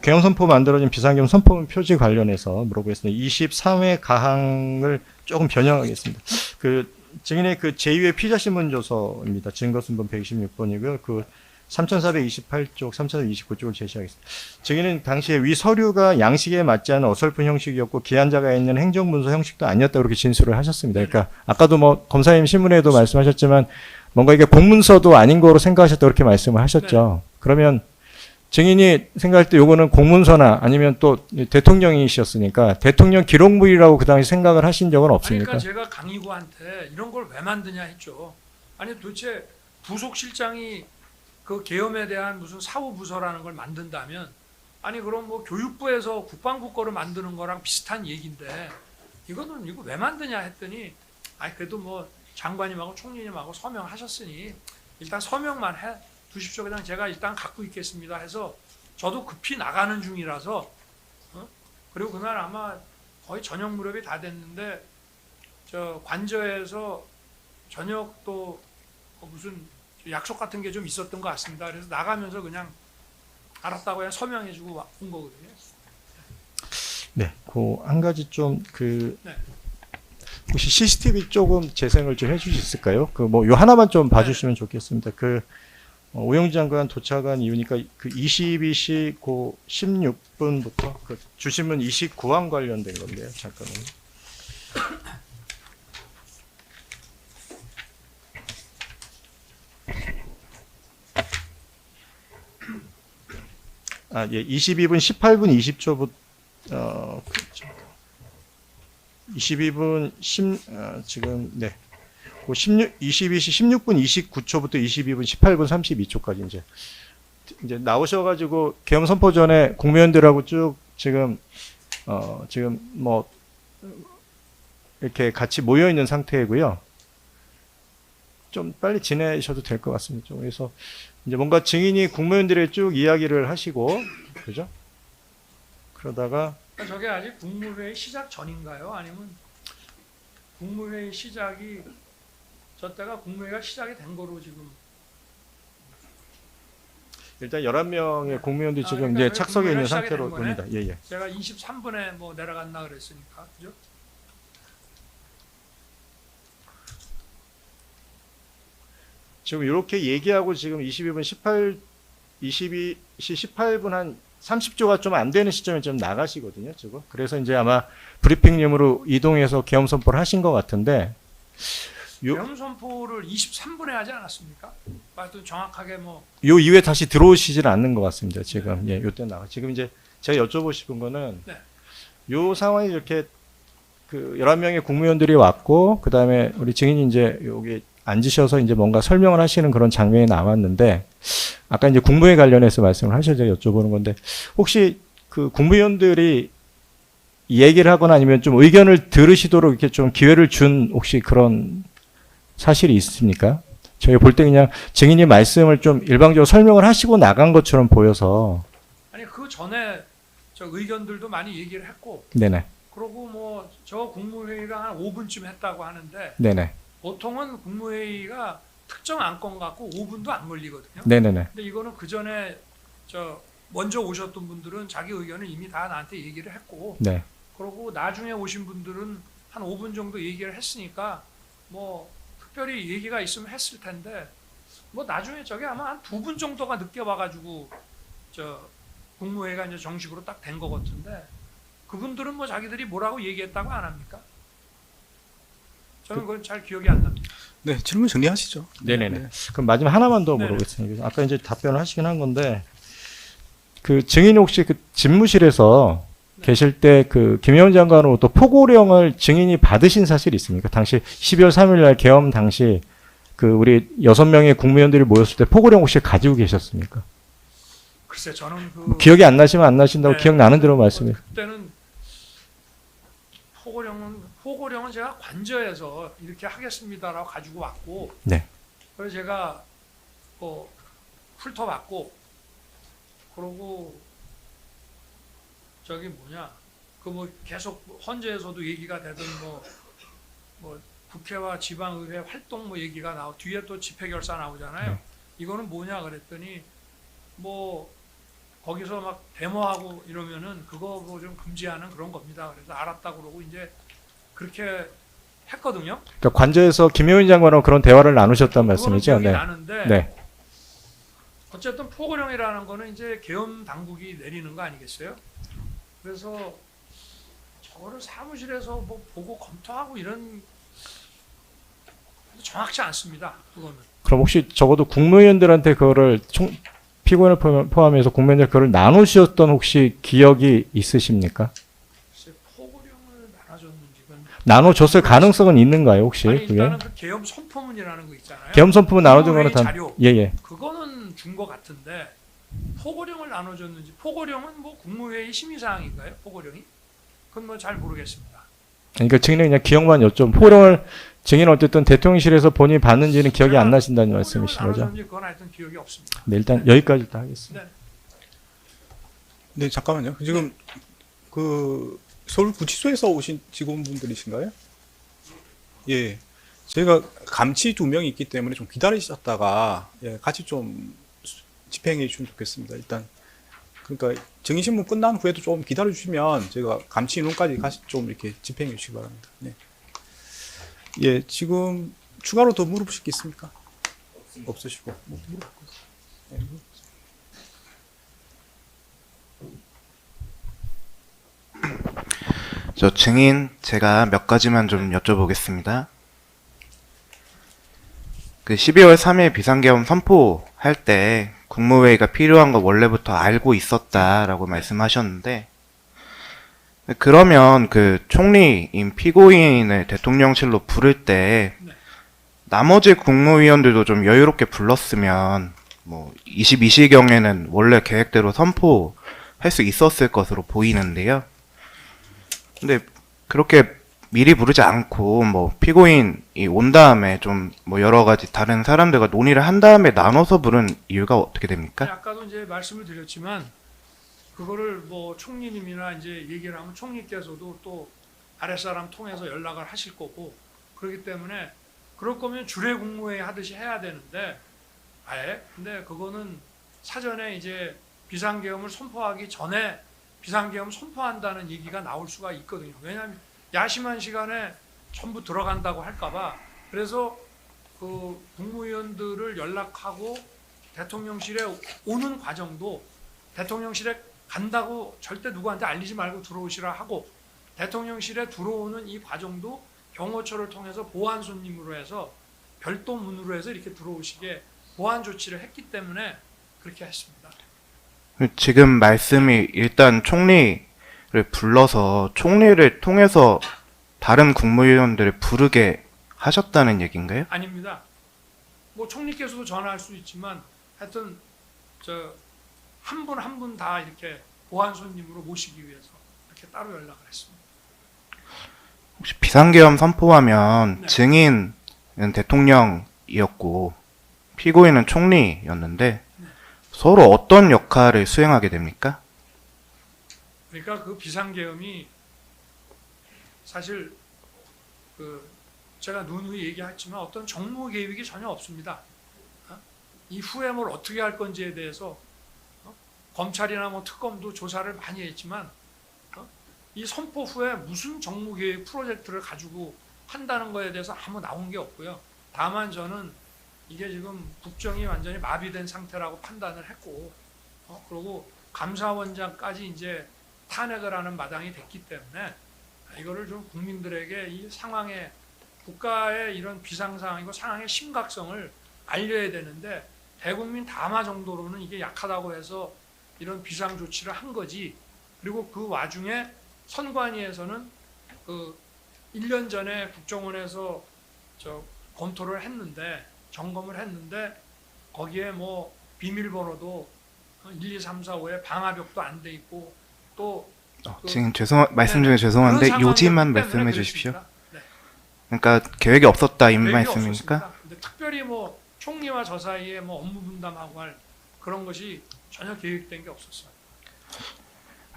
계엄 선포 만들어진 비상계엄 선포문 표지 관련해서 물어보겠습니다. 23회 가항을 조금 변형하겠습니다. 증인의 제2회 피자신문조서입니다. 증거순번 126번이고요. 3428쪽, 3429쪽을 제시하겠습니다. 증인은 당시에 위 서류가 양식에 맞지 않은 어설픈 형식이었고 기한자가 있는 행정문서 형식도 아니었다 그렇게 진술을 하셨습니다. 그러니까 아까도 뭐 검사님 신문에도 말씀하셨지만 뭔가 이게 공문서도 아닌 거로 생각하셨다 그렇게 말씀을 하셨죠. 그러면 증인이 생각할 때 요거는 공문서나 아니면 또 대통령이셨으니까 대통령 기록물이라고 그 당시 생각을 하신 적은 없습니까? 그러니까 제가 강의구한테 이런 걸 왜 만드냐 했죠. 아니 도대체 부속실장이 그 계엄에 대한 무슨 사후부서라는 걸 만든다면 아니 그럼 뭐 교육부에서 국방부 거를 만드는 거랑 비슷한 얘기인데 이거 왜 만드냐 했더니 아니 그래도 뭐 장관님하고 총리님하고 서명하셨으니 일단 서명만 해 두십시오. 그냥 제가 일단 갖고 있겠습니다 해서 저도 급히 나가는 중이라서 그리고 그날 아마 거의 저녁 무렵이 다 됐는데 관저에서 저녁 또 무슨 약속 같은 게 좀 있었던 것 같습니다. 그래서 나가면서 그냥 알았다고 그냥 서명해주고 온 거거든요. 네, 한 가지 좀 네. 혹시 CCTV 조금 재생을 좀 해주실 수 있을까요? 요 하나만 좀 봐주시면 좋겠습니다. 오영주 장관 도착한 이유니까 22시 16분부터 주신문 29항 관련된 건데요. 잠깐만요. 예, 22분 18분 20초부터 22분 지금 네. 22시 16분 29초부터 22분 18분 32초까지 이제 나오셔가지고 계엄 선포 전에 국무위원들하고 쭉 지금 뭐 이렇게 같이 모여 있는 상태이고요. 좀 빨리 지내셔도 될 것 같습니다. 좀 그래서 이제 뭔가 증인이 국무위원들의 쭉 이야기를 하시고, 그죠? 그러다가 그러니까 저게 아직 국무회의 시작 전인가요? 아니면 국무회의 시작이 저 때가 국무회의가 시작이 된 거로 지금 일단 11명의 국무위원들이 지금 그러니까 이제 저게 착석해 있는 국무회의가 시작이 상태로 된 거네? 봅니다. 예, 예. 제가 23분에 뭐 내려갔나 그랬으니까 그죠? 지금 이렇게 얘기하고 지금 22시 18분 한 30초가 좀 안 되는 시점에 좀 나가시거든요, 지금. 그래서 이제 아마 브리핑룸으로 이동해서 계엄 선포를 하신 것 같은데, 계엄 선포를 23분에 하지 않았습니까? 하여튼 정확하게 뭐 요 이후에 다시 들어오시질 않는 것 같습니다, 지금. 예, 요때 나가. 지금 이제 제가 여쭤보고 싶은 거는, 네. 요 상황이 이렇게 그 11명의 국무위원들이 왔고, 그 다음에 우리 증인이 이제 여기 앉으셔서 이제 뭔가 설명을 하시는 그런 장면이 나왔는데, 아까 이제 국무회 관련해서 말씀을 하셔서 제가 여쭤보는 건데, 혹시 그 국무위원들이 이 얘기를 하거나 아니면 좀 의견을 들으시도록 이렇게 좀 기회를 준 혹시 그런 사실이 있습니까? 저희가 볼 때 그냥 증인이 말씀을 좀 일방적으로 설명을 하시고 나간 것처럼 보여서. 아니 그 전에 저 의견들도 많이 얘기를 했고 네네. 그러고 뭐 저 국무회의가 한 5분쯤 했다고 하는데 네네. 보통은 국무회의가 특정 안건 갖고 5분도 안 걸리거든요. 네네네. 근데 이거는 그 전에 저 먼저 오셨던 분들은 자기 의견을 이미 다 나한테 얘기를 했고 네. 그러고 나중에 오신 분들은 한 5분 정도 얘기를 했으니까 뭐 특별히 얘기가 있으면 했을 텐데 뭐 나중에 저게 아마 한 2분 정도가 늦게 와가지고 저 국무회의가 이제 정식으로 딱 된 것 같은데 그분들은 뭐 자기들이 뭐라고 얘기했다고 안 합니까? 저는 그건 잘 기억이 안 납니다. 네, 질문 정리하시죠. 네네네. 네. 그럼 마지막 하나만 더 네네. 물어보겠습니다. 아까 이제 답변을 하시긴 한 건데, 그 증인이 혹시 그 집무실에서 계실 때 그 김혜원 장관으로부터 포고령을 증인이 받으신 사실이 있습니까? 당시 12월 3일 날 계엄 당시 그 우리 6명의 국무위원들이 모였을 때 포고령 혹시 가지고 계셨습니까? 글쎄 저는 그 기억이 안 나시면 안 나신다고 네. 기억나는 대로 말씀해. 그때는 포고령은 제가 관저에서 이렇게 하겠습니다라고 가지고 왔고 네. 그래서 제가 뭐 훑어봤고 그러고 저기 뭐냐 그 뭐 계속 헌재에서도 얘기가 되던 뭐 국회와 지방의회 활동 뭐 얘기가 나오고 뒤에 또 집회결사 나오잖아요. 네. 이거는 뭐냐 그랬더니 뭐 거기서 막 데모하고 이러면은 그거 뭐 좀 금지하는 그런 겁니다. 그래서 알았다 그러고 이제 그렇게 했거든요. 그러니까 관저에서 김혜원 장관하고 그런 대화를 나누셨단 말씀이죠? 그거는 기억이 나는데 네. 어쨌든 포고령이라는 거는 이제 계엄 당국이 내리는 거 아니겠어요? 그래서 저거를 사무실에서 뭐 보고 검토하고 이런 정확치 않습니다. 그거는. 그럼 혹시 적어도 국무위원들한테 그거를 피고인을 포함해서 국무위원들 그걸 나누셨던 혹시 기억이 있으십니까? 글쎄 포고령을 나눠줬는지는 나눠줬을 가능성은 있는가요, 혹시? 아니 그게? 일단은 그 계엄 선포문이라는 거 있잖아요. 계엄 선포문 나눠준 거는 국무회의 단, 자료. 예. 그거는 준 것 같은데 포고령을 나눠줬는지 포고령은 뭐 국무회의 심의사항인가요? 포고령이? 그건 뭐 잘 모르겠습니다. 그러니까 증인은 그냥 기억만 포고령을 증인은 어쨌든 대통령실에서 본인이 받는지는 기억이 안 나신다는 말씀이신 포고령을 거죠? 나눠줬는지 그건 하여튼 기억이 없습니다. 네, 일단 여기까지 다 하겠습니다. 네. 네, 잠깐만요. 지금 그 서울구치소에서 오신 직원분들이신가요? 예. 저희가 감치 2명이 있기 때문에 좀 기다리셨다가 예, 같이 좀 집행해 주시면 좋겠습니다. 일단 그러니까 증인신문 끝난 후에도 좀 기다려 주시면 저희가 감치 인원까지 같이 좀 이렇게 집행해 주시기 바랍니다. 네. 예, 지금 추가로 더 물어보실 게 있습니까? 없으시고. 네. 저 증인 제가 몇 가지만 좀 여쭤보겠습니다. 그 12월 3일 비상계엄 선포할 때 국무회의가 필요한 거 원래부터 알고 있었다라고 말씀하셨는데 그러면 그 총리인 피고인을 대통령실로 부를 때 나머지 국무위원들도 좀 여유롭게 불렀으면 뭐 22시경에는 원래 계획대로 선포할 할 수 있었을 것으로 보이는데요. 근데 그렇게 미리 부르지 않고 뭐 피고인이 온 다음에 좀 뭐 여러 가지 다른 사람들과 논의를 한 다음에 나눠서 부른 이유가 어떻게 됩니까? 아까도 이제 말씀을 드렸지만 그거를 뭐 총리님이나 이제 얘기를 하면 총리께서도 또 아랫사람 통해서 연락을 하실 거고 그렇기 때문에 그럴 거면 주례 국무회의 하듯이 해야 되는데 아예 근데 그거는 사전에 이제 비상계엄을 선포하기 전에 비상계엄 선포한다는 얘기가 나올 수가 있거든요. 왜냐하면 야심한 시간에 전부 들어간다고 할까봐 그래서 그 국무위원들을 연락하고 대통령실에 오는 과정도 대통령실에 간다고 절대 누구한테 알리지 말고 들어오시라 하고 대통령실에 들어오는 이 과정도 경호처를 통해서 보안 손님으로 해서 별도 문으로 해서 이렇게 들어오시게 보안 조치를 했기 때문에 그렇게 했습니다. 지금 말씀이 일단 총리를 불러서 총리를 통해서 다른 국무위원들을 부르게 하셨다는 얘기인가요? 아닙니다. 뭐 총리께서도 전화할 수 있지만 하여튼 저 한 분 한 분 다 이렇게 보안 손님으로 모시기 위해서 이렇게 따로 연락을 했습니다. 혹시 비상계엄 선포하면 네. 증인은 대통령이었고 피고인은 총리였는데 서로 어떤 역할을 수행하게 됩니까? 그러니까 그 비상계엄이 사실 그 제가 누누이 얘기했지만 어떤 정무 계획이 전혀 없습니다. 이후에 뭘 어떻게 할 건지에 대해서 검찰이나 뭐 특검도 조사를 많이 했지만 이 선포 후에 무슨 정무 계획 프로젝트를 가지고 한다는 거에 대해서 아무 나온 게 없고요. 다만 저는 이게 지금 국정이 완전히 마비된 상태라고 판단을 했고 그리고 감사원장까지 이제 탄핵을 하는 마당이 됐기 때문에 이거를 좀 국민들에게 이 상황에 국가의 이런 비상 상황이고 상황의 심각성을 알려야 되는데 대국민 담화 정도로는 이게 약하다고 해서 이런 비상 조치를 한 거지. 그리고 그 와중에 선관위에서는 그 1년 전에 국정원에서 검토를 했는데 점검을 했는데 거기에 뭐 비밀번호도 1, 2, 3, 4, 5에 방화벽도 안 돼 있고 또 지금 말씀 중에 그런 죄송한데 상황이었기 요지만 때문에 말씀해 주십시오. 그랬습니다. 네. 그러니까 계획이 없었다 이 계획이 말씀입니까? 없었습니다. 근데 특별히 뭐 총리와 저 사이에 뭐 업무 분담하고 할 그런 것이 전혀 계획된 게 없었어요.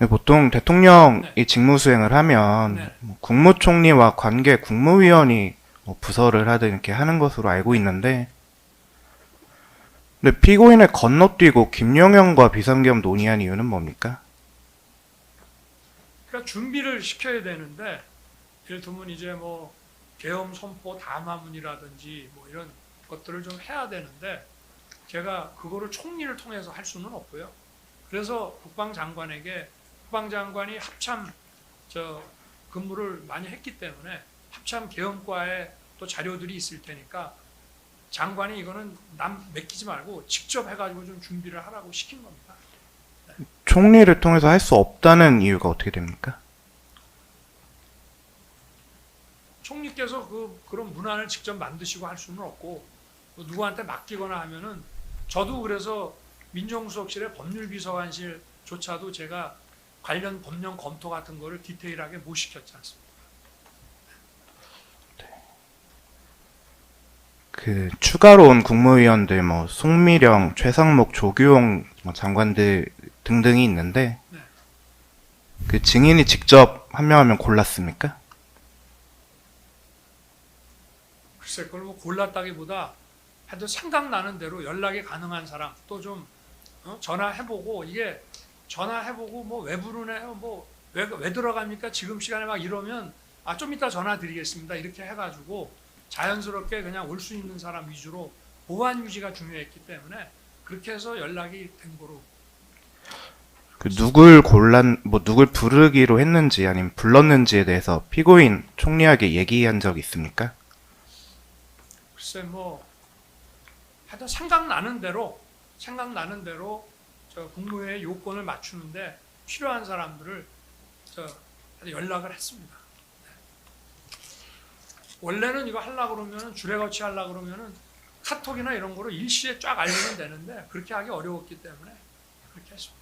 보통 대통령이 네. 직무 수행을 하면 네. 뭐 국무총리와 관계 국무위원이 뭐 부서를 하든 이렇게 하는 것으로 알고 있는데, 근데 피고인을 건너뛰고 김용현과 비상계엄 논의한 이유는 뭡니까? 그러니까 준비를 시켜야 되는데 예를 들면 이제 뭐 계엄 선포 담화문이라든지 뭐 이런 것들을 좀 해야 되는데 제가 그거를 총리를 통해서 할 수는 없고요. 그래서 국방장관이 합참 근무를 많이 했기 때문에 합참 계엄과에 또 자료들이 있을 테니까 장관이 이거는 남 맡기지 말고 직접 해가지고 좀 준비를 하라고 시킨 겁니다. 총리를 통해서 할 수 없다는 이유가 어떻게 됩니까? 총리께서 그런 문안을 직접 만드시고 할 수는 없고 누구한테 맡기거나 하면은 저도 그래서 민정수석실의 법률비서관실조차도 제가 관련 법령 검토 같은 거를 디테일하게 못 시켰지 않습니까? 그 추가로 온 국무위원들 뭐 송미령, 최상목, 조규용 뭐 장관들 등등이 있는데 네. 그 증인이 직접 한 명 한 명 골랐습니까? 글쎄 그걸 뭐 골랐다기보다 하여튼 생각나는 대로 연락이 가능한 사람 또 좀 전화해보고 이게 전화해보고 뭐 왜 부르네 왜 들어갑니까 지금 시간에 막 이러면 좀 이따 전화 드리겠습니다 이렇게 해가지고 자연스럽게 그냥 올 수 있는 사람 위주로 보안 유지가 중요했기 때문에 그렇게 해서 연락이 된 거로. 그 누굴 부르기로 했는지 아니면 불렀는지에 대해서 피고인 총리에게 얘기한 적 있습니까? 글쎄 뭐 하여튼 생각나는 대로 저 국무회의 요건을 맞추는데 필요한 사람들을 연락을 했습니다. 네. 원래는 이거 하려고 그러면은 주례거치 하려고 그러면은 카톡이나 이런 거로 일시에 쫙 알리면 되는데 그렇게 하기 어려웠기 때문에 그렇게 했습니다.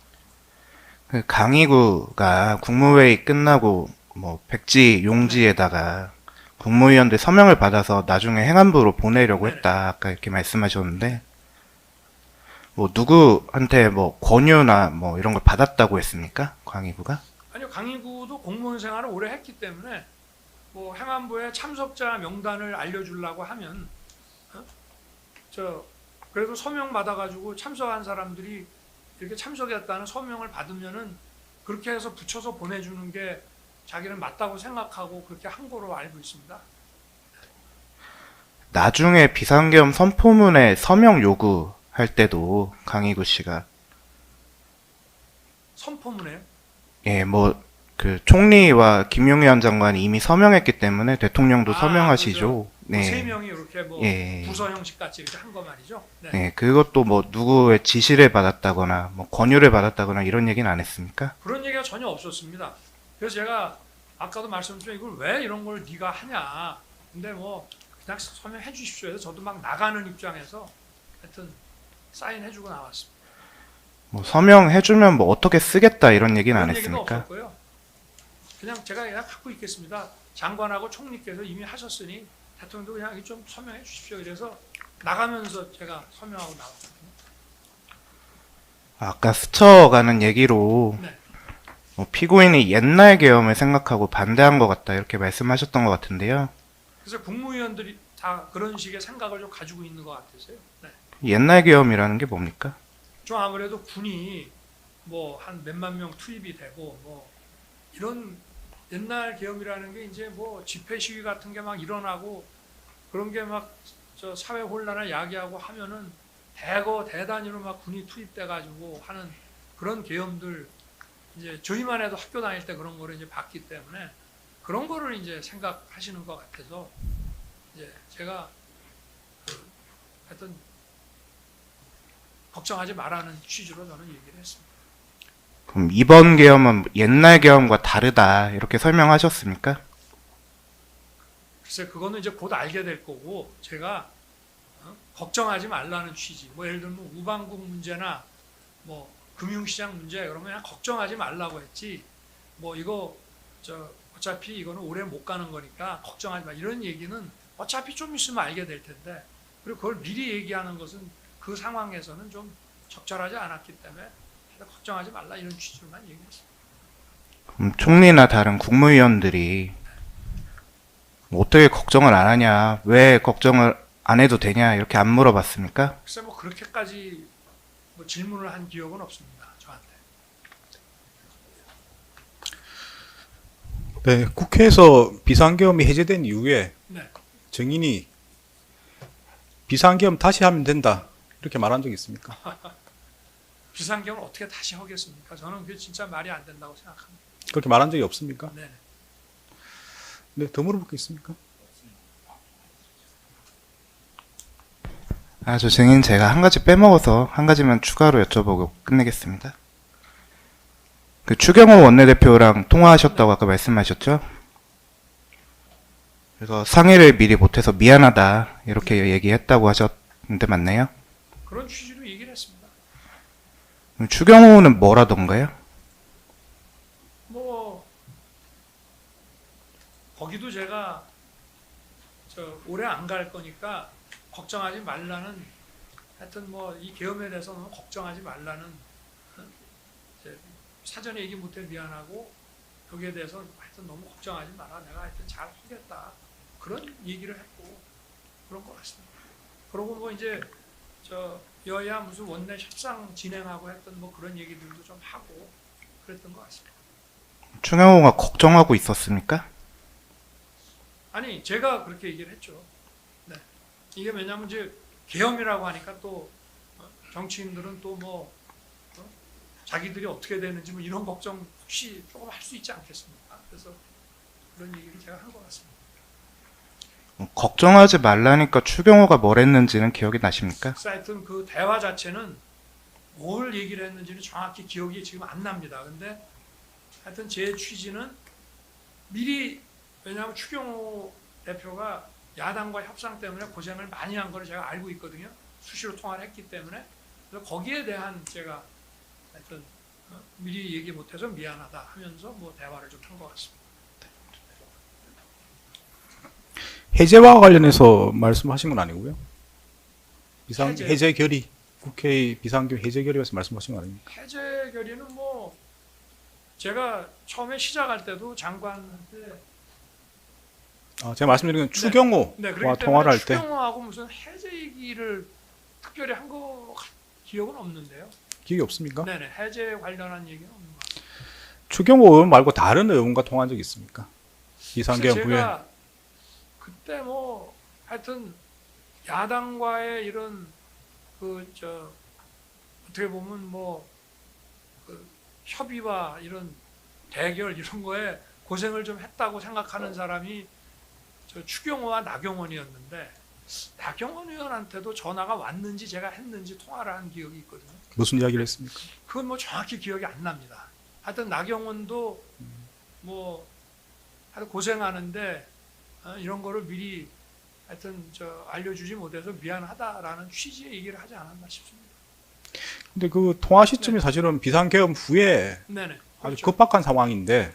그 강의구가 국무회의 끝나고 뭐 백지 용지에다가 국무위원들 서명을 받아서 나중에 행안부로 보내려고 했다. 아까 이렇게 말씀하셨는데 뭐 누구한테 뭐 권유나 뭐 이런 걸 받았다고 했습니까? 강의구가? 아니요, 강의구도 공무원 생활을 오래 했기 때문에 뭐 행안부에 참석자 명단을 알려주려고 하면 그래도 서명 받아가지고 참석한 사람들이 이렇게 참석했다는 서명을 받으면은 그렇게 해서 붙여서 보내주는 게 자기는 맞다고 생각하고 그렇게 한 거로 알고 있습니다. 나중에 비상계엄 선포문에 서명 요구할 때도 강의구 씨가 선포문에 예, 뭐 그 총리와 김용현 장관이 이미 서명했기 때문에 대통령도 서명하시죠. 세 네. 명이 이렇게 뭐 예. 부서 형식 같이 이렇게 한 거 말이죠. 네. 네, 그것도 뭐 누구의 지시를 받았다거나 뭐 권유를 받았다거나 이런 얘기는 안 했습니까? 그런 얘기가 전혀 없었습니다. 그래서 제가 아까도 말씀드렸지만 이걸 왜 이런 걸 네가 하냐. 근데 뭐 그냥 서명해 주십시오 해서 저도 막 나가는 입장에서 하여튼 사인해주고 나왔습니다. 뭐 서명해주면 뭐 어떻게 쓰겠다 이런 얘기는 안 그런 얘기도 했습니까? 없었고요. 제가 그냥 갖고 있겠습니다. 장관하고 총리께서 이미 하셨으니 대통령도 그냥 좀 서명해 주십시오. 그래서 나가면서 제가 서명하고 나왔거든요. 아까 스쳐가는 얘기로 네. 뭐 피고인이 옛날 계엄을 생각하고 반대한 것 같다 이렇게 말씀하셨던 것 같은데요. 그래서 국무위원들이 다 그런 식의 생각을 좀 가지고 있는 것 같아서요. 네. 옛날 계엄이라는 게 뭡니까? 좀 아무래도 군이 뭐 한 몇만 명 투입이 되고 뭐 이런 옛날 계엄이라는 게 이제 뭐 집회 시위 같은 게 막 일어나고 그런 게 막 저 사회 혼란을 야기하고 하면은 대단위로 막 군이 투입돼 가지고 하는 그런 계엄들 이제 저희만 해도 학교 다닐 때 그런 거를 이제 봤기 때문에 그런 거를 이제 생각하시는 것 같아서 이제 제가 하여튼 걱정하지 말라는 취지로 저는 얘기를 했습니다. 그럼 이번 계엄은 옛날 계엄과 다르다 이렇게 설명하셨습니까? 글쎄 그거는 이제 곧 알게 될 거고 제가 걱정하지 말라는 취지. 뭐 예를 들면 우방국 문제나 뭐 금융시장 문제 그러면 그냥 걱정하지 말라고 했지. 뭐 이거 어차피 이거는 오래 못 가는 거니까 걱정하지 마. 이런 얘기는 어차피 좀 있으면 알게 될 텐데 그리고 그걸 미리 얘기하는 것은 그 상황에서는 좀 적절하지 않았기 때문에 걱정하지 말라 이런 취지로만 얘기했습니다. 그럼 총리나 다른 국무위원들이 어떻게 걱정을 안 하냐, 왜 걱정을 안 해도 되냐 이렇게 안 물어봤습니까? 글쎄 뭐 그렇게까지 뭐 질문을 한 기억은 없습니다. 저한테. 네, 국회에서 비상계엄이 해제된 이후에 네. 증인이 비상계엄 다시 하면 된다 이렇게 말한 적이 있습니까? 비상계엄을 어떻게 다시 하겠습니까? 저는 그게 진짜 말이 안 된다고 생각합니다. 그렇게 말한 적이 없습니까? 네. 네, 더 물어볼 게 있습니까? 저 증인 제가 한 가지 빼먹어서 한 가지만 추가로 여쭤보고 끝내겠습니다. 그 추경호 원내대표랑 통화하셨다고 아까 말씀하셨죠? 그래서 상의를 미리 못해서 미안하다 이렇게 얘기했다고 하셨는데 맞나요? 그런 취지로 얘기를 했습니다. 그럼 추경호는 뭐라던가요? 뭐 거기도 제가 오래 안 갈 거니까 걱정하지 말라는 하여튼 뭐 이 계엄에 대해서는 걱정하지 말라는 이제 사전에 얘기 못해 미안하고 여기에 대해서 하여튼 너무 걱정하지 마라 내가 하여튼 잘 하겠다 그런 얘기를 했고 그런 것 같습니다. 그러고 뭐 이제 여야 무슨 원내 협상 진행하고 했던 뭐 그런 얘기들도 좀 하고 그랬던 것 같습니다. 추경호가 걱정하고 있었습니까? 아니 제가 그렇게 얘기를 했죠. 네. 이게 왜냐하면 이제 계엄이라고 하니까 또 정치인들은 또 뭐 자기들이 어떻게 되는지 뭐 이런 걱정 혹시 조금 할 수 있지 않겠습니까? 그래서 그런 얘기를 제가 한 것 같습니다. 걱정하지 말라니까 추경호가 뭘 했는지는 기억이 나십니까? 그래서 하여튼 그 대화 자체는 뭘 얘기를 했는지는 정확히 기억이 지금 안 납니다. 근데 하여튼 제 취지는 미리 왜냐하면 추경호 대표가 야당과 협상 때문에 고생을 많이 한 걸 제가 알고 있거든요. 수시로 통화를 했기 때문에. 그래서 거기에 대한 제가 하여튼 미리 얘기 못해서 미안하다 하면서 뭐 대화를 좀 한 것 같습니다. 해제와 관련해서 말씀하신 건 아니고요. 해제 결의, 국회의 비상경 해제 결의에서 말씀하신 건 아닙니까? 해제 결의는 뭐 제가 처음에 시작할 때도 장관한테 제가 말씀드린 건 추경호와 네, 그렇기 통화를 때문에 할 때 추경호하고 무슨 해제 얘기를 특별히 한 거 기억은 없는데요. 기억이 없습니까? 네네, 해제 관련한 얘기는 없는 것 같아요. 추경호 의원 말고 다른 의원과 통화한 적 있습니까? 비상계엄 후에. 제가 그때 뭐 하여튼 야당과의 이런 어떻게 보면 그 협의와 이런 대결 이런 거에 고생을 좀 했다고 생각하는 사람이 추경호와 나경원이었는데, 나경원 의원한테도 전화가 왔는지 제가 했는지 통화를 한 기억이 있거든요. 무슨 이야기를 했습니까? 그건 뭐 정확히 기억이 안 납니다. 하여튼 나경원도 뭐 하여튼 고생하는데 이런 거를 미리 하여튼 알려주지 못해서 미안하다라는 취지의 얘기를 하지 않았나 싶습니다. 근데 그 통화 시점이 사실은 비상계엄 후에 네네. 아주 그렇죠. 급박한 상황인데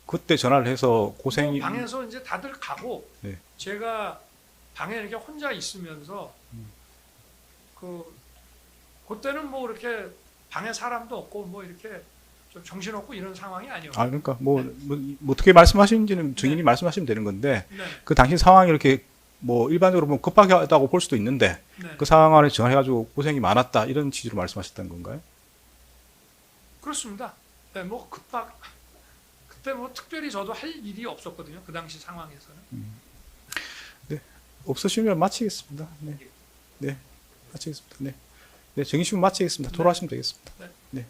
그때 전화를 해서 고생이 뭐 방에서 이제 다들 가고 네. 제가 방에 이렇게 혼자 있으면서 그때는 뭐 이렇게 방에 사람도 없고 뭐 이렇게 좀 정신없고 이런 상황이 아니었어요. 그러니까 뭐 어떻게 말씀하시는지는 증인이 네. 말씀하시면 되는 건데 네. 그 당시 상황이 이렇게 뭐 일반적으로 보면 급하다고 볼 수도 있는데 네. 그 상황 안에 전화해가지고 고생이 많았다 이런 취지로 말씀하셨다는 건가요? 그렇습니다. 네, 뭐 그때 뭐 특별히 저도 할 일이 없었거든요. 그 당시 상황에서는. 없으시면 마치겠습니다. 네, 마치겠습니다. 네, 증인 신문 마치겠습니다. 돌아가시면 되겠습니다. 네. 네.